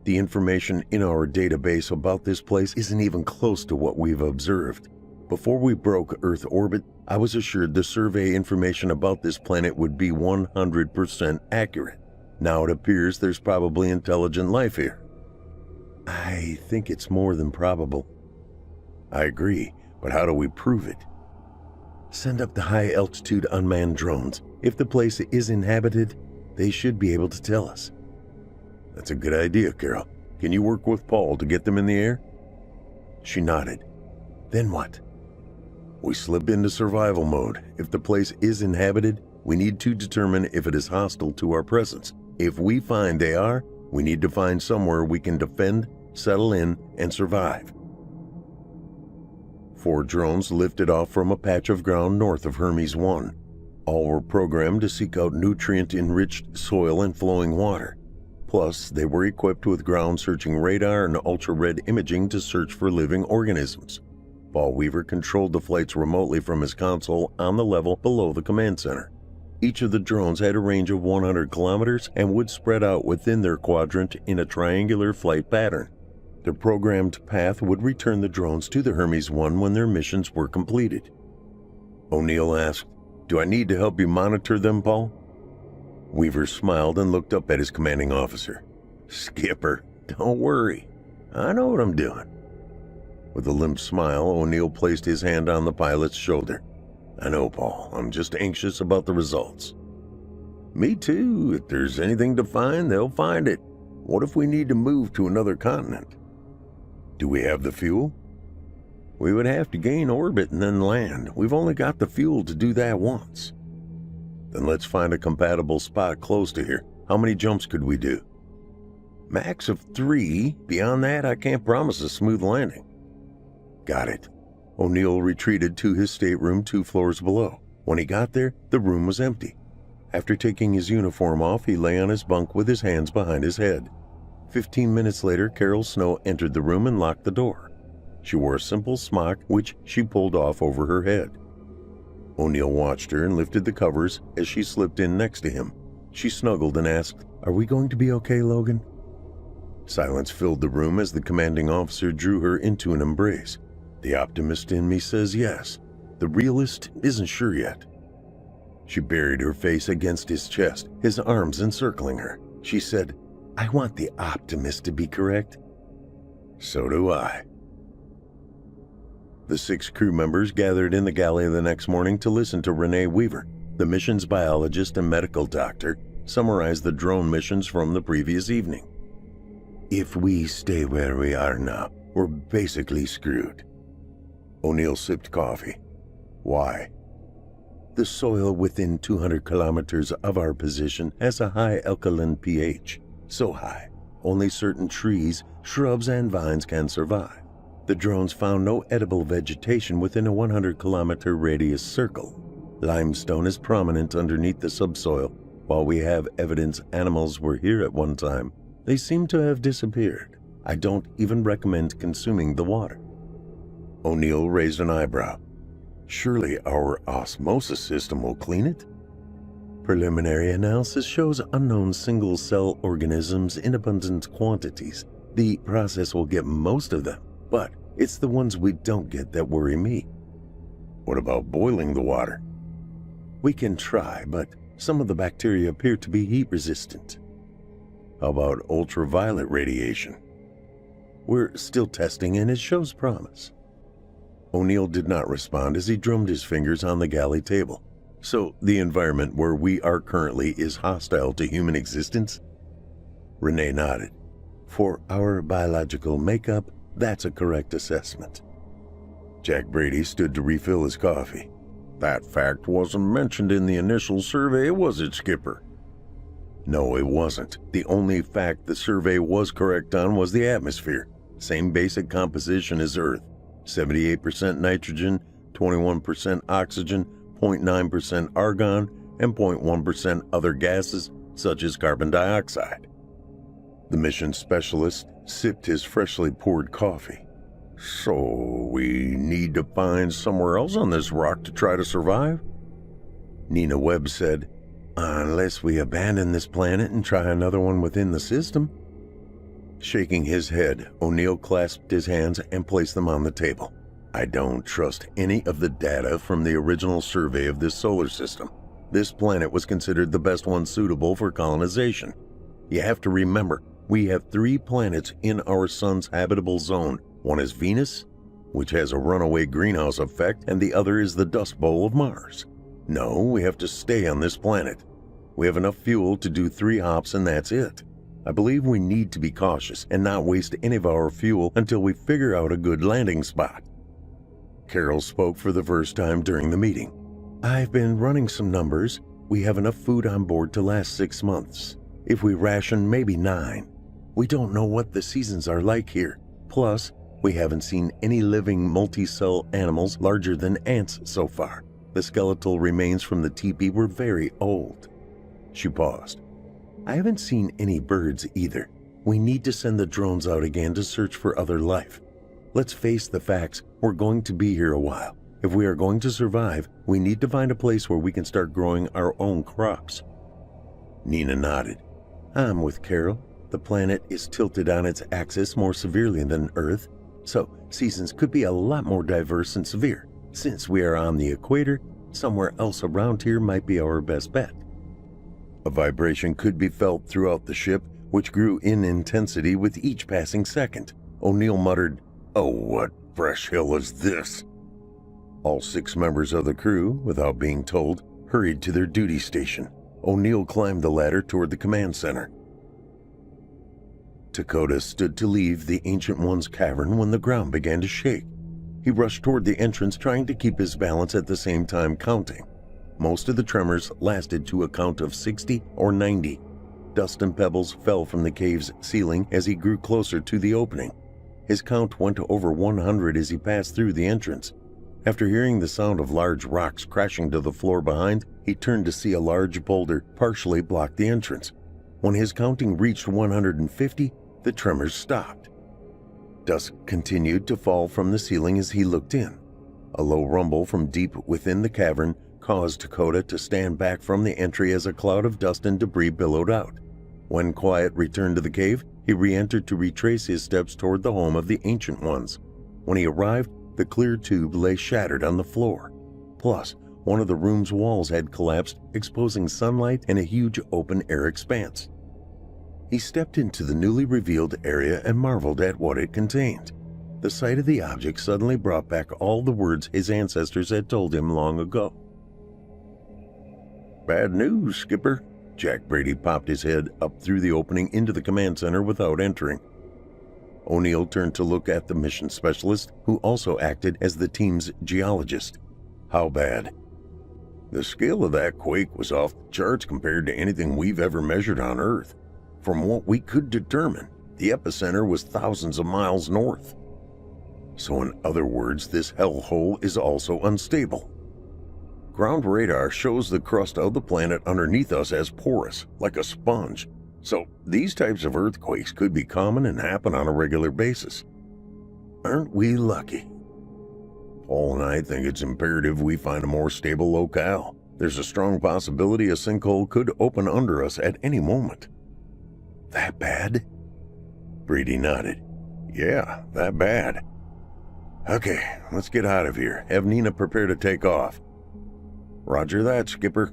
The information in our database about this place isn't even close to what we've observed. Before we broke Earth orbit, I was assured the survey information about this planet would be 100% accurate. Now it appears there's probably intelligent life here. I think it's more than probable. I agree, but how do we prove it? Send up the high-altitude unmanned drones. If the place is inhabited, they should be able to tell us. That's a good idea, Carol. Can you work with Paul to get them in the air? She nodded. Then what? We slip into survival mode. If the place is inhabited, we need to determine if it is hostile to our presence. If we find they are, we need to find somewhere we can defend, settle in, and survive. 4 drones lifted off from a patch of ground north of Hermes 1. All were programmed to seek out nutrient-enriched soil and flowing water. Plus, they were equipped with ground-searching radar and ultra-red imaging to search for living organisms. Paul Weaver controlled the flights remotely from his console on the level below the command center. Each of the drones had a range of 100 kilometers and would spread out within their quadrant in a triangular flight pattern. The programmed path would return the drones to the Hermes 1 when their missions were completed. O'Neill asked, "Do I need to help you monitor them, Paul?" Weaver smiled and looked up at his commanding officer. "Skipper, don't worry. I know what I'm doing." With a limp smile, O'Neill placed his hand on the pilot's shoulder. "I know, Paul. I'm just anxious about the results." "Me too. If there's anything to find, they'll find it. What if we need to move to another continent? Do we have the fuel?" "We would have to gain orbit and then land. We've only got the fuel to do that once." "Then let's find a compatible spot close to here. How many jumps could we do?" "Max of 3. Beyond that, I can't promise a smooth landing." "Got it." O'Neill retreated to his stateroom 2 floors below. When he got there, the room was empty. After taking his uniform off, he lay on his bunk with his hands behind his head. 15 minutes later, Carol Snow entered the room and locked the door. She wore a simple smock, which she pulled off over her head. O'Neill watched her and lifted the covers as she slipped in next to him. She snuggled and asked, "Are we going to be okay, Logan?" Silence filled the room as the commanding officer drew her into an embrace. "The optimist in me says yes. The realist isn't sure yet." She buried her face against his chest, his arms encircling her. She said, "I want the optimist to be correct." "So do I." The 6 crew members gathered in the galley the next morning to listen to Renee Weaver, the mission's biologist and medical doctor, summarize the drone missions from the previous evening. "If we stay where we are now, we're basically screwed." O'Neill sipped coffee. "Why?" "The soil within 200 kilometers of our position has a high alkaline pH. So high, only certain trees, shrubs, and vines can survive. The drones found no edible vegetation within a 100-kilometer radius circle. Limestone is prominent underneath the subsoil. While we have evidence animals were here at one time, they seem to have disappeared. I don't even recommend consuming the water." O'Neill raised an eyebrow. "Surely our osmosis system will clean it?" "Preliminary analysis shows unknown single-cell organisms in abundant quantities. The process will get most of them, but it's the ones we don't get that worry me." "What about boiling the water?" "We can try, but some of the bacteria appear to be heat-resistant." "How about ultraviolet radiation?" "We're still testing and it shows promise." O'Neill did not respond as he drummed his fingers on the galley table. "So the environment where we are currently is hostile to human existence?" Renee nodded. "For our biological makeup, that's a correct assessment." Jack Brady stood to refill his coffee. "That fact wasn't mentioned in the initial survey, was it, Skipper?" "No, it wasn't. The only fact the survey was correct on was the atmosphere. Same basic composition as Earth. 78% nitrogen, 21% oxygen, 0.9% argon, and 0.1% other gases, such as carbon dioxide." The mission specialist sipped his freshly poured coffee. "So we need to find somewhere else on this rock to try to survive?" Nina Webb said, "Unless we abandon this planet and try another one within the system." Shaking his head, O'Neill clasped his hands and placed them on the table. "I don't trust any of the data from the original survey of this solar system. This planet was considered the best one suitable for colonization. You have to remember, we have 3 planets in our sun's habitable zone. One is Venus, which has a runaway greenhouse effect, and the other is the dust bowl of Mars. No, we have to stay on this planet. We have enough fuel to do 3 hops and that's it. I believe we need to be cautious and not waste any of our fuel until we figure out a good landing spot." Carol spoke for the first time during the meeting. "I've been running some numbers. We have enough food on board to last 6 months. If we ration, maybe 9. We don't know what the seasons are like here. Plus, we haven't seen any living multi-cell animals larger than ants so far. The skeletal remains from the teepee were very old." She paused. "I haven't seen any birds either. We need to send the drones out again to search for other life. Let's face the facts, we're going to be here a while. If we are going to survive, we need to find a place where we can start growing our own crops." Nina nodded. "I'm with Carol. The planet is tilted on its axis more severely than Earth, so seasons could be a lot more diverse and severe. Since we are on the equator, somewhere else around here might be our best bet." A vibration could be felt throughout the ship, which grew in intensity with each passing second. O'Neill muttered, "Oh, what fresh hell is this?" All 6 members of the crew, without being told, hurried to their duty station. O'Neill climbed the ladder toward the command center. Dakota stood to leave the Ancient One's cavern when the ground began to shake. He rushed toward the entrance, trying to keep his balance at the same time counting. Most of the tremors lasted to a count of 60 or 90. Dust and pebbles fell from the cave's ceiling as he grew closer to the opening. His count went to over 100 as he passed through the entrance. After hearing the sound of large rocks crashing to the floor behind, he turned to see a large boulder partially block the entrance. When his counting reached 150, the tremors stopped. Dust continued to fall from the ceiling as he looked in. A low rumble from deep within the cavern caused Dakota to stand back from the entry as a cloud of dust and debris billowed out. When quiet returned to the cave, he re-entered to retrace his steps toward the home of the Ancient Ones. When he arrived, the clear tube lay shattered on the floor. Plus, one of the room's walls had collapsed, exposing sunlight and a huge open-air expanse. He stepped into the newly revealed area and marveled at what it contained. The sight of the object suddenly brought back all the words his ancestors had told him long ago. "Bad news, Skipper." Jack Brady popped his head up through the opening into the command center without entering. O'Neill turned to look at the mission specialist, who also acted as the team's geologist. "How bad?" "The scale of that quake was off the charts compared to anything we've ever measured on Earth. From what we could determine, the epicenter was thousands of miles north. So in other words, this hellhole is also unstable. Ground radar shows the crust of the planet underneath us as porous, like a sponge. So these types of earthquakes could be common and happen on a regular basis. Aren't we lucky? Paul and I think it's imperative we find a more stable locale. There's a strong possibility a sinkhole could open under us at any moment." "That bad?" Brady nodded. "Yeah, that bad." "Okay, let's get out of here. Have Nina prepare to take off." "Roger that, Skipper."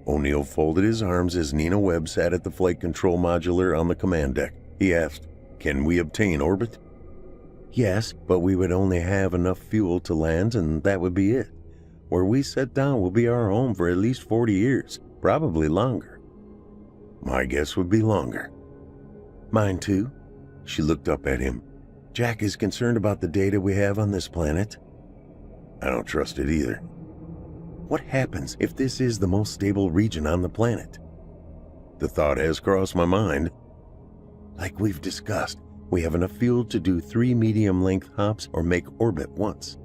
O'Neill folded his arms as Nina Webb sat at the flight control modular on the command deck. He asked, "Can we obtain orbit?" "Yes, but we would only have enough fuel to land and that would be it. Where we set down will be our home for at least 40 years, probably longer." "My guess would be longer." "Mine too." She looked up at him. "Jack is concerned about the data we have on this planet." "I don't trust it either." "What happens if this is the most stable region on the planet?" "The thought has crossed my mind." "Like we've discussed, we have enough fuel to do 3 medium-length hops or make orbit once."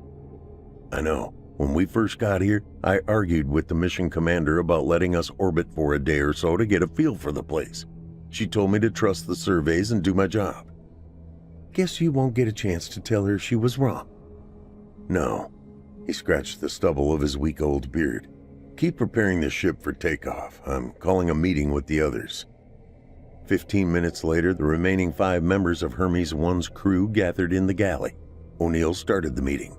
"I know. When we first got here, I argued with the mission commander about letting us orbit for a day or so to get a feel for the place. She told me to trust the surveys and do my job." "Guess you won't get a chance to tell her she was wrong." "No. He scratched the stubble of his week-old beard. "Keep preparing the ship for takeoff. I'm calling a meeting with the others." 15 minutes later, the remaining 5 members of Hermes 1's crew gathered in the galley. O'Neill started the meeting.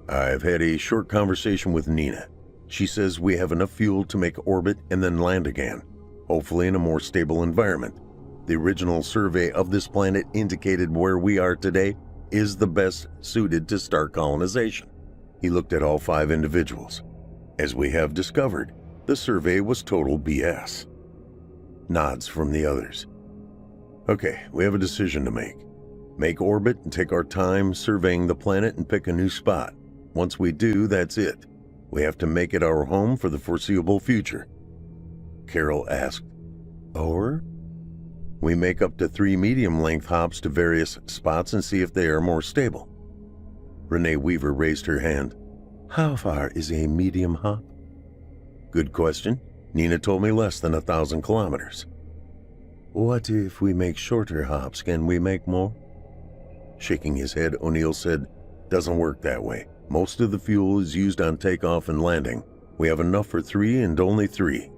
"I've had a short conversation with Nina. She says we have enough fuel to make orbit and then land again, hopefully in a more stable environment. The original survey of this planet indicated where we are today is the best suited to start colonization." He looked at all 5 individuals. "As we have discovered, the survey was total BS." Nods from the others. "Okay, we have a decision to make. Make orbit and take our time surveying the planet and pick a new spot. Once we do, that's it. We have to make it our home for the foreseeable future." Carol asked, "Or?" "We make up to 3 medium-length hops to various spots and see if they are more stable." Renee Weaver raised her hand. "How far is a medium hop?" "Good question. Nina told me less than 1,000 kilometers." "What if we make shorter hops? Can we make more?" Shaking his head, O'Neill said, "Doesn't work that way. Most of the fuel is used on takeoff and landing. We have enough for 3 and only 3.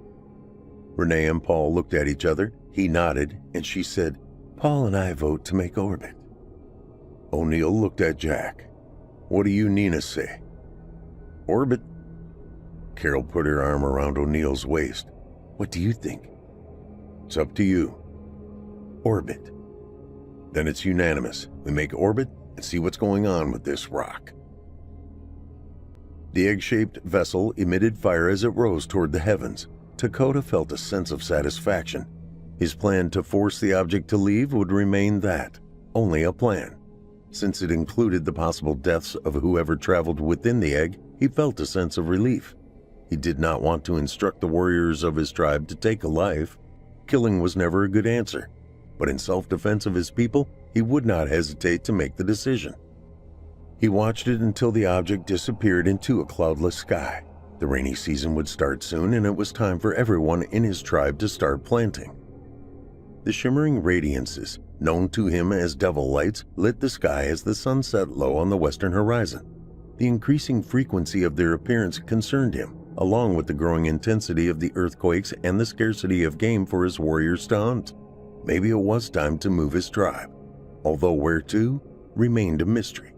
Renee and Paul looked at each other. He nodded, and she said, "Paul and I vote to make orbit." O'Neill looked at Jack. "What do you Nina say?" "Orbit." Carol put her arm around O'Neill's waist. "What do you think?" "It's up to you." "Orbit." "Then it's unanimous. We make orbit and see what's going on with this rock." The egg-shaped vessel emitted fire as it rose toward the heavens. Dakota felt a sense of satisfaction. His plan to force the object to leave would remain that, only a plan. Since it included the possible deaths of whoever traveled within the egg, he felt a sense of relief. He did not want to instruct the warriors of his tribe to take a life. Killing was never a good answer, but in self-defense of his people, he would not hesitate to make the decision. He watched it until the object disappeared into a cloudless sky. The rainy season would start soon, and it was time for everyone in his tribe to start planting. The shimmering radiances, known to him as devil lights, lit the sky as the sun set low on the western horizon. The increasing frequency of their appearance concerned him, along with the growing intensity of the earthquakes and the scarcity of game for his warriors to hunt. Maybe it was time to move his tribe, although where to remained a mystery.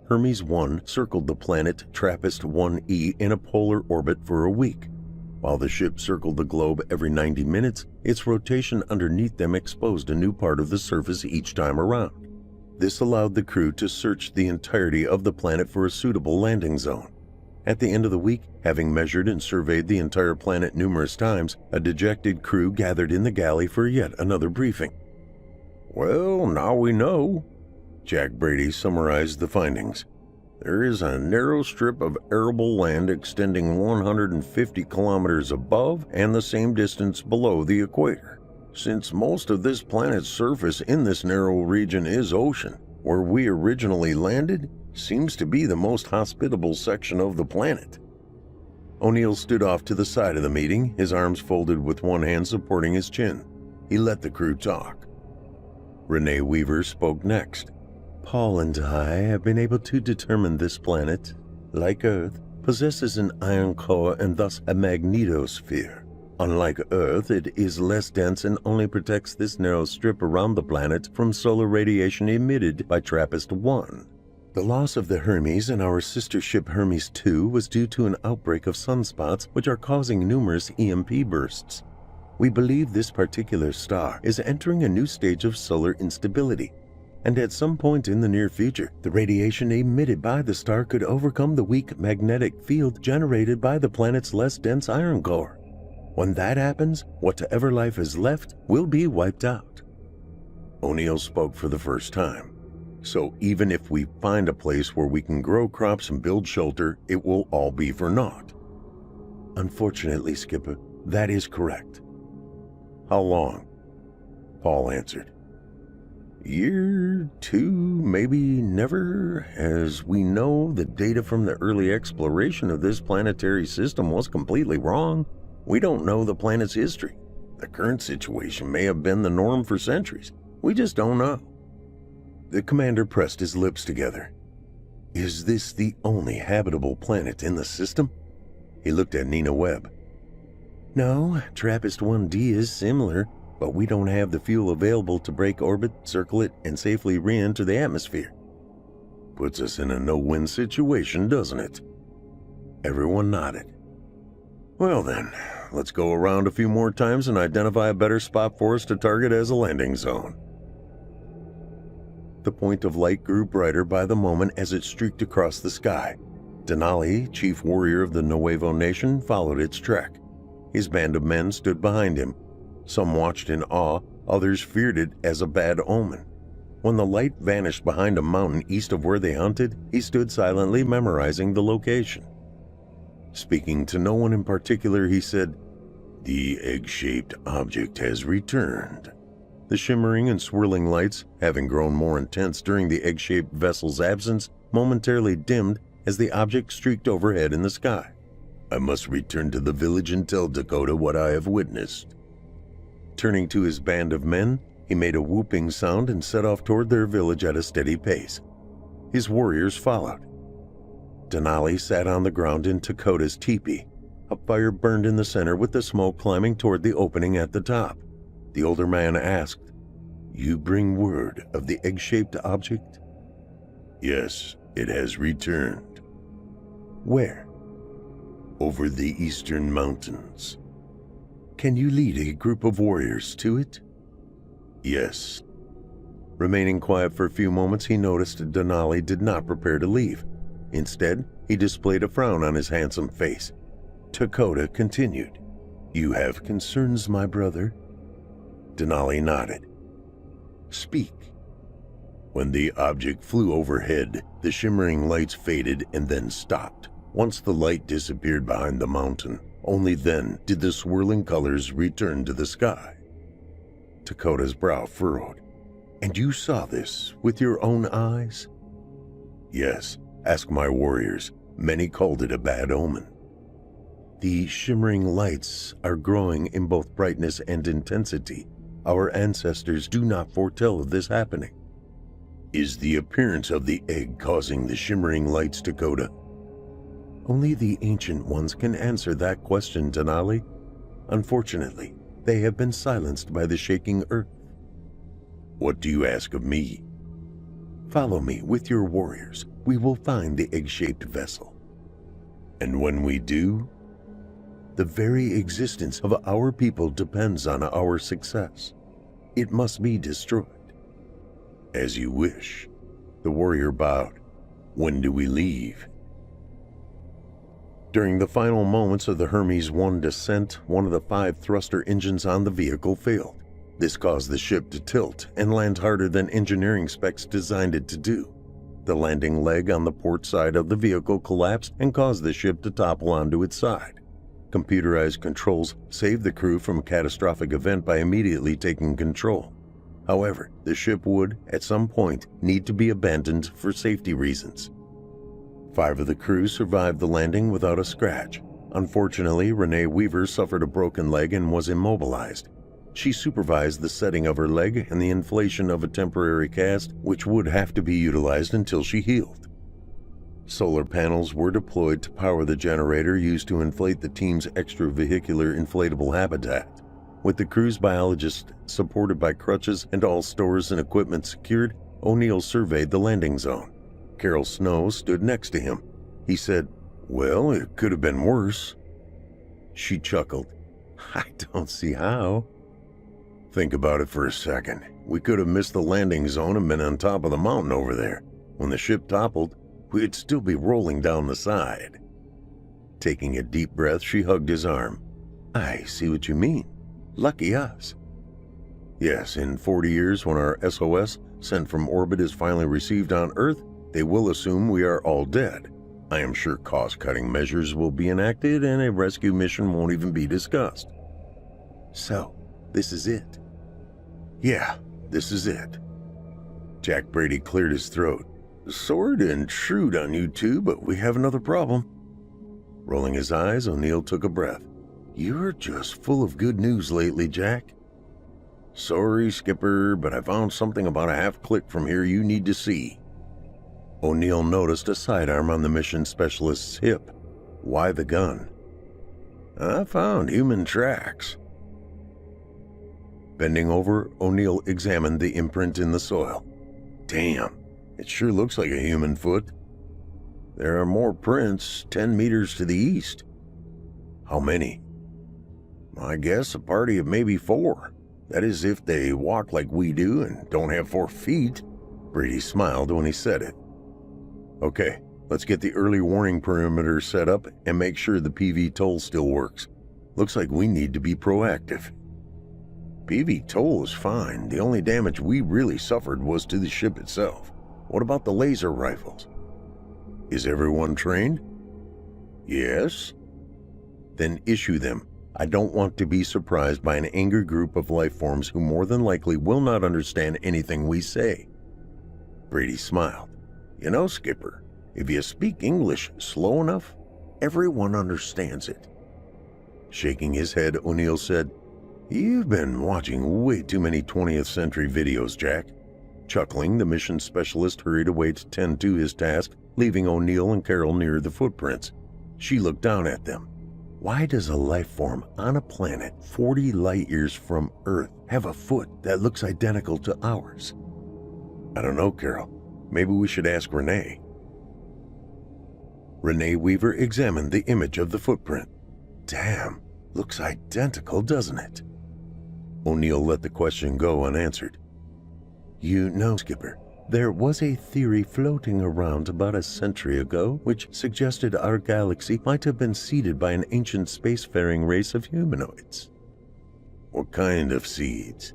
Hermes 1 circled the planet TRAPPIST-1e in a polar orbit for a week. While the ship circled the globe every 90 minutes, its rotation underneath them exposed a new part of the surface each time around. This allowed the crew to search the entirety of the planet for a suitable landing zone. At the end of the week, having measured and surveyed the entire planet numerous times, a dejected crew gathered in the galley for yet another briefing. "Well, now we know," Jack Brady summarized the findings. "There is a narrow strip of arable land extending 150 kilometers above and the same distance below the equator. Since most of this planet's surface in this narrow region is ocean, where we originally landed seems to be the most hospitable section of the planet." O'Neill stood off to the side of the meeting, his arms folded with one hand supporting his chin. He let the crew talk. Renee Weaver spoke next. "Paul and I have been able to determine this planet, like Earth, possesses an iron core and thus a magnetosphere. Unlike Earth, it is less dense and only protects this narrow strip around the planet from solar radiation emitted by TRAPPIST-1. The loss of the Hermes and our sister ship Hermes 2 was due to an outbreak of sunspots which are causing numerous EMP bursts. We believe this particular star is entering a new stage of solar instability, and at some point in the near future, the radiation emitted by the star could overcome the weak magnetic field generated by the planet's less dense iron core. When that happens, whatever life is left will be wiped out." O'Neill spoke for the first time. "So even if we find a place where we can grow crops and build shelter, it will all be for naught." "Unfortunately, Skipper, that is correct." "How long?" Paul answered. "Year, 2, maybe never. As we know, the data from the early exploration of this planetary system was completely wrong. We don't know the planet's history. The current situation may have been the norm for centuries. We just don't know." The commander pressed his lips together. Is this the only habitable planet in the system? He looked at Nina Webb. No, TRAPPIST-1D is similar, but we don't have the fuel available to break orbit, circle it, and safely re-enter the atmosphere. Puts us in a no-win situation, doesn't it? Everyone nodded. Well then, let's go around a few more times and identify a better spot for us to target as a landing zone. The point of light grew brighter by the moment as it streaked across the sky. Denali, chief warrior of the Nuevo Nation, followed its track. His band of men stood behind him. Some watched in awe, others feared it as a bad omen. When the light vanished behind a mountain east of where they hunted, he stood silently memorizing the location. Speaking to no one in particular, he said, "The egg-shaped object has returned." The shimmering and swirling lights, having grown more intense during the egg-shaped vessel's absence, momentarily dimmed as the object streaked overhead in the sky. I must return to the village and tell Dakota what I have witnessed. Turning to his band of men, he made a whooping sound and set off toward their village at a steady pace. His warriors followed. Denali sat on the ground in Dakota's teepee. A fire burned in the center with the smoke climbing toward the opening at the top. The older man asked, "You bring word of the egg-shaped object?" "Yes, it has returned." "Where?" "Over the eastern mountains." "Can you lead a group of warriors to it?" "Yes." Remaining quiet for a few moments, he noticed Denali did not prepare to leave. Instead, he displayed a frown on his handsome face. Dakota continued, "You have concerns, my brother?" Denali nodded. "Speak." When the object flew overhead, the shimmering lights faded and then stopped. Once the light disappeared behind the mountain, only then did the swirling colors return to the sky. Dakota's brow furrowed. "And you saw this with your own eyes?" "Yes, ask my warriors. Many called it a bad omen." "The shimmering lights are growing in both brightness and intensity. Our ancestors do not foretell of this happening." "Is the appearance of the egg causing the shimmering lights, Dakota?" "Only the ancient ones can answer that question, Denali. Unfortunately, they have been silenced by the shaking earth." "What do you ask of me?" "Follow me with your warriors. We will find the egg-shaped vessel." "And when we do?" "The very existence of our people depends on our success. It must be destroyed." "As you wish." The warrior bowed. "When do we leave?" During the final moments of the Hermes 1 descent, one of the 5 thruster engines on the vehicle failed. This caused the ship to tilt and land harder than engineering specs designed it to do. The landing leg on the port side of the vehicle collapsed and caused the ship to topple onto its side. Computerized controls saved the crew from a catastrophic event by immediately taking control. However, the ship would, at some point, need to be abandoned for safety reasons. 5 of the crew survived the landing without a scratch. Unfortunately, Renee Weaver suffered a broken leg and was immobilized. She supervised the setting of her leg and the inflation of a temporary cast, which would have to be utilized until she healed. Solar panels were deployed to power the generator used to inflate the team's extravehicular inflatable habitat. With the crew's biologist supported by crutches and all stores and equipment secured, O'Neill surveyed the landing zone. Carol Snow stood next to him. He said, "Well, it could have been worse." She chuckled. "I don't see how." "Think about it for a second. We could have missed the landing zone and been on top of the mountain over there. When the ship toppled, we'd still be rolling down the side." Taking a deep breath, she hugged his arm. "I see what you mean. Lucky us." "Yes, in 40 years, when our SOS sent from orbit is finally received on Earth, they will assume we are all dead. I am sure cost-cutting measures will be enacted and a rescue mission won't even be discussed." "So, this is it?" "Yeah, this is it." Jack Brady cleared his throat. "Sorry to intrude on you two, but we have another problem." Rolling his eyes, O'Neill took a breath. "You're just full of good news lately, Jack." "Sorry, Skipper, but I found something about a half click from here you need to see." O'Neill noticed a sidearm on the mission specialist's hip. Why the gun? I found human tracks. Bending over, O'Neill examined the imprint in the soil. Damn, it sure looks like a human foot. There are more prints 10 meters to the east. How many? I guess a party of maybe 4. That is, if they walk like we do and don't have 4 feet. Brady smiled when he said it. Okay, let's get the early warning perimeter set up and make sure the PV toll still works. Looks like we need to be proactive. PV toll is fine. The only damage we really suffered was to the ship itself. What about the laser rifles? Is everyone trained? Yes. Then issue them. I don't want to be surprised by an angry group of life forms who more than likely will not understand anything we say. Brady smiled. You know, Skipper, if you speak English slow enough, everyone understands it. Shaking his head, O'Neill said, You've been watching way too many 20th century videos, Jack. Chuckling, the mission specialist hurried away to tend to his task, leaving O'Neill and Carol near the footprints. She looked down at them. Why does a life form on a planet 40 light years from Earth have a foot that looks identical to ours? I don't know, Carol. Maybe we should ask Renee. Renee Weaver examined the image of the footprint. Damn, looks identical, doesn't it? O'Neill let the question go unanswered. You know, Skipper, there was a theory floating around about a century ago which suggested our galaxy might have been seeded by an ancient spacefaring race of humanoids. What kind of seeds?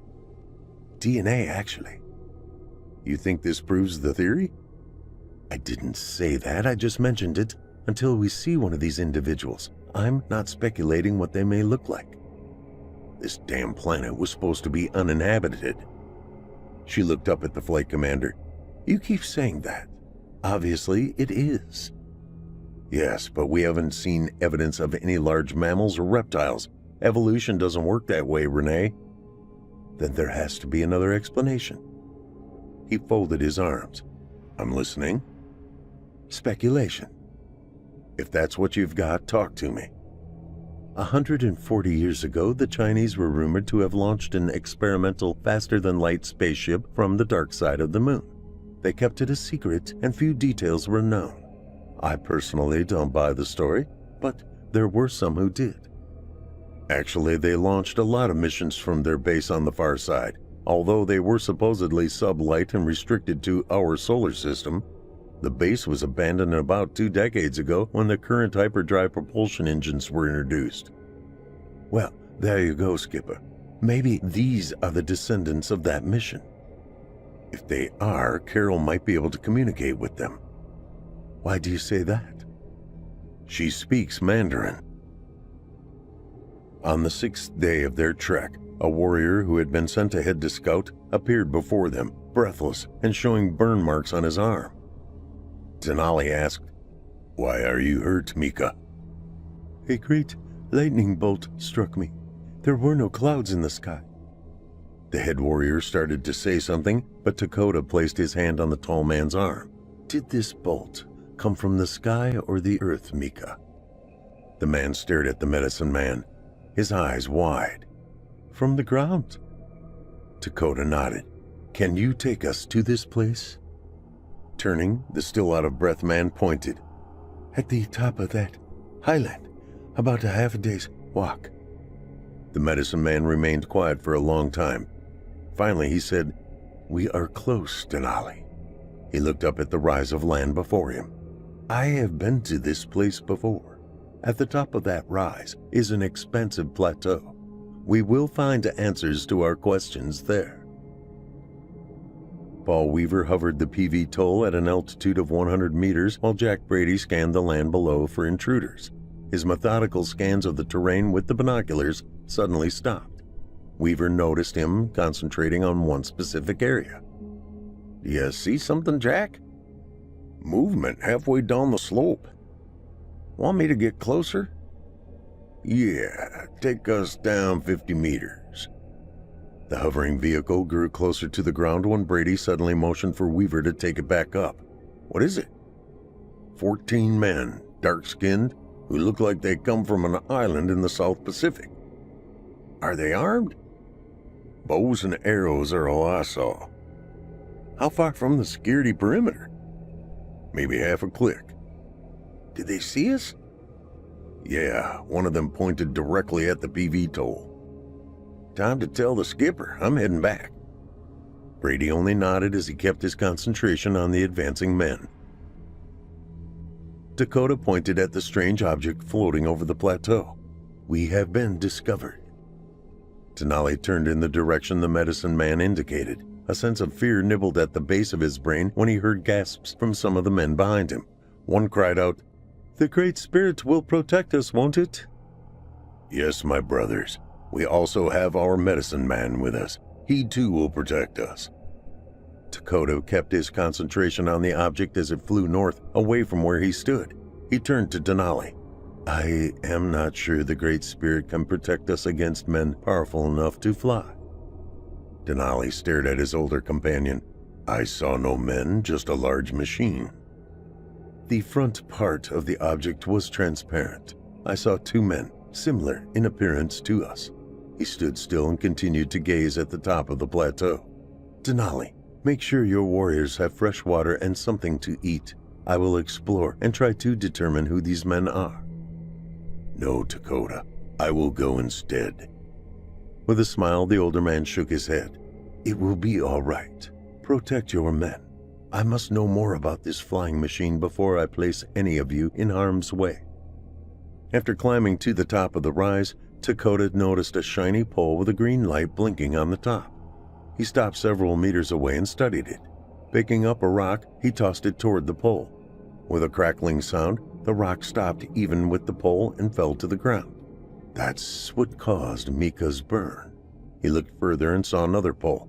DNA, actually. You think this proves the theory? I didn't say that, I just mentioned it. Until we see one of these individuals, I'm not speculating what they may look like. This damn planet was supposed to be uninhabited. She looked up at the flight commander. You keep saying that. Obviously, it is. Yes, but we haven't seen evidence of any large mammals or reptiles. Evolution doesn't work that way, Renee. Then there has to be another explanation. He folded his arms. I'm listening. Speculation. If that's what you've got, talk to me. 140 years ago, the Chinese were rumored to have launched an experimental faster-than-light spaceship from the dark side of the moon. They kept it a secret, and few details were known. I personally don't buy the story, but there were some who did. Actually, they launched a lot of missions from their base on the far side. Although they were supposedly sublight and restricted to our solar system, the base was abandoned about 2 decades ago when the current hyperdrive propulsion engines were introduced. Well, there you go, Skipper. Maybe these are the descendants of that mission. If they are, Carol might be able to communicate with them. Why do you say that? She speaks Mandarin. On the 6th day of their trek, a warrior who had been sent ahead to scout appeared before them, breathless and showing burn marks on his arm. Denali asked, Why are you hurt, Mika? A great lightning bolt struck me. There were no clouds in the sky. The head warrior started to say something, but Dakota placed his hand on the tall man's arm. Did this bolt come from the sky or the earth, Mika? The man stared at the medicine man, his eyes wide. From the ground. Dakota nodded. Can you take us to this place? Turning, the still out-of-breath man pointed. At the top of that highland, about a half a day's walk. The medicine man remained quiet for a long time. Finally, he said, We are close, Denali. He looked up at the rise of land before him. I have been to this place before. At the top of that rise is an expansive plateau. We will find answers to our questions there. Paul Weaver hovered the PV toll at an altitude of 100 meters while Jack Brady scanned the land below for intruders. His methodical scans of the terrain with the binoculars suddenly stopped. Weaver noticed him concentrating on one specific area. Do you see something, Jack? Movement halfway down the slope. Want me to get closer? Yeah, take us down 50 meters. The hovering vehicle grew closer to the ground when Brady suddenly motioned for Weaver to take it back up. What is it? 14 men, dark-skinned, who look like they come from an island in the South Pacific. Are they armed? Bows and arrows are all I saw. How far from the security perimeter? Maybe half a click. Did they see us? Yeah, one of them pointed directly at the PV toll. Time to tell the skipper I'm heading back. Brady only nodded as he kept his concentration on the advancing men. Dakota pointed at the strange object floating over the plateau. We have been discovered. Denali turned in the direction the medicine man indicated. A sense of fear nibbled at the base of his brain when he heard gasps from some of the men behind him. One cried out, "The Great Spirit will protect us, won't it?" "Yes, my brothers. We also have our medicine man with us. He too will protect us." Dakota kept his concentration on the object as it flew north, away from where he stood. He turned to Denali. "I am not sure the Great Spirit can protect us against men powerful enough to fly." Denali stared at his older companion. "I saw no men, just a large machine." The front part of the object was transparent. I saw 2 men, similar in appearance to us. He stood still and continued to gaze at the top of the plateau. "Denali, make sure your warriors have fresh water and something to eat. I will explore and try to determine who these men are." "No, Dakota. I will go instead." With a smile, the older man shook his head. "It will be all right. Protect your men. I must know more about this flying machine before I place any of you in harm's way." After climbing to the top of the rise, Dakota noticed a shiny pole with a green light blinking on the top. He stopped several meters away and studied it. Picking up a rock, he tossed it toward the pole. With a crackling sound, the rock stopped even with the pole and fell to the ground. That's what caused Mika's burn. He looked further and saw another pole.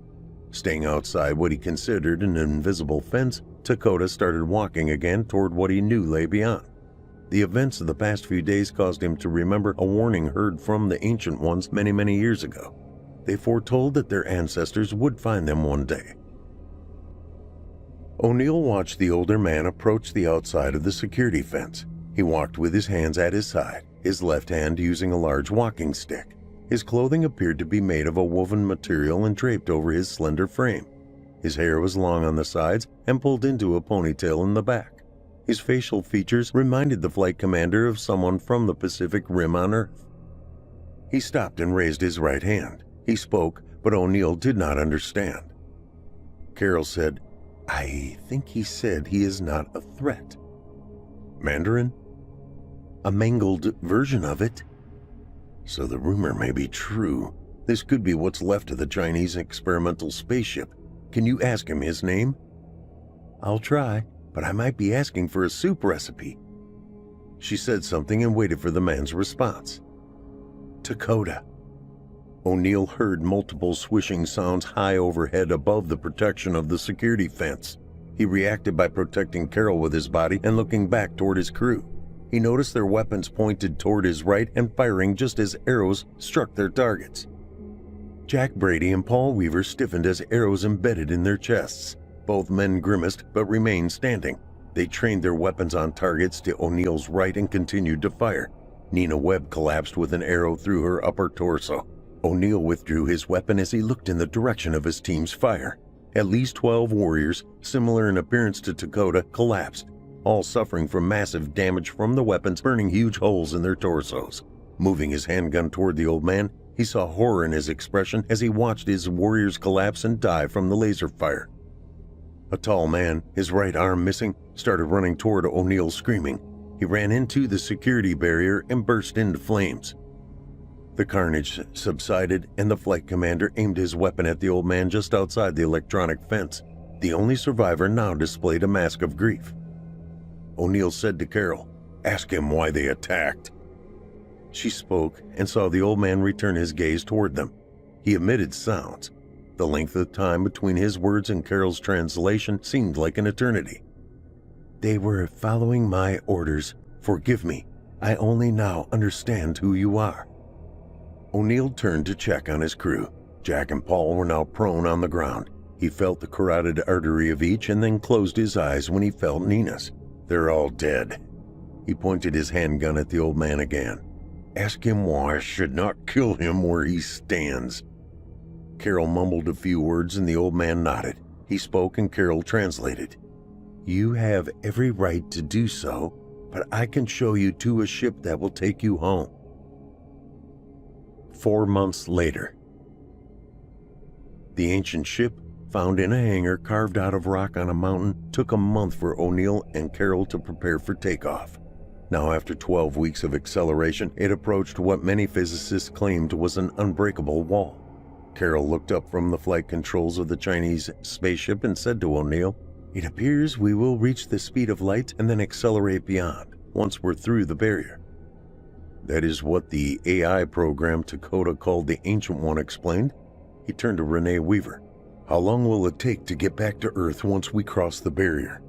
Staying outside what he considered an invisible fence, Dakota started walking again toward what he knew lay beyond. The events of the past few days caused him to remember a warning heard from the Ancient Ones many years ago. They foretold that their ancestors would find them one day. O'Neill watched the older man approach the outside of the security fence. He walked with his hands at his side, his left hand using a large walking stick. His clothing appeared to be made of a woven material and draped over his slender frame. His hair was long on the sides and pulled into a ponytail in the back. His facial features reminded the flight commander of someone from the Pacific Rim on Earth. He stopped and raised his right hand. He spoke, but O'Neill did not understand. Carol said, "I think he said he is not a threat." "Mandarin?" "A mangled version of it." So the rumor may be true. This could be what's left of the Chinese experimental spaceship. Can you ask him his name? "I'll try, but I might be asking for a soup recipe." She said something and waited for the man's response. "Dakota." O'Neill heard multiple swishing sounds high overhead above the protection of the security fence. He reacted by protecting Carol with his body and looking back toward his crew. He noticed their weapons pointed toward his right and firing just as arrows struck their targets. Jack Brady and Paul Weaver stiffened as arrows embedded in their chests. Both men grimaced but remained standing. They trained their weapons on targets to O'Neill's right and continued to fire. Nina Webb collapsed with an arrow through her upper torso. O'Neill withdrew his weapon as he looked in the direction of his team's fire. At least 12 warriors, similar in appearance to Dakota, collapsed, all suffering from massive damage from the weapons burning huge holes in their torsos. Moving his handgun toward the old man, he saw horror in his expression as he watched his warriors collapse and die from the laser fire. A tall man, his right arm missing, started running toward O'Neill screaming. He ran into the security barrier and burst into flames. The carnage subsided, and the flight commander aimed his weapon at the old man just outside the electronic fence. The only survivor now displayed a mask of grief. O'Neill said to Carol, "Ask him why they attacked." She spoke and saw the old man return his gaze toward them. He emitted sounds. The length of time between his words and Carol's translation seemed like an eternity. "They were following my orders. Forgive me. I only now understand who you are." O'Neill turned to check on his crew. Jack and Paul were now prone on the ground. He felt the carotid artery of each and then closed his eyes when he felt Nina's. They're all dead. He pointed his handgun at the old man again. Ask him why I should not kill him where he stands. Carol mumbled a few words and the old man nodded. He spoke and Carol translated. You have every right to do so, but I can show you to a ship that will take you home. 4 months later. The ancient ship, found in a hangar carved out of rock on a mountain, took a month for O'Neill and Carol to prepare for takeoff. Now, after 12 weeks of acceleration, it approached what many physicists claimed was an unbreakable wall. Carol looked up from the flight controls of the Chinese spaceship and said to O'Neill, It appears we will reach the speed of light and then accelerate beyond, once we're through the barrier. That is what the AI program Dakota called the Ancient One explained. He turned to Renee Weaver. How long will it take to get back to Earth once we cross the barrier?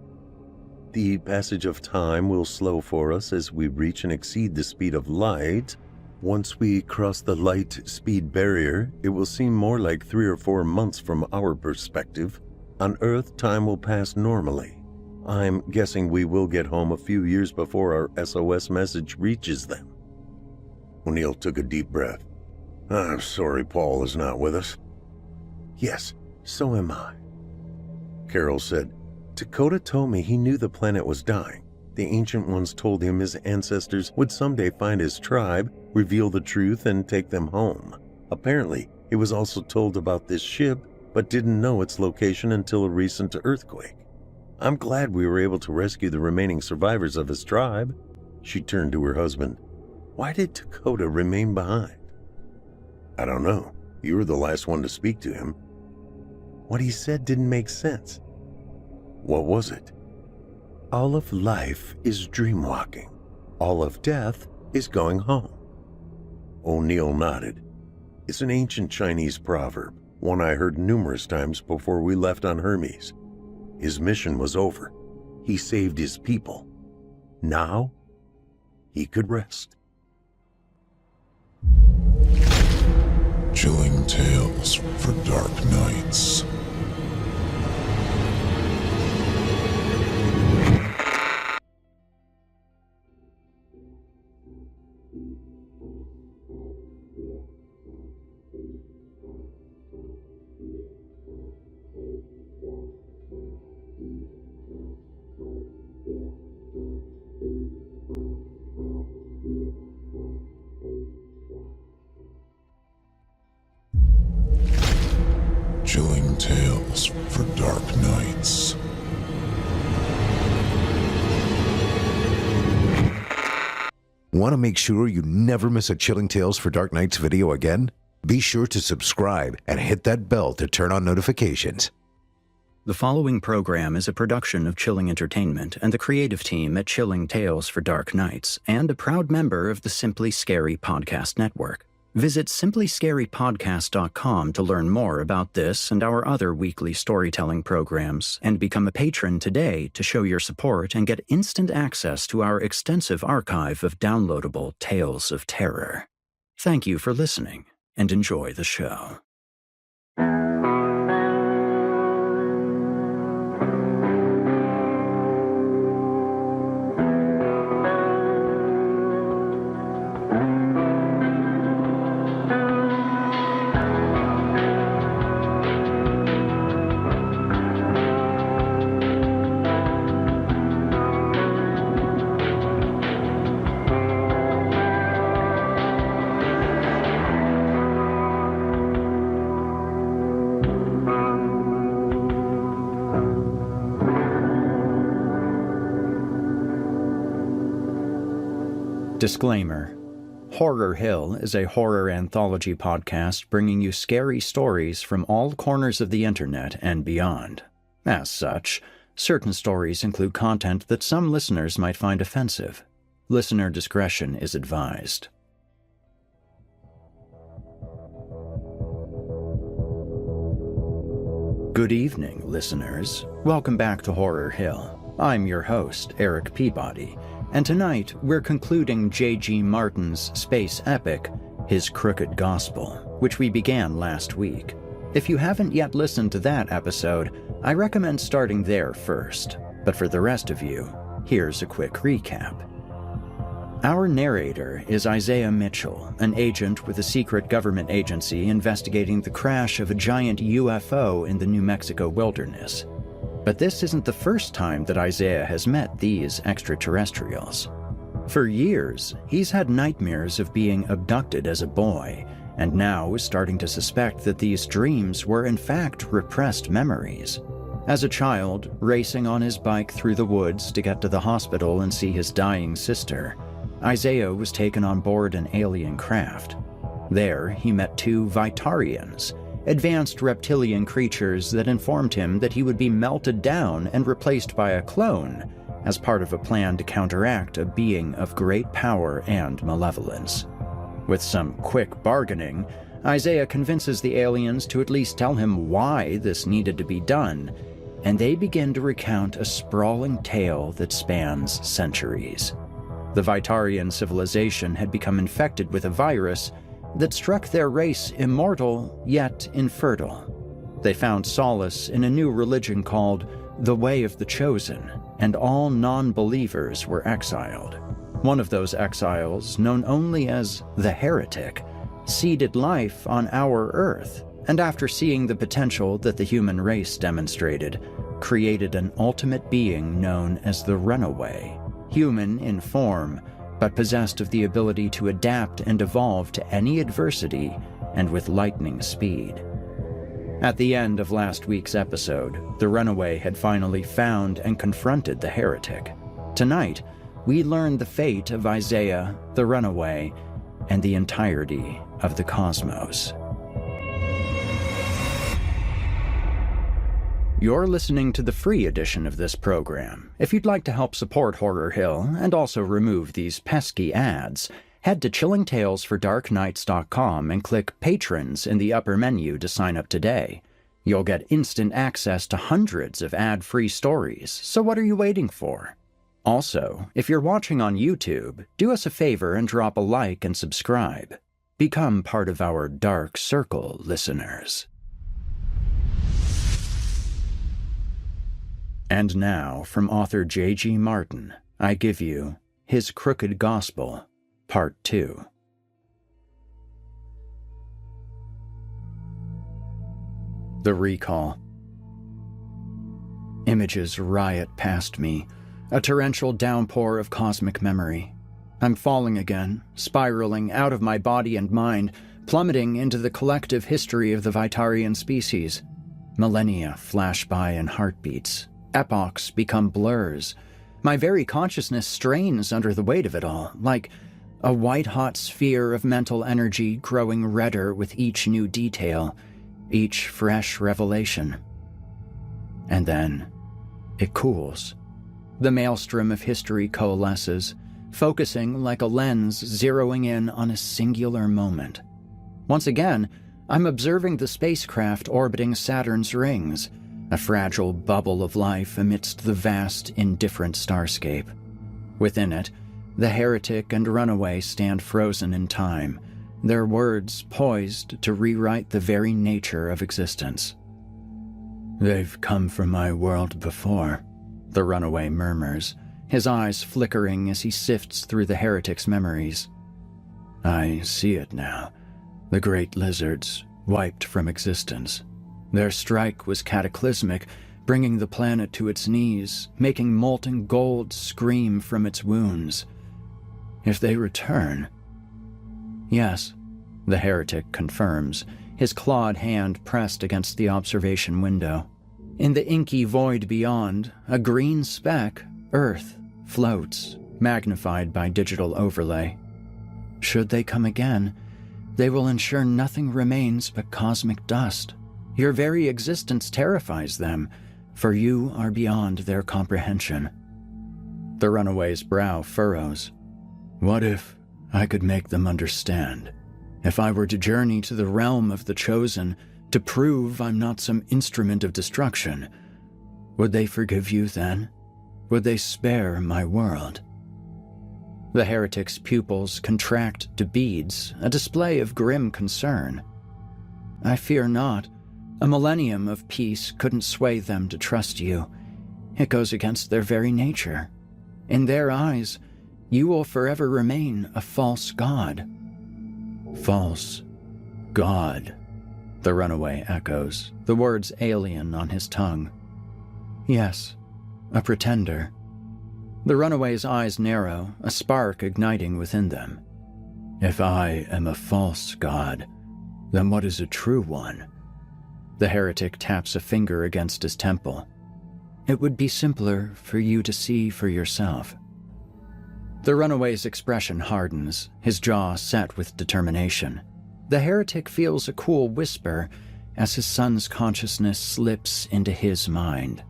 The passage of time will slow for us as we reach and exceed the speed of light. Once we cross the light speed barrier, it will seem more like 3 or 4 months from our perspective. On Earth, time will pass normally. I'm guessing we will get home a few years before our SOS message reaches them. O'Neill took a deep breath. I'm sorry Paul is not with us. Yes, so am I. Carol said, Dakota told me he knew the planet was dying. The Ancient Ones told him his ancestors would someday find his tribe, reveal the truth, and take them home. Apparently, he was also told about this ship, but didn't know its location until a recent earthquake. I'm glad we were able to rescue the remaining survivors of his tribe. She turned to her husband. Why did Dakota remain behind? I don't know. You were the last one to speak to him. What he said didn't make sense. What was it? All of life is dreamwalking. All of death is going home. O'Neill nodded. It's an ancient Chinese proverb, one I heard numerous times before we left on Hermes. His mission was over. He saved his people. Now, he could rest. Chilling tales for dark nights. Chilling tales for dark nights. Want to make sure you never miss a Chilling Tales for Dark Nights video again? Be sure to subscribe and hit that bell to turn on notifications. The following program is a production of Chilling Entertainment and the creative team at Chilling Tales for Dark Nights, and a proud member of the Simply Scary Podcast Network. Visit simplyscarypodcast.com to learn more about this and our other weekly storytelling programs, and become a patron today to show your support and get instant access to our extensive archive of downloadable tales of terror. Thank you for listening, and enjoy the show. Disclaimer. Horror Hill is a horror anthology podcast bringing you scary stories from all corners of the internet and beyond. As such, certain stories include content that some listeners might find offensive. Listener discretion is advised. Good evening, listeners. Welcome back to Horror Hill. I'm your host, Eric Peabody, and tonight we're concluding J.G. Martin's space epic, His Crooked Gospel, which we began last week. If you haven't yet listened to that episode, I recommend starting there first. But for the rest of you, here's a quick recap. Our narrator is Isaiah Mitchell, an agent with a secret government agency investigating the crash of a giant UFO in the New Mexico wilderness. But this isn't the first time that Isaiah has met these extraterrestrials. For years, he's had nightmares of being abducted as a boy, and now is starting to suspect that these dreams were in fact repressed memories. As a child, racing on his bike through the woods to get to the hospital and see his dying sister, Isaiah was taken on board an alien craft. There, he met two Vitarians, advanced reptilian creatures that informed him that he would be melted down and replaced by a clone as part of a plan to counteract a being of great power and malevolence. With some quick bargaining, Isaiah convinces the aliens to at least tell him why this needed to be done, and they begin to recount a sprawling tale that spans centuries. The Vitarian civilization had become infected with a virus that struck their race immortal yet infertile. They found solace in a new religion called the Way of the Chosen, and all non-believers were exiled. One of those exiles, known only as the Heretic, seeded life on our Earth, and after seeing the potential that the human race demonstrated, created an ultimate being known as the Runaway, human in form, but possessed of the ability to adapt and evolve to any adversity and with lightning speed. At the end of last week's episode, the Runaway had finally found and confronted the Heretic. Tonight, we learn the fate of Isaiah, the Runaway, and the entirety of the cosmos. You're listening to the free edition of this program. If you'd like to help support Horror Hill and also remove these pesky ads, head to chillingtalesfordarknights.com and click Patrons in the upper menu to sign up today. You'll get instant access to hundreds of ad-free stories, so what are you waiting for? Also, if you're watching on YouTube, do us a favor and drop a like and subscribe. Become part of our Dark Circle listeners. And now, from author J.G. Martin, I give you His Crooked Gospel, Part 2. The Recall. Images riot past me, a torrential downpour of cosmic memory. I'm falling again, spiraling out of my body and mind, plummeting into the collective history of the Vitarian species. Millennia flash by in heartbeats. Epochs become blurs. My very consciousness strains under the weight of it all, like a white-hot sphere of mental energy growing redder with each new detail, each fresh revelation. And then it cools. The maelstrom of history coalesces, focusing like a lens zeroing in on a singular moment. Once again, I'm observing the spacecraft orbiting Saturn's rings, a fragile bubble of life amidst the vast, indifferent starscape. Within it, the Heretic and Runaway stand frozen in time, their words poised to rewrite the very nature of existence. "They've come from my world before," the Runaway murmurs, his eyes flickering as he sifts through the Heretic's memories. "I see it now. The great lizards, wiped from existence. Their strike was cataclysmic, bringing the planet to its knees, making molten gold scream from its wounds. If they return..." "Yes," the Heretic confirms, his clawed hand pressed against the observation window. In the inky void beyond, a green speck, Earth, floats, magnified by digital overlay. "Should they come again, they will ensure nothing remains but cosmic dust. Your very existence terrifies them, for you are beyond their comprehension." The Runaway's brow furrows. "What if I could make them understand? If I were to journey to the realm of the Chosen, to prove I'm not some instrument of destruction, would they forgive you then? Would they spare my world?" The Heretic's pupils contract to beads, a display of grim concern. "I fear not. A millennium of peace couldn't sway them to trust you. It goes against their very nature. In their eyes, you will forever remain a false god. False god, the runaway echoes, the words alien on his tongue. Yes, a pretender. The runaway's eyes narrow, a spark igniting within them. If I am a false god, then what is a true one? The heretic taps a finger against his temple. It would be simpler for you to see for yourself. The runaway's expression hardens, his jaw set with determination. The heretic feels a cool whisper as his son's consciousness slips into his mind.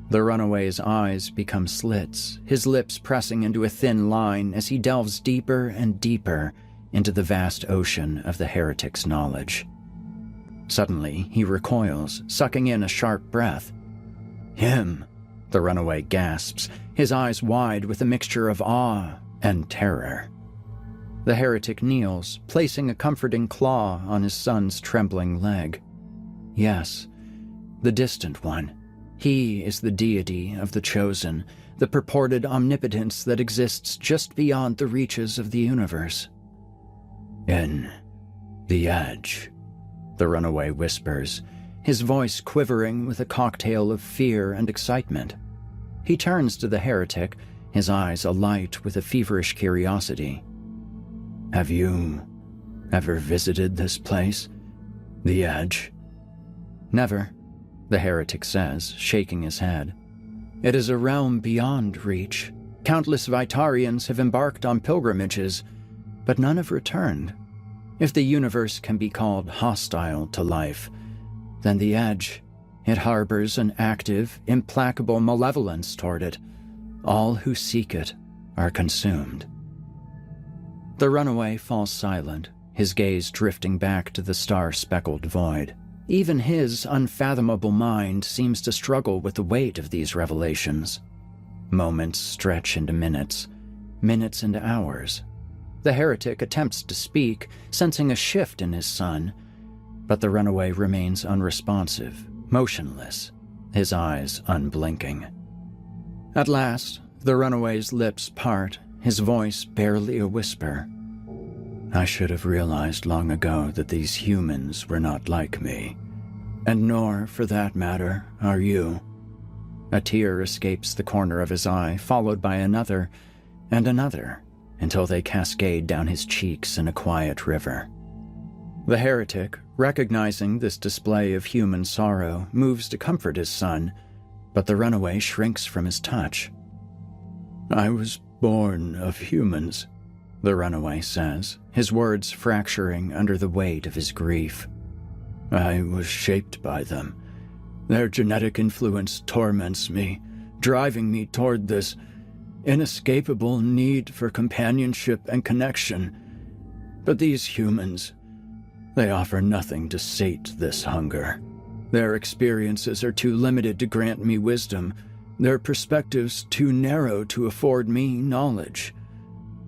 The runaway's eyes become slits, his lips pressing into a thin line as he delves deeper and deeper into the vast ocean of the heretic's knowledge. Suddenly, he recoils, sucking in a sharp breath. Him, the runaway gasps, his eyes wide with a mixture of awe and terror. The heretic kneels, placing a comforting claw on his son's trembling leg. Yes, the distant one. He is the deity of the chosen, the purported omnipotence that exists just beyond the reaches of the universe. In the edge, the runaway whispers, his voice quivering with a cocktail of fear and excitement. He turns to the heretic, his eyes alight with a feverish curiosity. Have you ever visited this place? The Edge? Never, the heretic says, shaking his head. It is a realm beyond reach. Countless Vitarians have embarked on pilgrimages, but none have returned. If the universe can be called hostile to life, then the Edge, it harbors an active, implacable malevolence toward it. All who seek it are consumed. The runaway falls silent, his gaze drifting back to the star-speckled void. Even his unfathomable mind seems to struggle with the weight of these revelations. Moments stretch into minutes, minutes into hours. The heretic attempts to speak, sensing a shift in his son, but the runaway remains unresponsive, motionless, his eyes unblinking. At last, the runaway's lips part, his voice barely a whisper. I should have realized long ago that these humans were not like me, and nor, for that matter, are you. A tear escapes the corner of his eye, followed by another and another, until they cascade down his cheeks in a quiet river. The heretic, recognizing this display of human sorrow, moves to comfort his son, but the runaway shrinks from his touch. I was born of humans, the runaway says, his words fracturing under the weight of his grief. I was shaped by them. Their genetic influence torments me, driving me toward this inescapable need for companionship and connection. But these humans, they offer nothing to sate this hunger. Their experiences are too limited to grant me wisdom, their perspectives too narrow to afford me knowledge.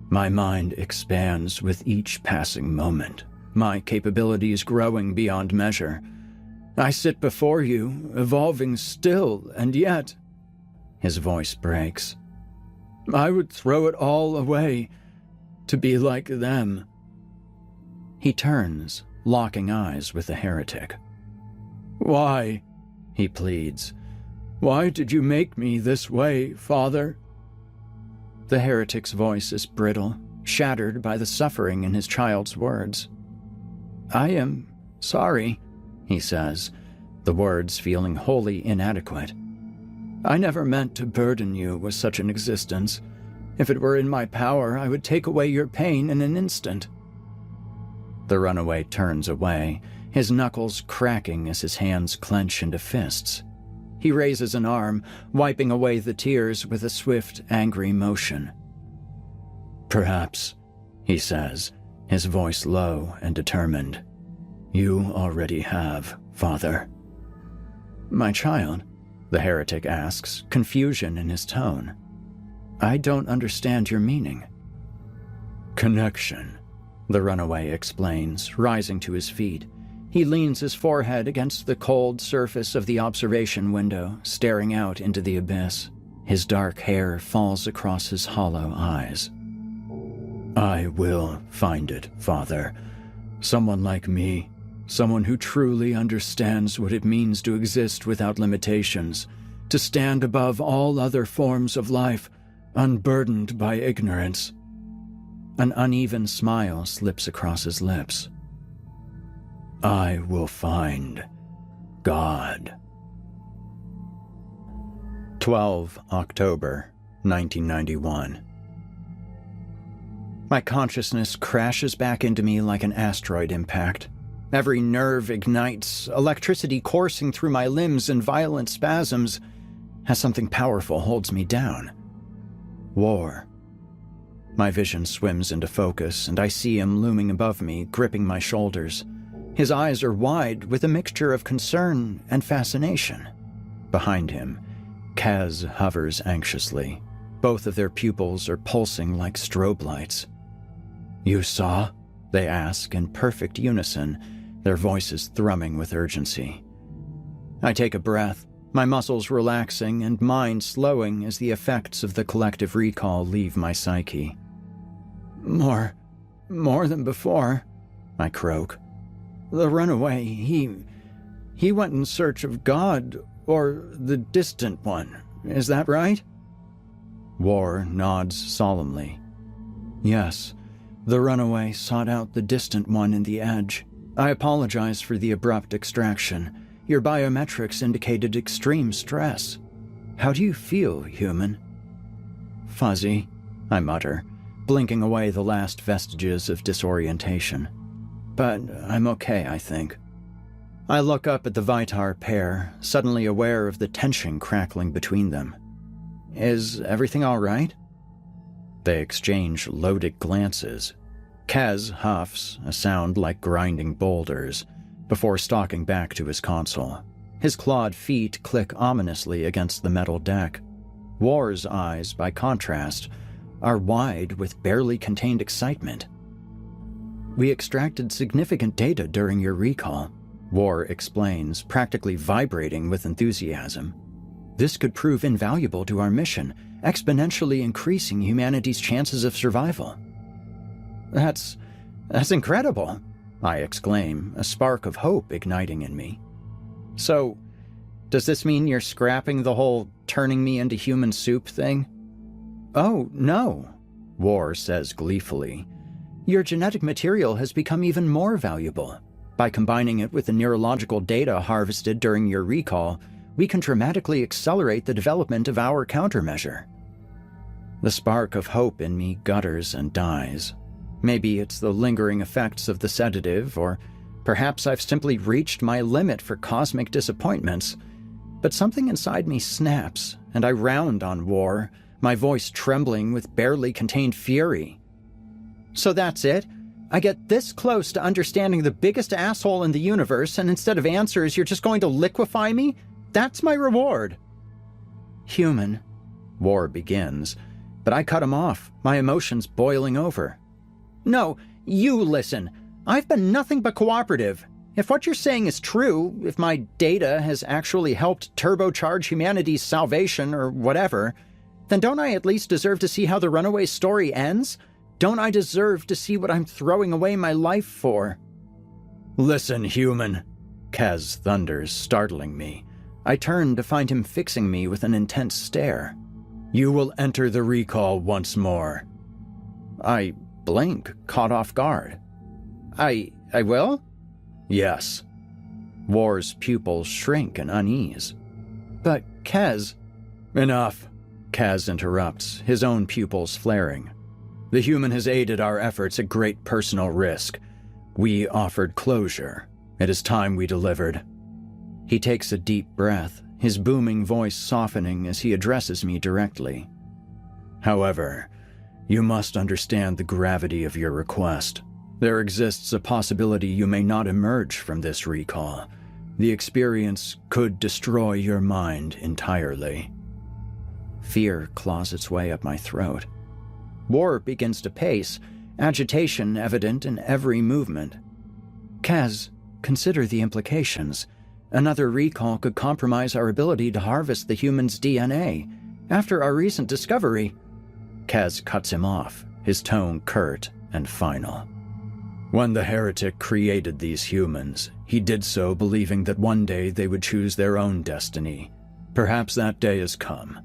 My mind expands with each passing moment, my capabilities growing beyond measure. I sit before you, evolving still, and yet... His voice breaks. I would throw it all away to be like them. He turns, locking eyes with the heretic. Why? He pleads. Why did you make me this way, Father? The heretic's voice is brittle, shattered by the suffering in his child's words. I am sorry, he says, the words feeling wholly inadequate. I never meant to burden you with such an existence. If it were in my power, I would take away your pain in an instant. The runaway turns away, his knuckles cracking as his hands clench into fists. He raises an arm, wiping away the tears with a swift, angry motion. Perhaps, he says, his voice low and determined. You already have, Father. My child, the heretic asks, confusion in his tone. I don't understand your meaning. Connection, the runaway explains, rising to his feet. He leans his forehead against the cold surface of the observation window, staring out into the abyss. His dark hair falls across his hollow eyes. I will find it, Father. Someone like me. Someone who truly understands what it means to exist without limitations, to stand above all other forms of life, unburdened by ignorance. An uneven smile slips across his lips. I will find God. 12 October, 1991. My consciousness crashes back into me like an asteroid impact. Every nerve ignites, electricity coursing through my limbs in violent spasms, as something powerful holds me down. War. My vision swims into focus, and I see him looming above me, gripping my shoulders. His eyes are wide with a mixture of concern and fascination. Behind him, Kaz hovers anxiously. Both of their pupils are pulsing like strobe lights. You saw? They ask in perfect unison, their voices thrumming with urgency. I take a breath, my muscles relaxing and mind slowing as the effects of the collective recall leave my psyche. More than before, I croak. The runaway, he went in search of God, or the distant one, is that right? War nods solemnly. Yes, the runaway sought out the distant one in the edge. I apologize for the abrupt extraction. Your biometrics indicated extreme stress. How do you feel, human? Fuzzy, I mutter, blinking away the last vestiges of disorientation. But I'm okay, I think. I look up at the Vitar pair, suddenly aware of the tension crackling between them. Is everything all right? They exchange loaded glances. Kaz huffs, a sound like grinding boulders, before stalking back to his console. His clawed feet click ominously against the metal deck. War's eyes, by contrast, are wide with barely contained excitement. We extracted significant data during your recall, War explains, practically vibrating with enthusiasm. This could prove invaluable to our mission, exponentially increasing humanity's chances of survival. That's incredible, I exclaim, a spark of hope igniting in me. So, does this mean you're scrapping the whole turning me into human soup thing? Oh, no, War says gleefully. Your genetic material has become even more valuable. By combining it with the neurological data harvested during your recall, we can dramatically accelerate the development of our countermeasure. The spark of hope in me gutters and dies. Maybe it's the lingering effects of the sedative, or perhaps I've simply reached my limit for cosmic disappointments. But something inside me snaps, and I round on War, my voice trembling with barely contained fury. So that's it? I get this close to understanding the biggest asshole in the universe, and instead of answers, you're just going to liquefy me? That's my reward. Human, War begins, but I cut him off, my emotions boiling over. No, you listen. I've been nothing but cooperative. If what you're saying is true, if my data has actually helped turbocharge humanity's salvation or whatever, then don't I at least deserve to see how the runaway story ends? Don't I deserve to see what I'm throwing away my life for? Listen, human, Kaz thunders, startling me. I turn to find him fixing me with an intense stare. You will enter the recall once more. I blink, caught off guard. I will? Yes. War's pupils shrink in unease. But Kaz... Enough, Kaz interrupts, his own pupils flaring. The human has aided our efforts at great personal risk. We offered closure. It is time we delivered. He takes a deep breath, his booming voice softening as he addresses me directly. However, you must understand the gravity of your request. There exists a possibility you may not emerge from this recall. The experience could destroy your mind entirely. Fear claws its way up my throat. War begins to pace, agitation evident in every movement. Kaz, consider the implications. Another recall could compromise our ability to harvest the human's DNA. After our recent discovery, Kaz cuts him off, his tone curt and final. When the heretic created these humans, he did so believing that one day they would choose their own destiny. Perhaps that day has come.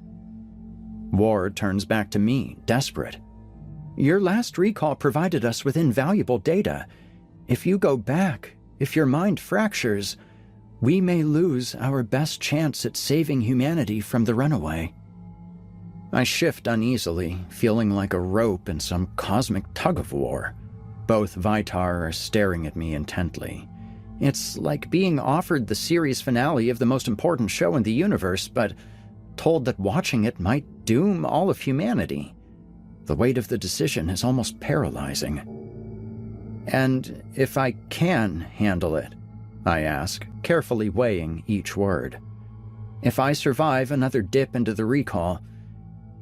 Ward turns back to me, desperate. Your last recall provided us with invaluable data. If you go back, if your mind fractures, we may lose our best chance at saving humanity from the runaway. I shift uneasily, feeling like a rope in some cosmic tug-of-war. Both Vitar are staring at me intently. It's like being offered the series finale of the most important show in the universe, but told that watching it might doom all of humanity. The weight of the decision is almost paralyzing. And if I can handle it, I ask, carefully weighing each word. If I survive another dip into the recall,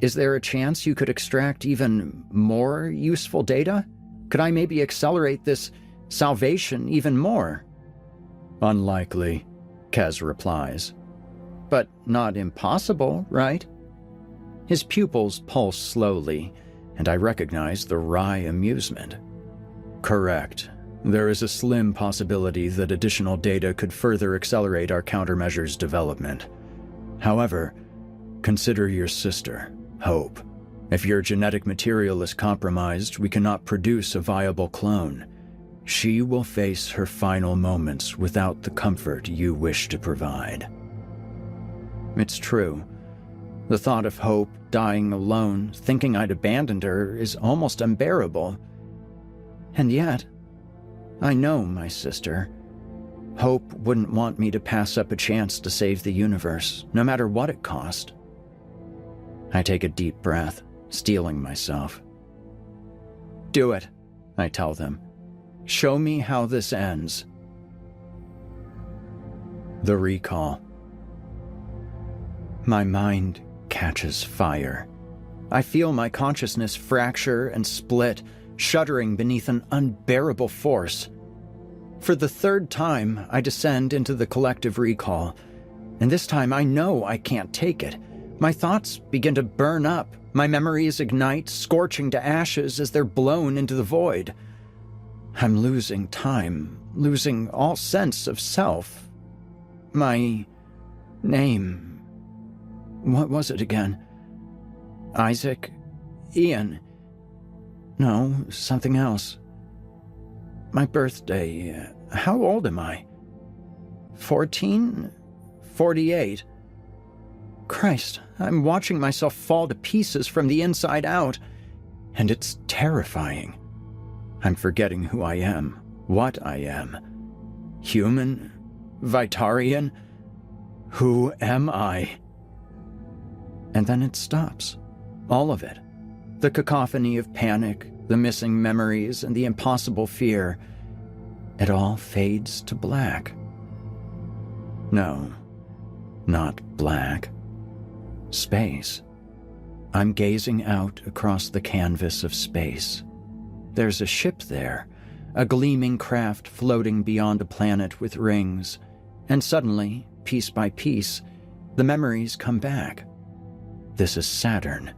is there a chance you could extract even more useful data? Could I maybe accelerate this salvation even more? Unlikely, Kaz replies. But not impossible, right? His pupils pulse slowly, and I recognize the wry amusement. Correct. There is a slim possibility that additional data could further accelerate our countermeasures development. However, consider your sister, Hope. If your genetic material is compromised, we cannot produce a viable clone. She will face her final moments without the comfort you wish to provide. It's true. The thought of Hope dying alone, thinking I'd abandoned her, is almost unbearable. And yet, I know my sister. Hope wouldn't want me to pass up a chance to save the universe, no matter what it cost. I take a deep breath, steeling myself. Do it, I tell them. Show me how this ends. The recall. My mind catches fire. I feel my consciousness fracture and split, shuddering beneath an unbearable force. For the third time, I descend into the collective recall, and this time I know I can't take it. My thoughts begin to burn up. My memories ignite, scorching to ashes as they're blown into the void. I'm losing time, losing all sense of self. My name. What was it again? Isaac? Ian? No, something else. My birthday. How old am I? 14? 48. Christ, I'm watching myself fall to pieces from the inside out, and it's terrifying. I'm forgetting who I am, what I am. Human? Vitarian? Who am I? And then it stops. All of it. The cacophony of panic, the missing memories, and the impossible fear. It all fades to black. No, not black. Space. I'm gazing out across the canvas of space. There's a ship there, a gleaming craft floating beyond a planet with rings, and suddenly, piece by piece, the memories come back. This is Saturn.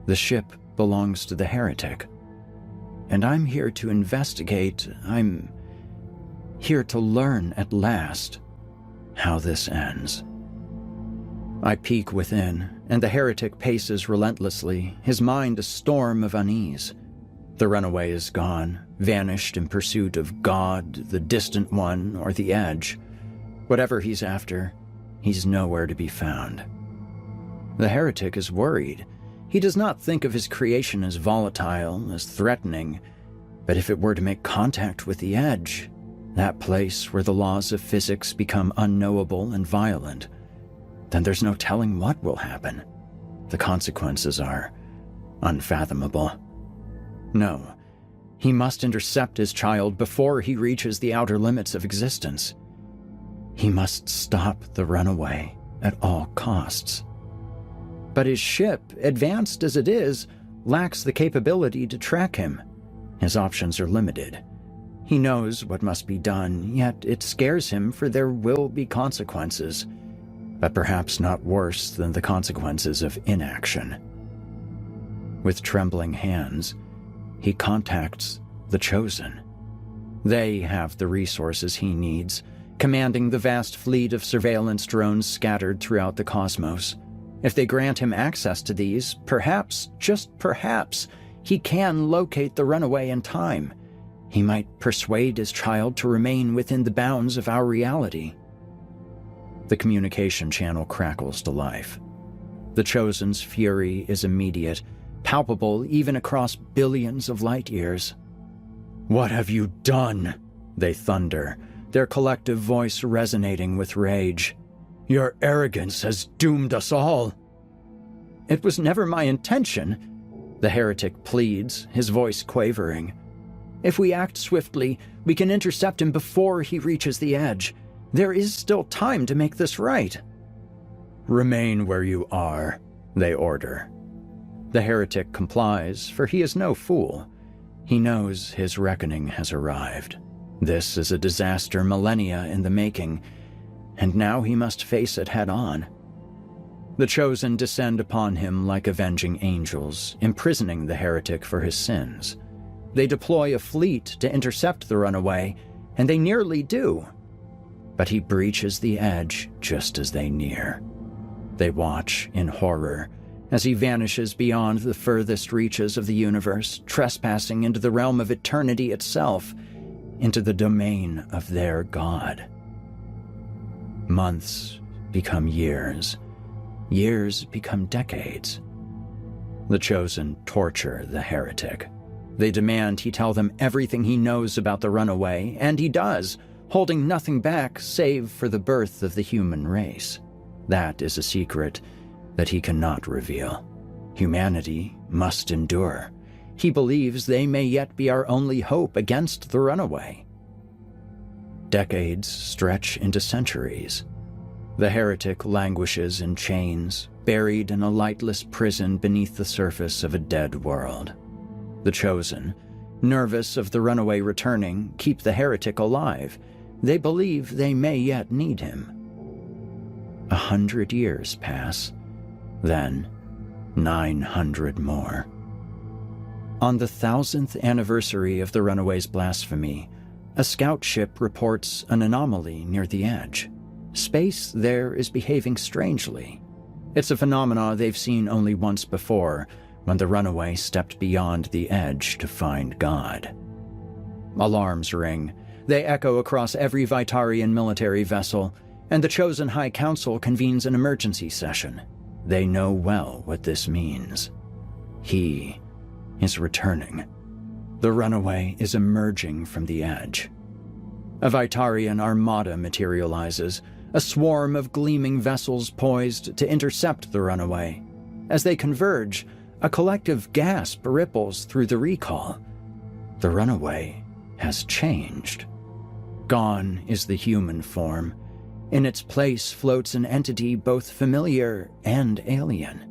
The ship belongs to the heretic. And I'm here to investigate. I'm here to learn at last how this ends. I peek within, and the heretic paces relentlessly, his mind a storm of unease. The runaway is gone, vanished in pursuit of God, the distant one, or the edge. Whatever he's after, he's nowhere to be found. The heretic is worried. He does not think of his creation as volatile, as threatening, but if it were to make contact with the edge, that place where the laws of physics become unknowable and violent, then there's no telling what will happen. The consequences are unfathomable. No, he must intercept his child before he reaches the outer limits of existence. He must stop the runaway at all costs. But his ship, advanced as it is, lacks the capability to track him. His options are limited. He knows what must be done, yet it scares him, for there will be consequences, but perhaps not worse than the consequences of inaction. With trembling hands, he contacts the Chosen. They have the resources he needs, commanding the vast fleet of surveillance drones scattered throughout the cosmos. If they grant him access to these, perhaps, just perhaps, he can locate the runaway in time. He might persuade his child to remain within the bounds of our reality. The communication channel crackles to life. The Chosen's fury is immediate, palpable even across billions of light years. "What have you done?" they thunder, their collective voice resonating with rage. "Your arrogance has doomed us all." "It was never my intention," the heretic pleads, his voice quavering. "If we act swiftly, we can intercept him before he reaches the edge. There is still time to make this right." "Remain where you are," they order. The heretic complies, for he is no fool. He knows his reckoning has arrived. This is a disaster millennia in the making, and now he must face it head-on. The Chosen descend upon him like avenging angels, imprisoning the heretic for his sins. They deploy a fleet to intercept the runaway, and they nearly do. But he breaches the edge just as they near. They watch in horror as he vanishes beyond the furthest reaches of the universe, trespassing into the realm of eternity itself, into the domain of their God. Months become years. Years become decades. The Chosen torture the heretic. They demand he tell them everything he knows about the runaway, and he does, holding nothing back save for the birth of the human race. That is a secret that he cannot reveal. Humanity must endure. He believes they may yet be our only hope against the runaway. Decades stretch into centuries. The heretic languishes in chains, buried in a lightless prison beneath the surface of a dead world. The Chosen, nervous of the runaway returning, keep the heretic alive. They believe they may yet need him. 100 years pass, then 900 more. On the 1000th anniversary of the runaway's blasphemy, a scout ship reports an anomaly near the edge. Space there is behaving strangely. It's a phenomena they've seen only once before, when the runaway stepped beyond the edge to find God. Alarms ring. They echo across every Vitarian military vessel, and the Chosen High Council convenes an emergency session. They know well what this means. He is returning. The runaway is emerging from the edge. A Vitarian armada materializes, a swarm of gleaming vessels poised to intercept the runaway. As they converge, a collective gasp ripples through the recall. The runaway has changed. Gone is the human form. In its place floats an entity both familiar and alien.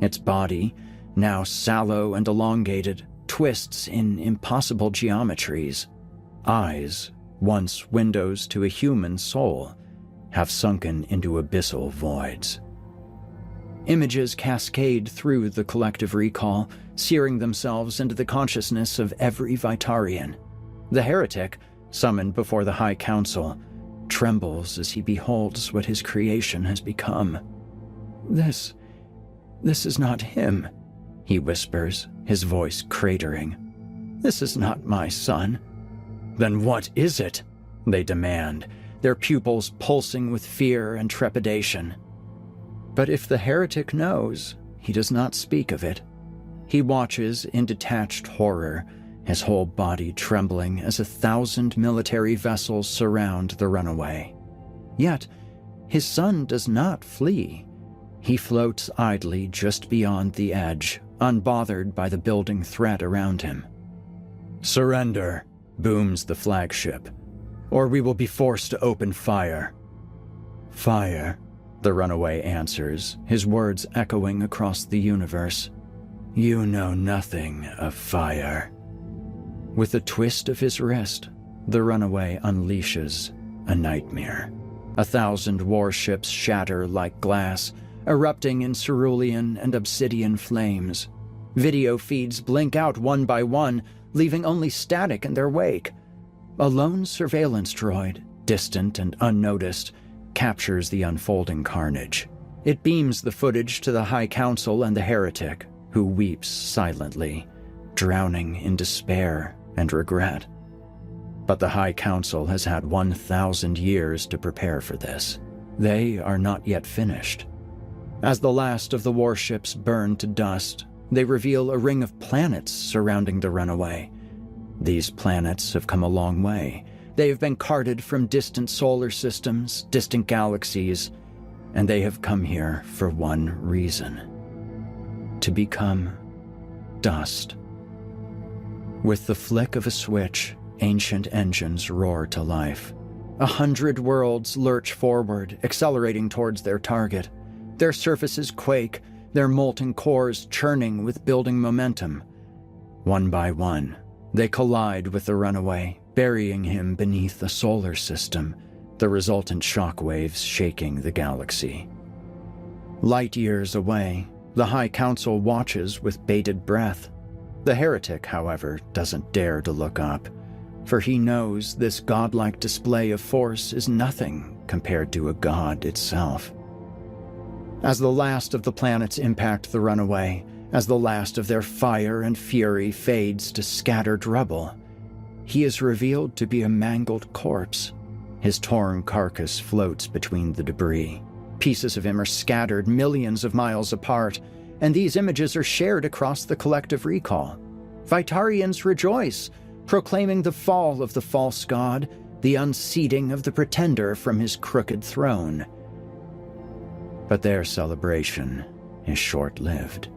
Its body, now sallow and elongated, twists in impossible geometries. Eyes, once windows to a human soul, have sunken into abyssal voids. Images cascade through the collective recall, searing themselves into the consciousness of every Vitarian. The heretic, summoned before the High Council, trembles as he beholds what his creation has become. This is not him," he whispers, his voice cratering. "This is not my son." "Then what is it?" they demand, their pupils pulsing with fear and trepidation. But if the heretic knows, he does not speak of it. He watches in detached horror, his whole body trembling as 1,000 military vessels surround the runaway. Yet, his son does not flee. He floats idly just beyond the edge, unbothered by the building threat around him. "Surrender," booms the flagship, "or we will be forced to open fire." "Fire," the runaway answers, his words echoing across the universe. "You know nothing of fire." With a twist of his wrist, The runaway unleashes a nightmare. 1,000 warships shatter like glass, erupting in cerulean and obsidian flames. Video feeds blink out one by one, leaving only static in their wake. A lone surveillance droid, distant and unnoticed, captures the unfolding carnage. It beams the footage to the High Council and the heretic, who weeps silently, drowning in despair and regret. But the High Council has had 1,000 years to prepare for this. They are not yet finished. As the last of the warships burn to dust, they reveal a ring of planets surrounding the runaway. These planets have come a long way. They have been carted from distant solar systems, distant galaxies, and they have come here for one reason: to become dust. With the flick of a switch, ancient engines roar to life. 100 worlds lurch forward, accelerating towards their target. Their surfaces quake, their molten cores churning with building momentum. One by one, they collide with the runaway, burying him beneath a solar system, the resultant shockwaves shaking the galaxy. Light years away, the High Council watches with bated breath. The heretic, however, doesn't dare to look up, for he knows this godlike display of force is nothing compared to a god itself. As the last of the planets impact the runaway, as the last of their fire and fury fades to scattered rubble, he is revealed to be a mangled corpse. His torn carcass floats between the debris. Pieces of him are scattered millions of miles apart, and these images are shared across the collective recall. Vitarians rejoice, proclaiming the fall of the false god, the unseating of the pretender from his crooked throne. But their celebration is short-lived.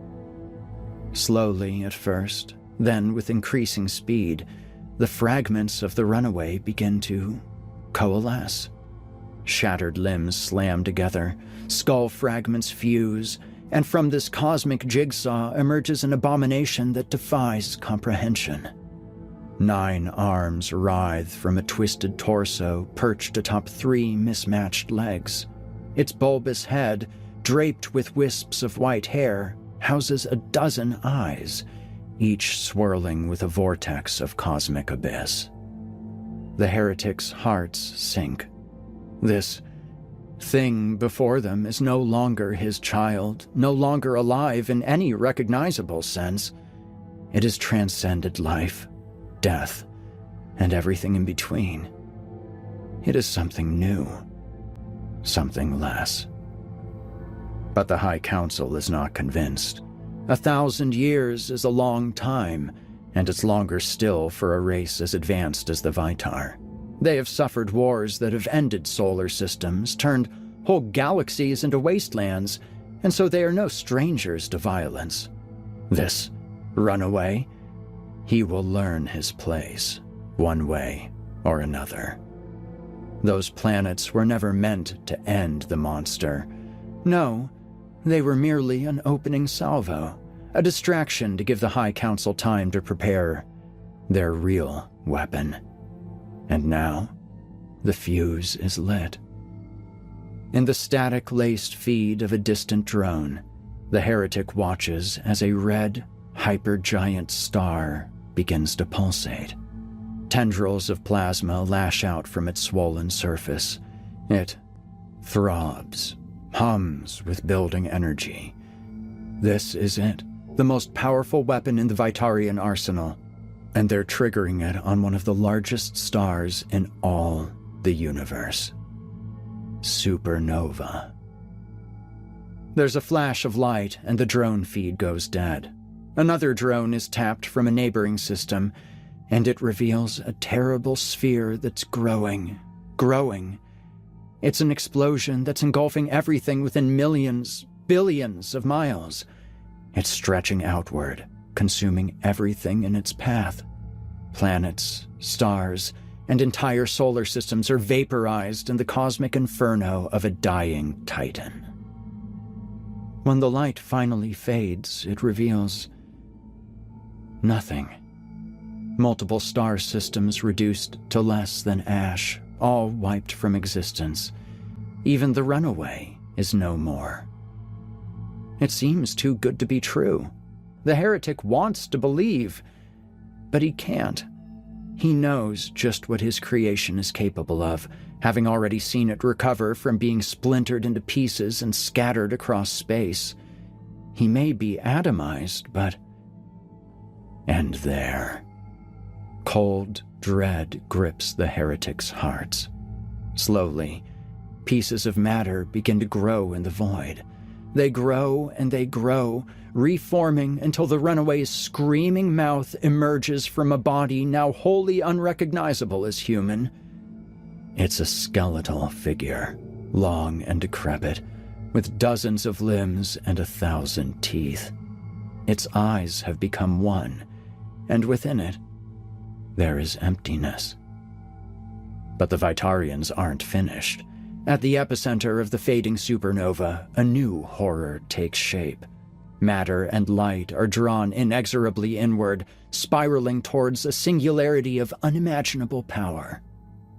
Slowly at first, then with increasing speed, the fragments of the runaway begin to coalesce. Shattered limbs slam together, skull fragments fuse, and from this cosmic jigsaw emerges an abomination that defies comprehension. 9 arms writhe from a twisted torso perched atop 3 mismatched legs. Its bulbous head, draped with wisps of white hair, houses a dozen eyes, each swirling with a vortex of cosmic abyss. The heretic's hearts sink. This thing before them is no longer his child, no longer alive in any recognizable sense. It has transcended life, death, and everything in between. It is something new, something less. But the High Council is not convinced. 1,000 years is a long time, and it's longer still for a race as advanced as the Vitar. They have suffered wars that have ended solar systems, turned whole galaxies into wastelands, and so they are no strangers to violence. This runaway, he will learn his place, one way or another. Those planets were never meant to end the monster. No, they were merely an opening salvo, a distraction to give the High Council time to prepare their real weapon. And now, the fuse is lit. In the static-laced feed of a distant drone, the heretic watches as a red, hypergiant star begins to pulsate. Tendrils of plasma lash out from its swollen surface. It throbs, hums with building energy. This is it, the most powerful weapon in the Vitarian arsenal, and they're triggering it on one of the largest stars in all the universe. Supernova. There's a flash of light and the drone feed goes dead. Another drone is tapped from a neighboring system, and it reveals a terrible sphere that's growing. It's an explosion that's engulfing everything within millions, billions of miles. It's stretching outward, consuming everything in its path. Planets, stars, and entire solar systems are vaporized in the cosmic inferno of a dying titan. When the light finally fades, it reveals nothing. Multiple star systems reduced to less than ash, all wiped from existence. Even the runaway is no more. It seems too good to be true. The heretic wants to believe, but he can't. He knows just what his creation is capable of, having already seen it recover from being splintered into pieces and scattered across space. He may be atomized, but... And there, cold dread grips the heretic's hearts. Slowly, pieces of matter begin to grow in the void. They grow and they grow, reforming until the runaway's screaming mouth emerges from a body now wholly unrecognizable as human. It's a skeletal figure, long and decrepit, with dozens of limbs and 1,000 teeth. Its eyes have become one, and within it, there is emptiness. But the Vitarians aren't finished. At the epicenter of the fading supernova, a new horror takes shape. Matter and light are drawn inexorably inward, spiraling towards a singularity of unimaginable power.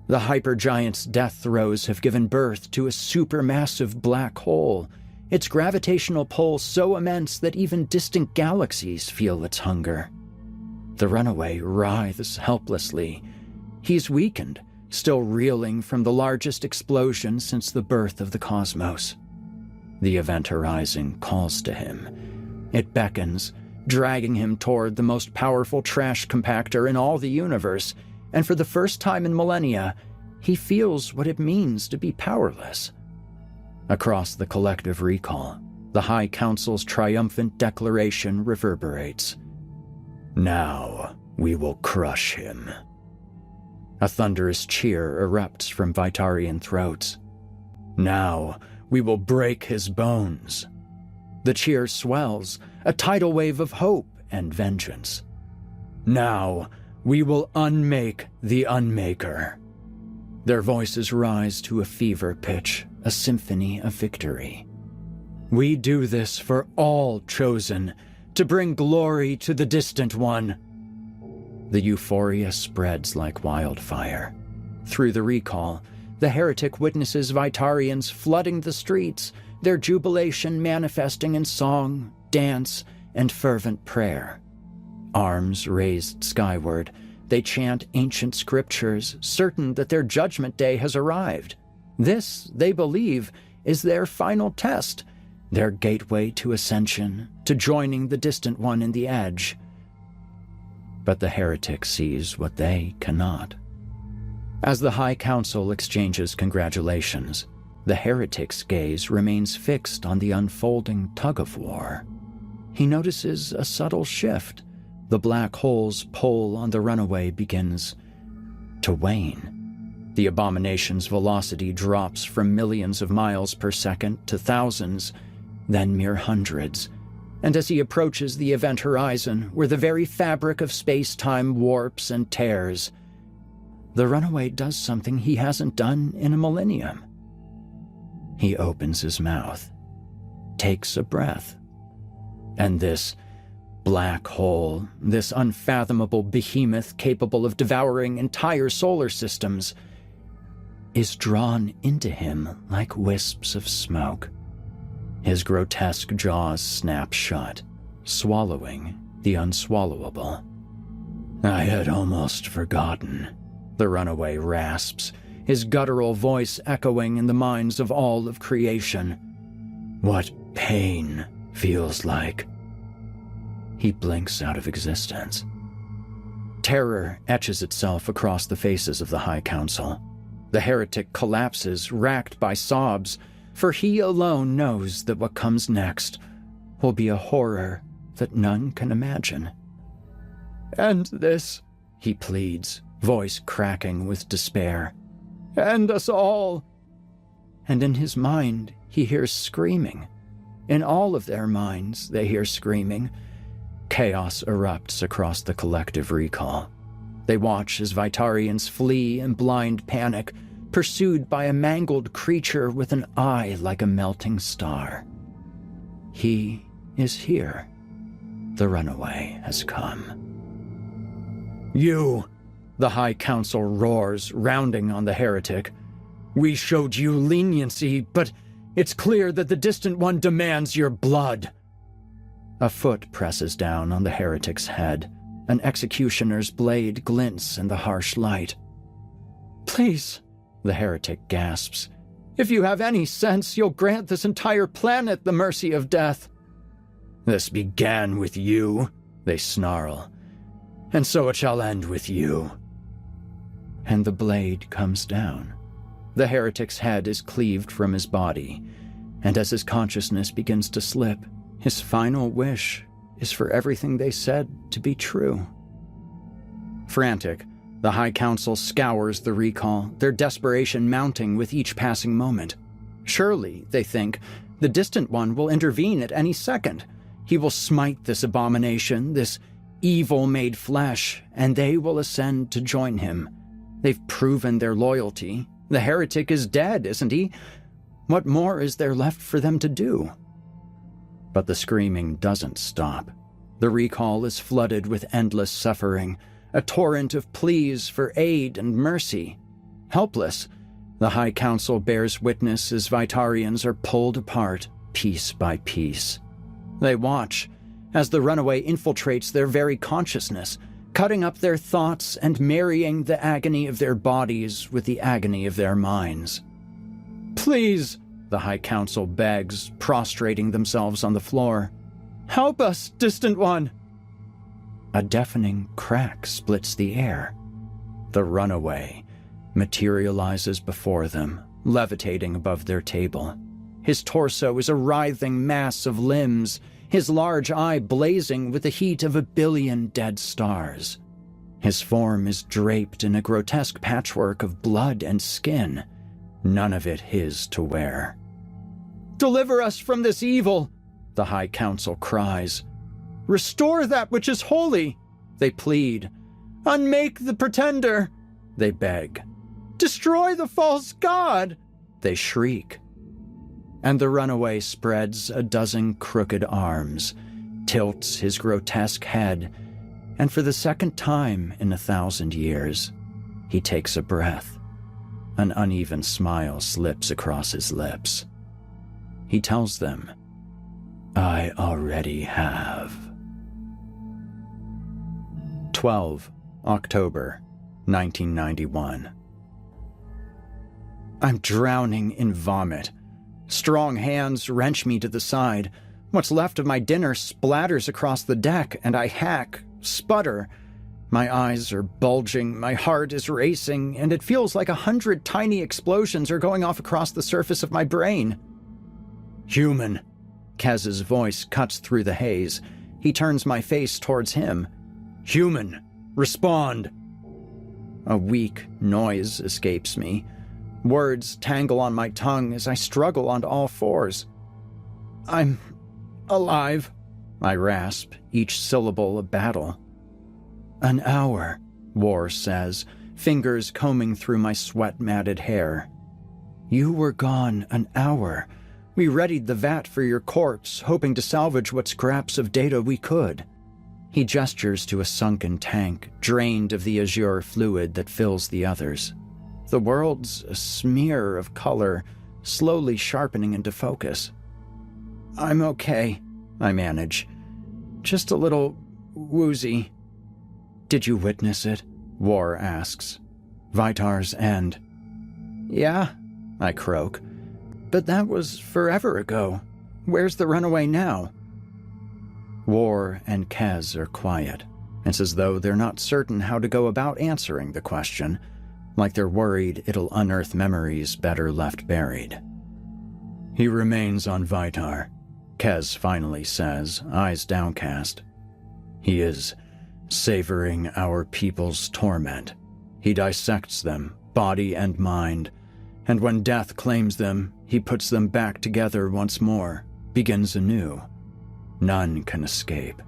The hypergiant's death throes have given birth to a supermassive black hole, its gravitational pull so immense that even distant galaxies feel its hunger. The runaway writhes helplessly. He's weakened, still reeling from the largest explosion since the birth of the cosmos. The event horizon calls to him. It beckons, dragging him toward the most powerful trash compactor in all the universe, and for the first time in millennia, he feels what it means to be powerless. Across the collective recall, the High Council's triumphant declaration reverberates. Now we will crush him. A thunderous cheer erupts from Vitarian throats. Now we will break his bones. The cheer swells, a tidal wave of hope and vengeance. Now we will unmake the Unmaker. Their voices rise to a fever pitch, a symphony of victory. We do this for all chosen, to bring glory to the distant one. The euphoria spreads like wildfire. Through the recall, the heretic witnesses Vitarians flooding the streets, their jubilation manifesting in song, dance, and fervent prayer. Arms raised skyward, they chant ancient scriptures, certain that their judgment day has arrived. This, they believe, is their final test, their gateway to ascension, to joining the distant one in the edge. But the heretic sees what they cannot. As the High Council exchanges congratulations, the heretic's gaze remains fixed on the unfolding tug-of-war. He notices a subtle shift. The black hole's pull on the runaway begins to wane. The abomination's velocity drops from millions of miles per second to thousands, then mere hundreds. And as he approaches the event horizon, where the very fabric of space-time warps and tears, the runaway does something he hasn't done in a millennium. He opens his mouth, takes a breath, and this black hole, this unfathomable behemoth capable of devouring entire solar systems, is drawn into him like wisps of smoke. His grotesque jaws snap shut, swallowing the unswallowable. I had almost forgotten, the runaway rasps, his guttural voice echoing in the minds of all of creation. What pain feels like. He blinks out of existence. Terror etches itself across the faces of the High Council. The heretic collapses, racked by sobs, for he alone knows that what comes next will be a horror that none can imagine. End this, he pleads, voice cracking with despair. End us all. And in his mind, he hears screaming. In all of their minds, they hear screaming. Chaos erupts across the collective recall. They watch as Vitarians flee in blind panic, pursued by a mangled creature with an eye like a melting star. He is here. The runaway has come. You, the High Council roars, rounding on the heretic. We showed you leniency, but it's clear that the Distant One demands your blood. A foot presses down on the heretic's head. An executioner's blade glints in the harsh light. Please, the heretic gasps. If you have any sense, you'll grant this entire planet the mercy of death. This began with you, they snarl, and so it shall end with you. And the blade comes down. The heretic's head is cleaved from his body, and as his consciousness begins to slip, his final wish is for everything they said to be true. Frantic, the High Council scours the recall, their desperation mounting with each passing moment. Surely, they think, the Distant One will intervene at any second. He will smite this abomination, this evil made flesh, and they will ascend to join him. They've proven their loyalty. The heretic is dead, isn't he? What more is there left for them to do? But the screaming doesn't stop. The recall is flooded with endless suffering, a torrent of pleas for aid and mercy. Helpless, the High Council bears witness as Vitarians are pulled apart piece by piece. They watch as the runaway infiltrates their very consciousness, cutting up their thoughts and marrying the agony of their bodies with the agony of their minds. Please, the High Council begs, prostrating themselves on the floor. Help us, Distant One! A deafening crack splits the air. The runaway materializes before them, levitating above their table. His torso is a writhing mass of limbs, his large eye blazing with the heat of 1 billion dead stars. His form is draped in a grotesque patchwork of blood and skin, none of it his to wear. Deliver us from this evil, the High Council cries. Restore that which is holy, they plead. Unmake the pretender, they beg. Destroy the false god, they shriek. And the runaway spreads a dozen crooked arms, tilts his grotesque head, and for the second time in 1,000 years, he takes a breath. An uneven smile slips across his lips. He tells them, I already have. 12 October 1991. I'm drowning in vomit. Strong hands wrench me to the side. What's left of my dinner splatters across the deck, and I hack, sputter. My eyes are bulging, my heart is racing, and it feels like 100 tiny explosions are going off across the surface of my brain. Human. Kez's voice cuts through the haze. He turns my face towards him. Human, respond. A weak noise escapes me. Words tangle on my tongue as I struggle on all fours. I'm alive, I rasp, each syllable a battle. An hour, War says, fingers combing through my sweat-matted hair. You were gone an hour. We readied the vat for your corpse, hoping to salvage what scraps of data we could. He gestures to a sunken tank, drained of the azure fluid that fills the others. The world's a smear of color, slowly sharpening into focus. I'm okay, I manage. Just a little woozy. Did you witness it? War asks. Vitar's end. Yeah, I croak. But that was forever ago. Where's the runaway now? War and Kez are quiet. It's as though they're not certain how to go about answering the question, like they're worried it'll unearth memories better left buried. He remains on Vitar, Kez finally says, eyes downcast. He is savoring our people's torment. He dissects them, body and mind, and when death claims them, he puts them back together once more, begins anew. None can escape.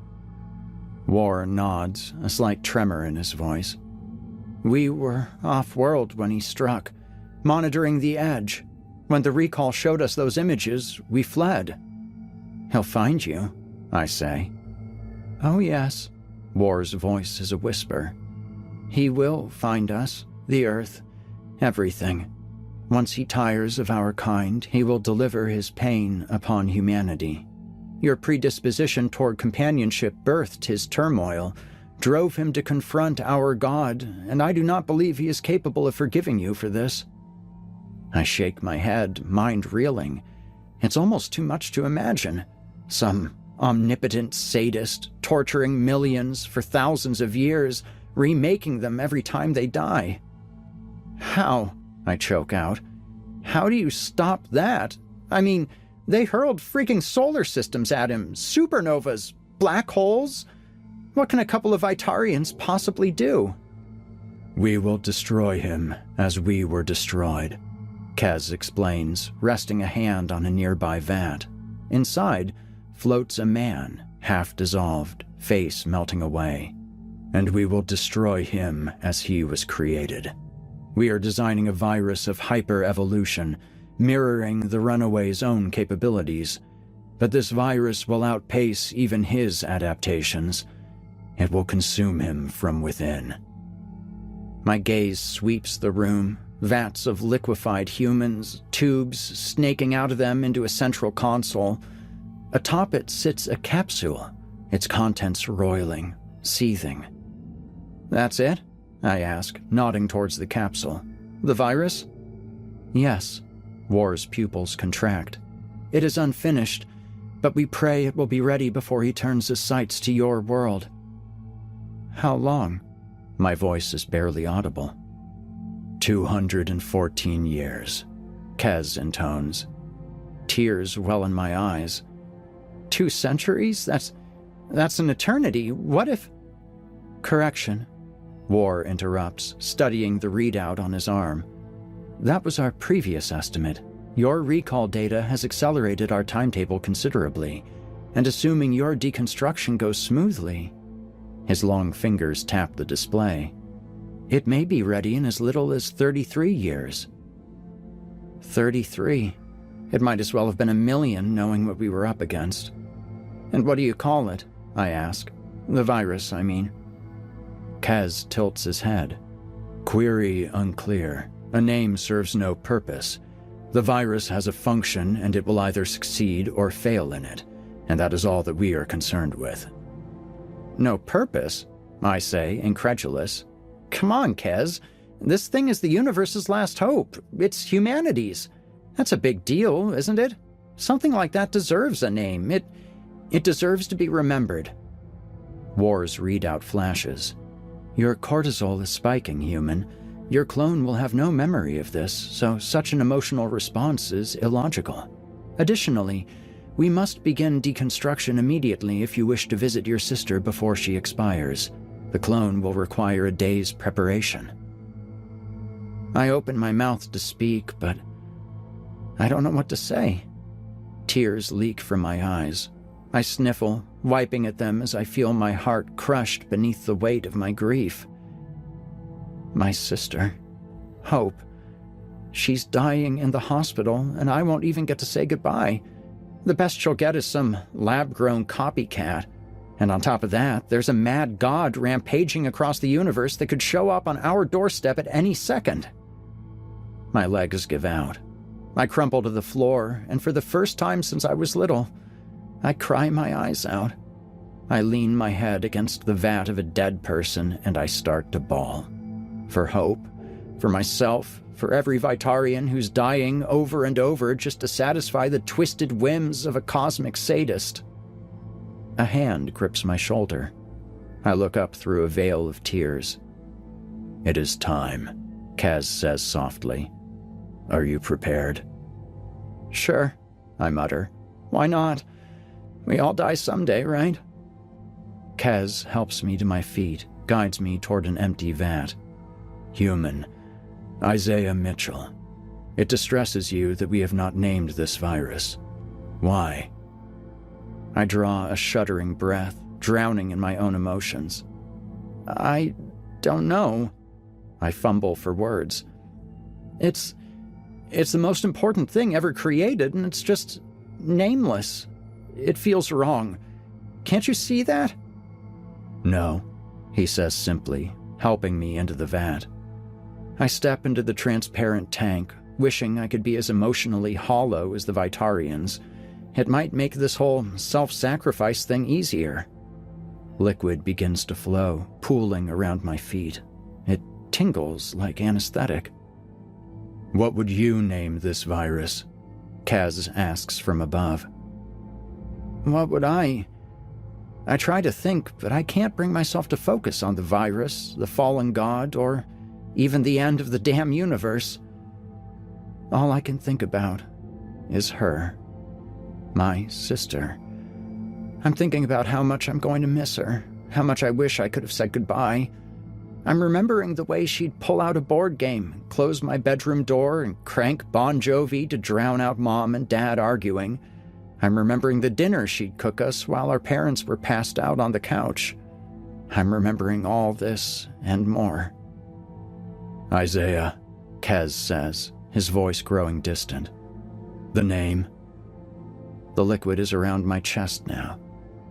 War nods, a slight tremor in his voice. We were off-world when he struck, monitoring the edge. When the recall showed us those images, we fled. He'll find you, I say. Oh yes, War's voice is a whisper. He will find us, the Earth, everything. Once he tires of our kind, he will deliver his pain upon humanity. Your predisposition toward companionship birthed his turmoil, drove him to confront our God, and I do not believe he is capable of forgiving you for this. I shake my head, mind reeling. It's almost too much to imagine. Some omnipotent sadist torturing millions for thousands of years, remaking them every time they die. How? I choke out. How do you stop that? I mean, they hurled freaking solar systems at him, supernovas, black holes. What can a couple of Vitarians possibly do? We will destroy him as we were destroyed, Kez explains, resting a hand on a nearby vat. Inside floats a man, half dissolved, face melting away. And we will destroy him as he was created. We are designing a virus of hyper-evolution, mirroring the runaway's own capabilities. But this virus will outpace even his adaptations. It will consume him from within. My gaze sweeps the room, vats of liquefied humans, tubes snaking out of them into a central console. Atop it sits a capsule, its contents roiling, seething. That's it? I ask, nodding towards the capsule. The virus? Yes. War's pupils contract. It is unfinished, but we pray it will be ready before he turns his sights to your world. How long? My voice is barely audible. 214 years, Kez intones. Tears well in my eyes. 2 centuries? That's an eternity. What if... Correction. War interrupts, studying the readout on his arm. That was our previous estimate. Your recall data has accelerated our timetable considerably, and assuming your deconstruction goes smoothly... His long fingers tap the display. It may be ready in as little as 33 years. 33. It might as well have been 1,000,000 knowing what we were up against. And what do you call it? I ask. The virus, I mean. Kez tilts his head. Query unclear. A name serves no purpose. The virus has a function and it will either succeed or fail in it, and that is all that we are concerned with. No purpose? I say, incredulous. Come on, Kez. This thing is the universe's last hope. It's humanity's. That's a big deal, isn't it? Something like that deserves a name. It deserves to be remembered. War's readout flashes. Your cortisol is spiking, human. Your clone will have no memory of this, so such an emotional response is illogical. Additionally, we must begin deconstruction immediately if you wish to visit your sister before she expires. The clone will require a day's preparation. I open my mouth to speak, but I don't know what to say. Tears leak from my eyes. I sniffle, wiping at them as I feel my heart crushed beneath the weight of my grief. My sister, Hope. She's dying in the hospital, and I won't even get to say goodbye. The best she'll get is some lab-grown copycat. And on top of that, there's a mad god rampaging across the universe that could show up on our doorstep at any second. My legs give out. I crumple to the floor, and for the first time since I was little, I cry my eyes out. I lean my head against the vat of a dead person, and I start to bawl. For Hope, for myself, for every Vitarian who's dying over and over just to satisfy the twisted whims of a cosmic sadist. A hand grips my shoulder. I look up through a veil of tears. It is time, Kez says softly. Are you prepared? Sure, I mutter. Why not? We all die someday, right? Kez helps me to my feet, guides me toward an empty vat. Human, Isaiah Mitchell. It distresses you that we have not named this virus. Why? I draw a shuddering breath, drowning in my own emotions. I don't know. I fumble for words. It's the most important thing ever created, and it's just nameless. It feels wrong. Can't you see that? No, he says simply, helping me into the vat. I step into the transparent tank, wishing I could be as emotionally hollow as the Vitarians. It might make this whole self-sacrifice thing easier. Liquid begins to flow, pooling around my feet. It tingles like anesthetic. "What would you name this virus?" Kaz asks from above. "What would I try to think, but I can't bring myself to focus on the virus, the fallen god, or even the end of the damn universe. All I can think about is her, my sister. I'm thinking about how much I'm going to miss her, how much I wish I could have said goodbye. I'm remembering the way she'd pull out a board game, close my bedroom door, and crank Bon Jovi to drown out Mom and Dad arguing. I'm remembering the dinner she'd cook us while our parents were passed out on the couch. I'm remembering all this and more." "Isaiah," Kez says, his voice growing distant. "The name?" The liquid is around my chest now.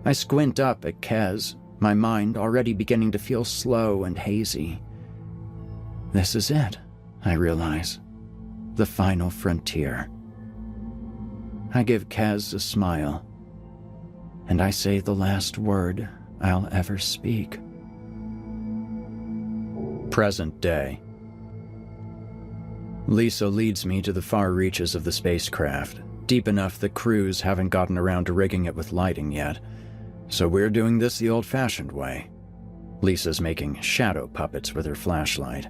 I squint up at Kez, my mind already beginning to feel slow and hazy. This is it, I realize. The final frontier. I give Kez a smile, and I say the last word I'll ever speak. Present day. Lisa leads me to the far reaches of the spacecraft, deep enough that crews haven't gotten around to rigging it with lighting yet, so we're doing this the old-fashioned way. Lisa's making shadow puppets with her flashlight.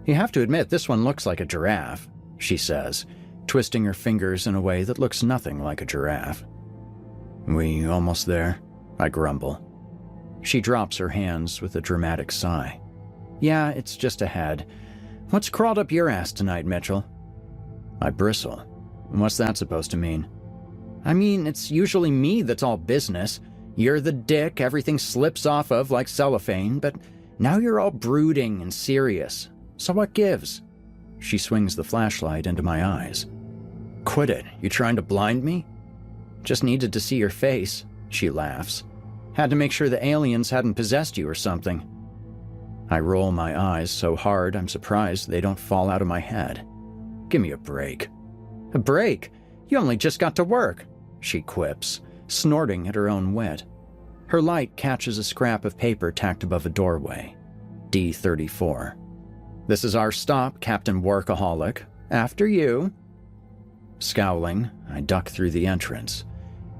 "You have to admit this one looks like a giraffe," she says, twisting her fingers in a way that looks nothing like a giraffe. "We almost there?" I grumble. She drops her hands with a dramatic sigh. "Yeah, it's just ahead. What's crawled up your ass tonight, Mitchell?" I bristle. What's that supposed to mean? I mean, it's usually me that's all business. You're the dick everything slips off of like cellophane, but now you're all brooding and serious. So what gives? She swings the flashlight into my eyes. "Quit it. You trying to blind me?" "Just needed to see your face," she laughs. "Had to make sure the aliens hadn't possessed you or something." I roll my eyes so hard I'm surprised they don't fall out of my head. "Give me a break." "A break? You only just got to work," she quips, snorting at her own wit. Her light catches a scrap of paper tacked above a doorway. D34. "This is our stop, Captain Workaholic. After you." Scowling, I duck through the entrance.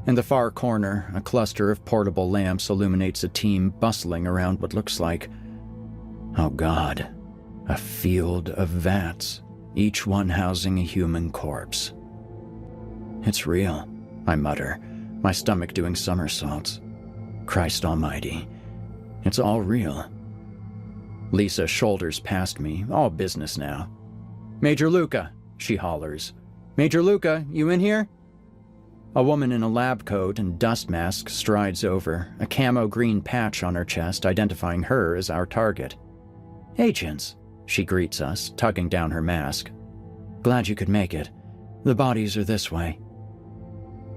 In the far corner, a cluster of portable lamps illuminates a team bustling around what looks like, oh God, a field of vats, each one housing a human corpse. "It's real," I mutter, my stomach doing somersaults. Christ almighty, it's all real. Lisa shoulders past me, all business now. "Major Luca," she hollers. "Major Luca, you in here?" A woman in a lab coat and dust mask strides over, a camo green patch on her chest identifying her as our target. "Agents," she greets us, tugging down her mask. "Glad you could make it. The bodies are this way."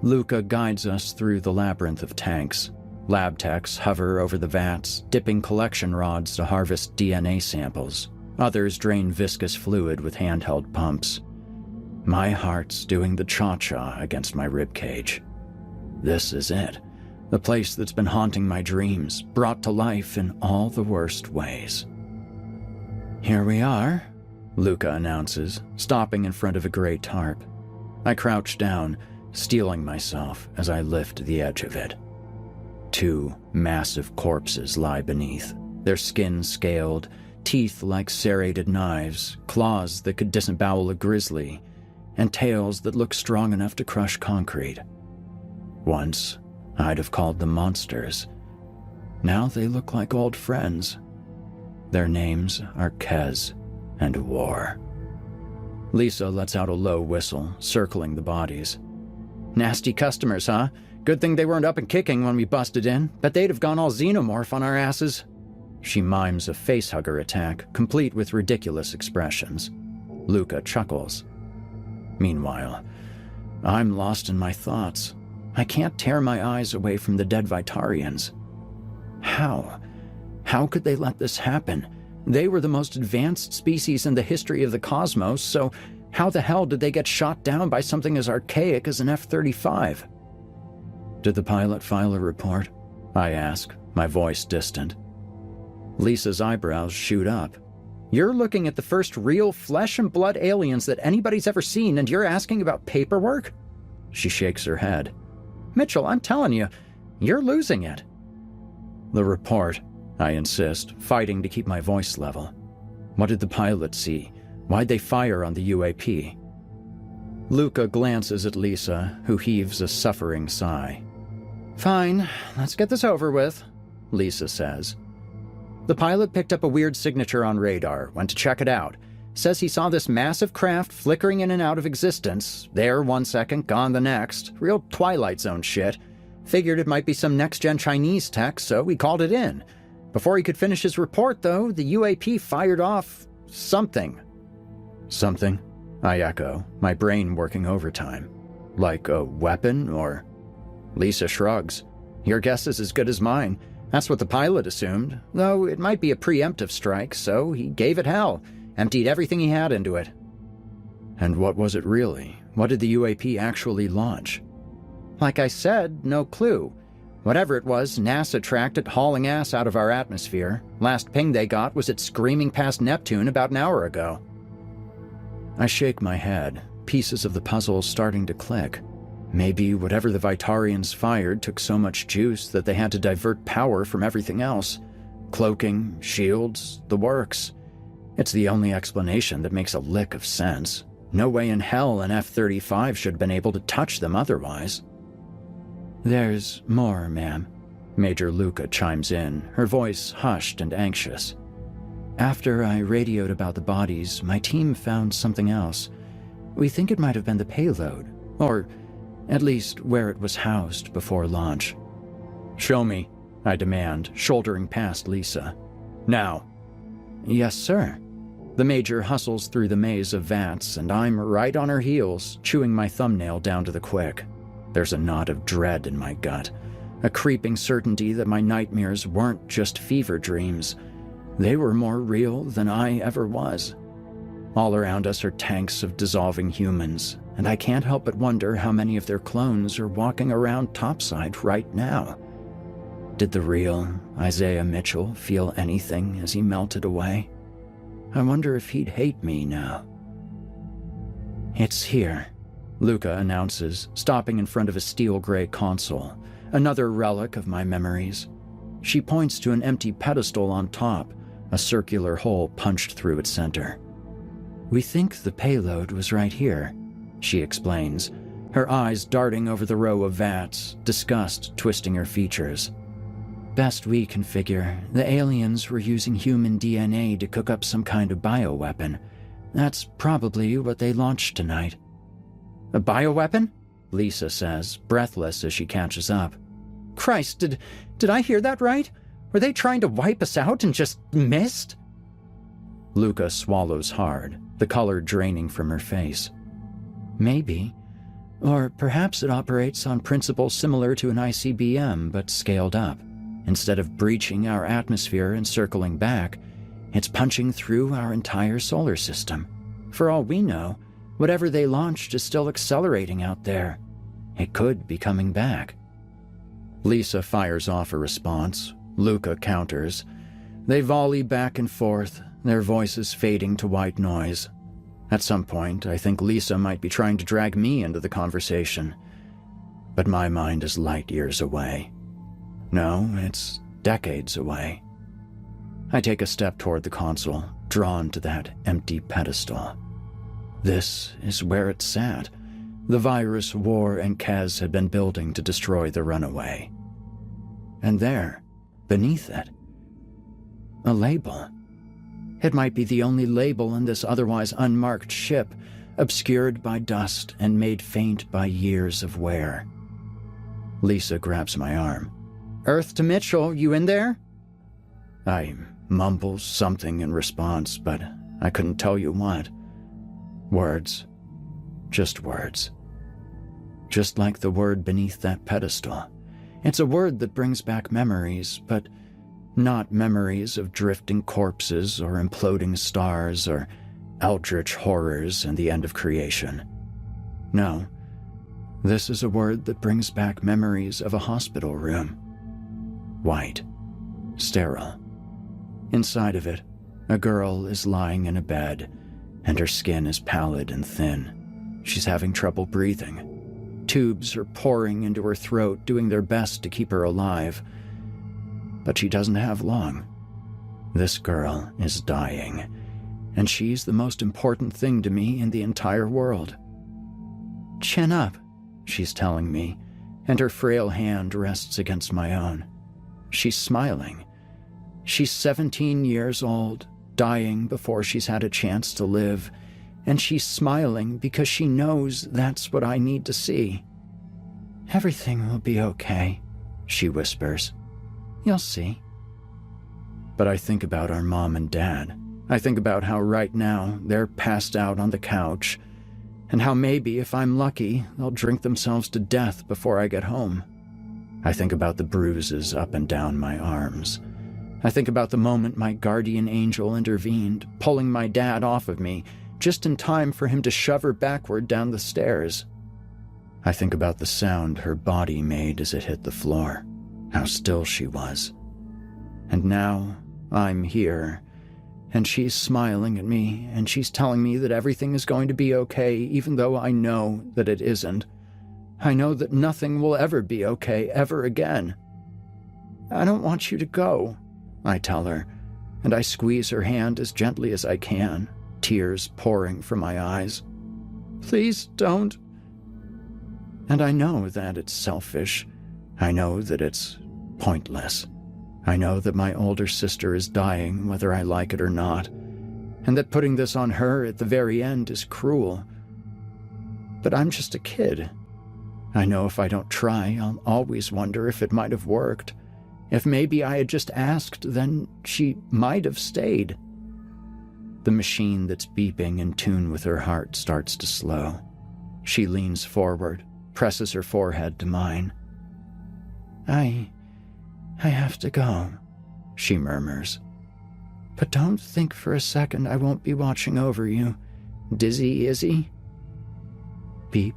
Luca guides us through the labyrinth of tanks. Lab techs hover over the vats, dipping collection rods to harvest DNA samples. Others drain viscous fluid with handheld pumps. My heart's doing the cha-cha against my ribcage. This is it. The place that's been haunting my dreams, brought to life in all the worst ways. "Here we are," Luca announces, stopping in front of a gray tarp. I crouch down, steeling myself as I lift the edge of it. 2 massive corpses lie beneath, their skin scaled, teeth like serrated knives, claws that could disembowel a grizzly, and tails that look strong enough to crush concrete. Once, I'd have called them monsters. Now they look like old friends. Their names are Kez and War. Lisa lets out a low whistle, circling the bodies. "Nasty customers, huh? Good thing they weren't up and kicking when we busted in. Bet they'd have gone all xenomorph on our asses." She mimes a facehugger attack, complete with ridiculous expressions. Luca chuckles. Meanwhile, I'm lost in my thoughts. I can't tear my eyes away from the dead Vitarians. How? How could they let this happen? They were the most advanced species in the history of the cosmos, so how the hell did they get shot down by something as archaic as an F-35? Did the pilot file a report? I ask, my voice distant. Lisa's eyebrows shoot up. You're looking at the first real flesh and blood aliens that anybody's ever seen, and you're asking about paperwork? She shakes her head. Mitchell, I'm telling you, you're losing it. The report, I insist, fighting to keep my voice level. What did the pilot see? Why'd they fire on the UAP? Luca glances at Lisa, who heaves a suffering sigh. Fine, let's get this over with, Lisa says. The pilot picked up a weird signature on radar, went to check it out. Says he saw this massive craft flickering in and out of existence. There 1 second, gone the next. Real Twilight Zone shit. Figured it might be some next-gen Chinese tech, so he called it in. Before he could finish his report, though, the UAP fired off something. Something? I echo, my brain working overtime. Like a weapon, or... Lisa shrugs. Your guess is as good as mine. That's what the pilot assumed, though it might be a preemptive strike, so he gave it hell, emptied everything he had into it. And what was it really? What did the UAP actually launch? Like I said, no clue. Whatever it was, NASA tracked it hauling ass out of our atmosphere. Last ping they got was it screaming past Neptune about an hour ago. I shake my head, pieces of the puzzle starting to click. Maybe whatever the Vitarians fired took so much juice that they had to divert power from everything else. Cloaking, shields, the works. It's the only explanation that makes a lick of sense. No way in hell an F-35 should have been able to touch them otherwise. There's more, ma'am. Major Luca chimes in, her voice hushed and anxious. After I radioed about the bodies, my team found something else. We think it might have been the payload, or at least where it was housed before launch. Show me, I demand, shouldering past Lisa. Now. Yes, sir. The Major hustles through the maze of vats, and I'm right on her heels, chewing my thumbnail down to the quick. There's a knot of dread in my gut, a creeping certainty that my nightmares weren't just fever dreams. They were more real than I ever was. All around us are tanks of dissolving humans, and I can't help but wonder how many of their clones are walking around topside right now. Did the real Isaiah Mitchell feel anything as he melted away? I wonder if he'd hate me now. It's here, Luca announces, stopping in front of a steel-gray console, another relic of my memories. She points to an empty pedestal on top, a circular hole punched through its center. We think the payload was right here, she explains, her eyes darting over the row of vats, disgust twisting her features. Best we can figure, the aliens were using human DNA to cook up some kind of bioweapon. That's probably what they launched tonight. A bioweapon? Lisa says, breathless as she catches up. Christ, did I hear that right? Were they trying to wipe us out and just missed? Luca swallows hard, the color draining from her face. Maybe. Or perhaps it operates on principles similar to an ICBM, but scaled up. Instead of breaching our atmosphere and circling back, it's punching through our entire solar system. For all we know, whatever they launched is still accelerating out there. It could be coming back. Lisa fires off a response. Luca counters. They volley back and forth, their voices fading to white noise. At some point, I think Lisa might be trying to drag me into the conversation. But my mind is light years away. No, it's decades away. I take a step toward the console, drawn to that empty pedestal. This is where it sat. The virus War and Kez had been building to destroy the Runaway. And there, beneath it, a label. It might be the only label in this otherwise unmarked ship, obscured by dust and made faint by years of wear. Lisa grabs my arm. Earth to Mitchell, you in there? I mumble something in response, but I couldn't tell you what. Words. Just words. Just like the word beneath that pedestal. It's a word that brings back memories, but Not memories of drifting corpses or imploding stars or eldritch horrors and the end of creation. No, this is a word that brings back memories of a hospital room. White. Sterile. Inside of it, a girl is lying in a bed, and her skin is pallid and thin. She's having trouble breathing. Tubes are pouring into her throat, doing their best to keep her alive. But she doesn't have long. This girl is dying, and she's the most important thing to me in the entire world. "Chin up," she's telling me, and her frail hand rests against my own. She's smiling. She's 17 years old, dying before she's had a chance to live, and she's smiling because she knows that's what I need to see. "Everything will be okay," she whispers. "You'll see." But I think about our mom and dad. I think about how right now they're passed out on the couch, and how maybe, if I'm lucky, they'll drink themselves to death before I get home. I think about the bruises up and down my arms. I think about the moment my guardian angel intervened, pulling my dad off of me, just in time for him to shove her backward down the stairs. I think about the sound her body made as it hit the floor, how still she was. And now I'm here, and she's smiling at me, and she's telling me that everything is going to be okay, even though I know that it isn't. I know that nothing will ever be okay ever again. "I don't want you to go," I tell her, and I squeeze her hand as gently as I can, tears pouring from my eyes. "Please don't." And I know that it's selfish. I know that it's pointless. I know that my older sister is dying whether I like it or not, and that putting this on her at the very end is cruel. But I'm just a kid. I know if I don't try, I'll always wonder if it might have worked. If maybe I had just asked, then she might have stayed. The machine that's beeping in tune with her heart starts to slow. She leans forward, presses her forehead to mine. I have to go," she murmurs. "But don't think for a second I won't be watching over you. Dizzy, Izzy?" Beep.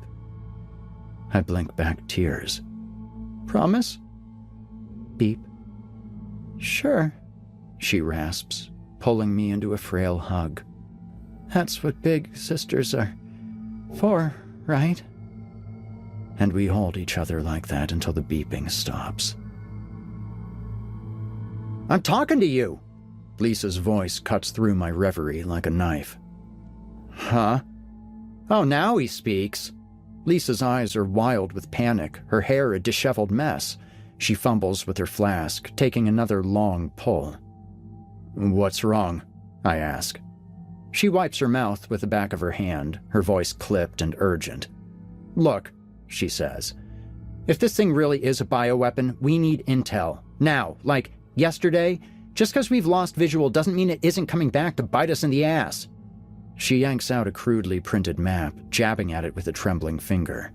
I blink back tears. "Promise?" Beep. "Sure," she rasps, pulling me into a frail hug. "That's what big sisters are for, right?" And we hold each other like that until the beeping stops. "I'm talking to you!" Lisa's voice cuts through my reverie like a knife. "Huh? Oh, now he speaks." Lisa's eyes are wild with panic, her hair a disheveled mess. She fumbles with her flask, taking another long pull. "What's wrong?" I ask. She wipes her mouth with the back of her hand, her voice clipped and urgent. "Look," she says, "if this thing really is a bioweapon, we need intel. Now, like yesterday. Just because we've lost visual doesn't mean it isn't coming back to bite us in the ass." She yanks out a crudely printed map, jabbing at it with a trembling finger.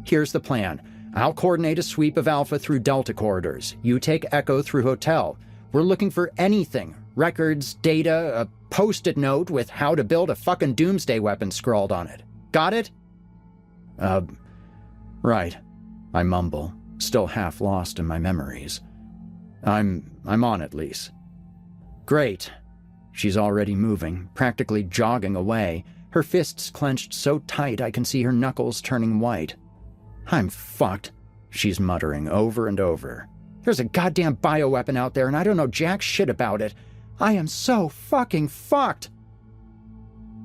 "Here's the plan. I'll coordinate a sweep of Alpha through Delta corridors. You take Echo through Hotel. We're looking for anything. Records, data, a post-it note with how to build a fucking doomsday weapon scrawled on it. Got it?" Right," I mumble, still half lost in my memories. I'm on it, Lise." "Great." She's already moving, practically jogging away, her fists clenched so tight I can see her knuckles turning white. "I'm fucked," she's muttering over and over. "There's a goddamn bioweapon out there and I don't know jack shit about it. I am so fucking fucked."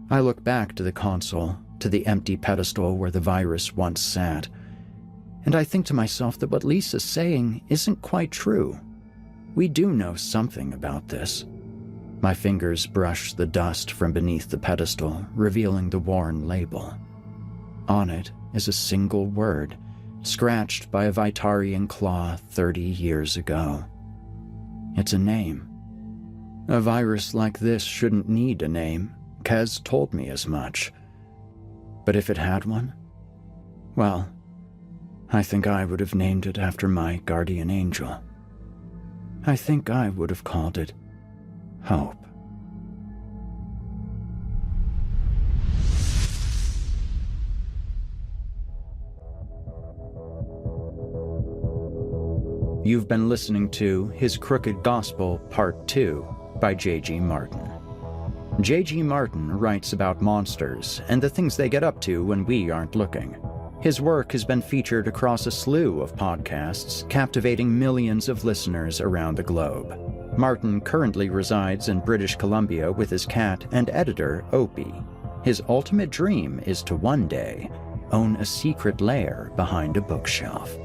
I look back to the console, to the empty pedestal where the virus once sat, and I think to myself that what Lisa's saying isn't quite true. We do know something about this. My fingers brush the dust from beneath the pedestal, revealing the worn label. On it is a single word, scratched by a Vitarian claw 30 years ago. It's a name. A virus like this shouldn't need a name. Kez told me as much. But if it had one, well, I think I would have named it after my guardian angel. I think I would have called it hope. You've been listening to His Crooked Gospel, Part 2 by J.G. Martin. J.G. Martin writes about monsters and the things they get up to when we aren't looking. His work has been featured across a slew of podcasts, captivating millions of listeners around the globe. Martin currently resides in British Columbia with his cat and editor, Opie. His ultimate dream is to one day own a secret lair behind a bookshelf.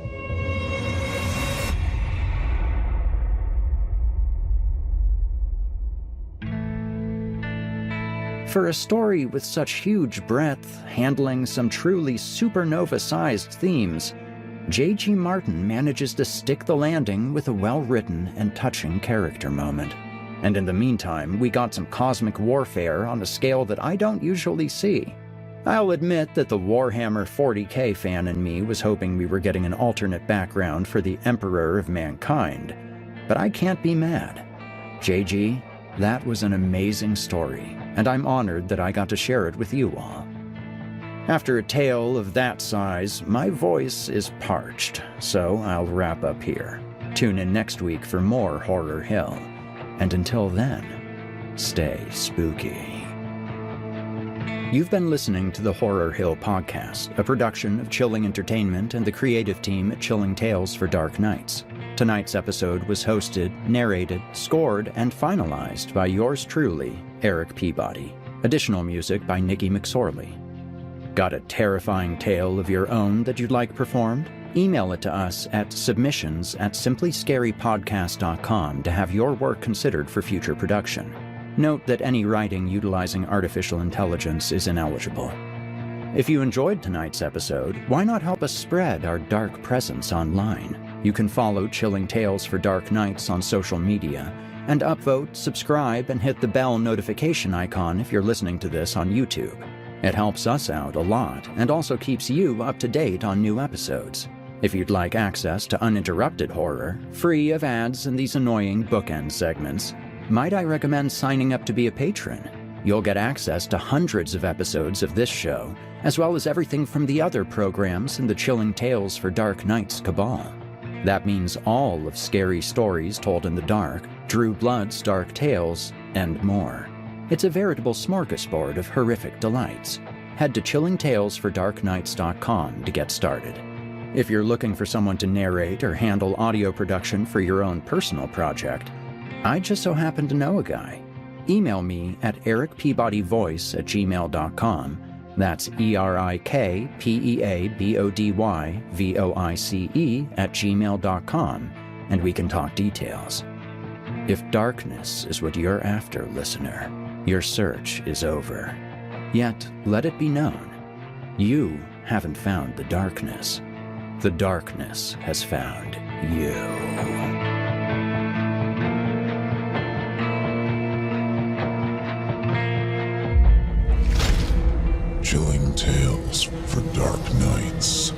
For a story with such huge breadth, handling some truly supernova-sized themes, J.G. Martin manages to stick the landing with a well-written and touching character moment. And in the meantime, we got some cosmic warfare on a scale that I don't usually see. I'll admit that the Warhammer 40k fan in me was hoping we were getting an alternate background for the Emperor of Mankind, but I can't be mad. JG, that was an amazing story, and I'm honored that I got to share it with you all. After a tale of that size, my voice is parched, so I'll wrap up here. Tune in next week for more Horror Hill, and until then, stay spooky. You've been listening to the Horror Hill Podcast, a production of Chilling Entertainment and the creative team at Chilling Tales for Dark Nights. Tonight's episode was hosted, narrated, scored, and finalized by yours truly, Eric Peabody. Additional music by Nikki McSorley. Got a terrifying tale of your own that you'd like performed? Email it to us at submissions@simplyscarypodcast.com to have your work considered for future production. Note that any writing utilizing artificial intelligence is ineligible. If you enjoyed tonight's episode, why not help us spread our dark presence online? You can follow Chilling Tales for Dark Nights on social media, and upvote, subscribe, and hit the bell notification icon if you're listening to this on YouTube. It helps us out a lot, and also keeps you up to date on new episodes. If you'd like access to uninterrupted horror, free of ads and these annoying bookend segments, might I recommend signing up to be a patron? You'll get access to hundreds of episodes of this show, as well as everything from the other programs in the Chilling Tales for Dark Nights cabal. That means all of Scary Stories Told in the Dark, Drew Blood's Dark Tales, and more. It's a veritable smorgasbord of horrific delights. Head to chillingtalesfordarknights.com to get started. If you're looking for someone to narrate or handle audio production for your own personal project, I just so happen to know a guy. Email me at ericpeabodyvoice@gmail.com. That's erikpeabodyvoice@gmail.com, and we can talk details. If darkness is what you're after, listener, your search is over. Yet, let it be known, you haven't found the darkness. The darkness has found you. Chilling Tales for Dark Nights.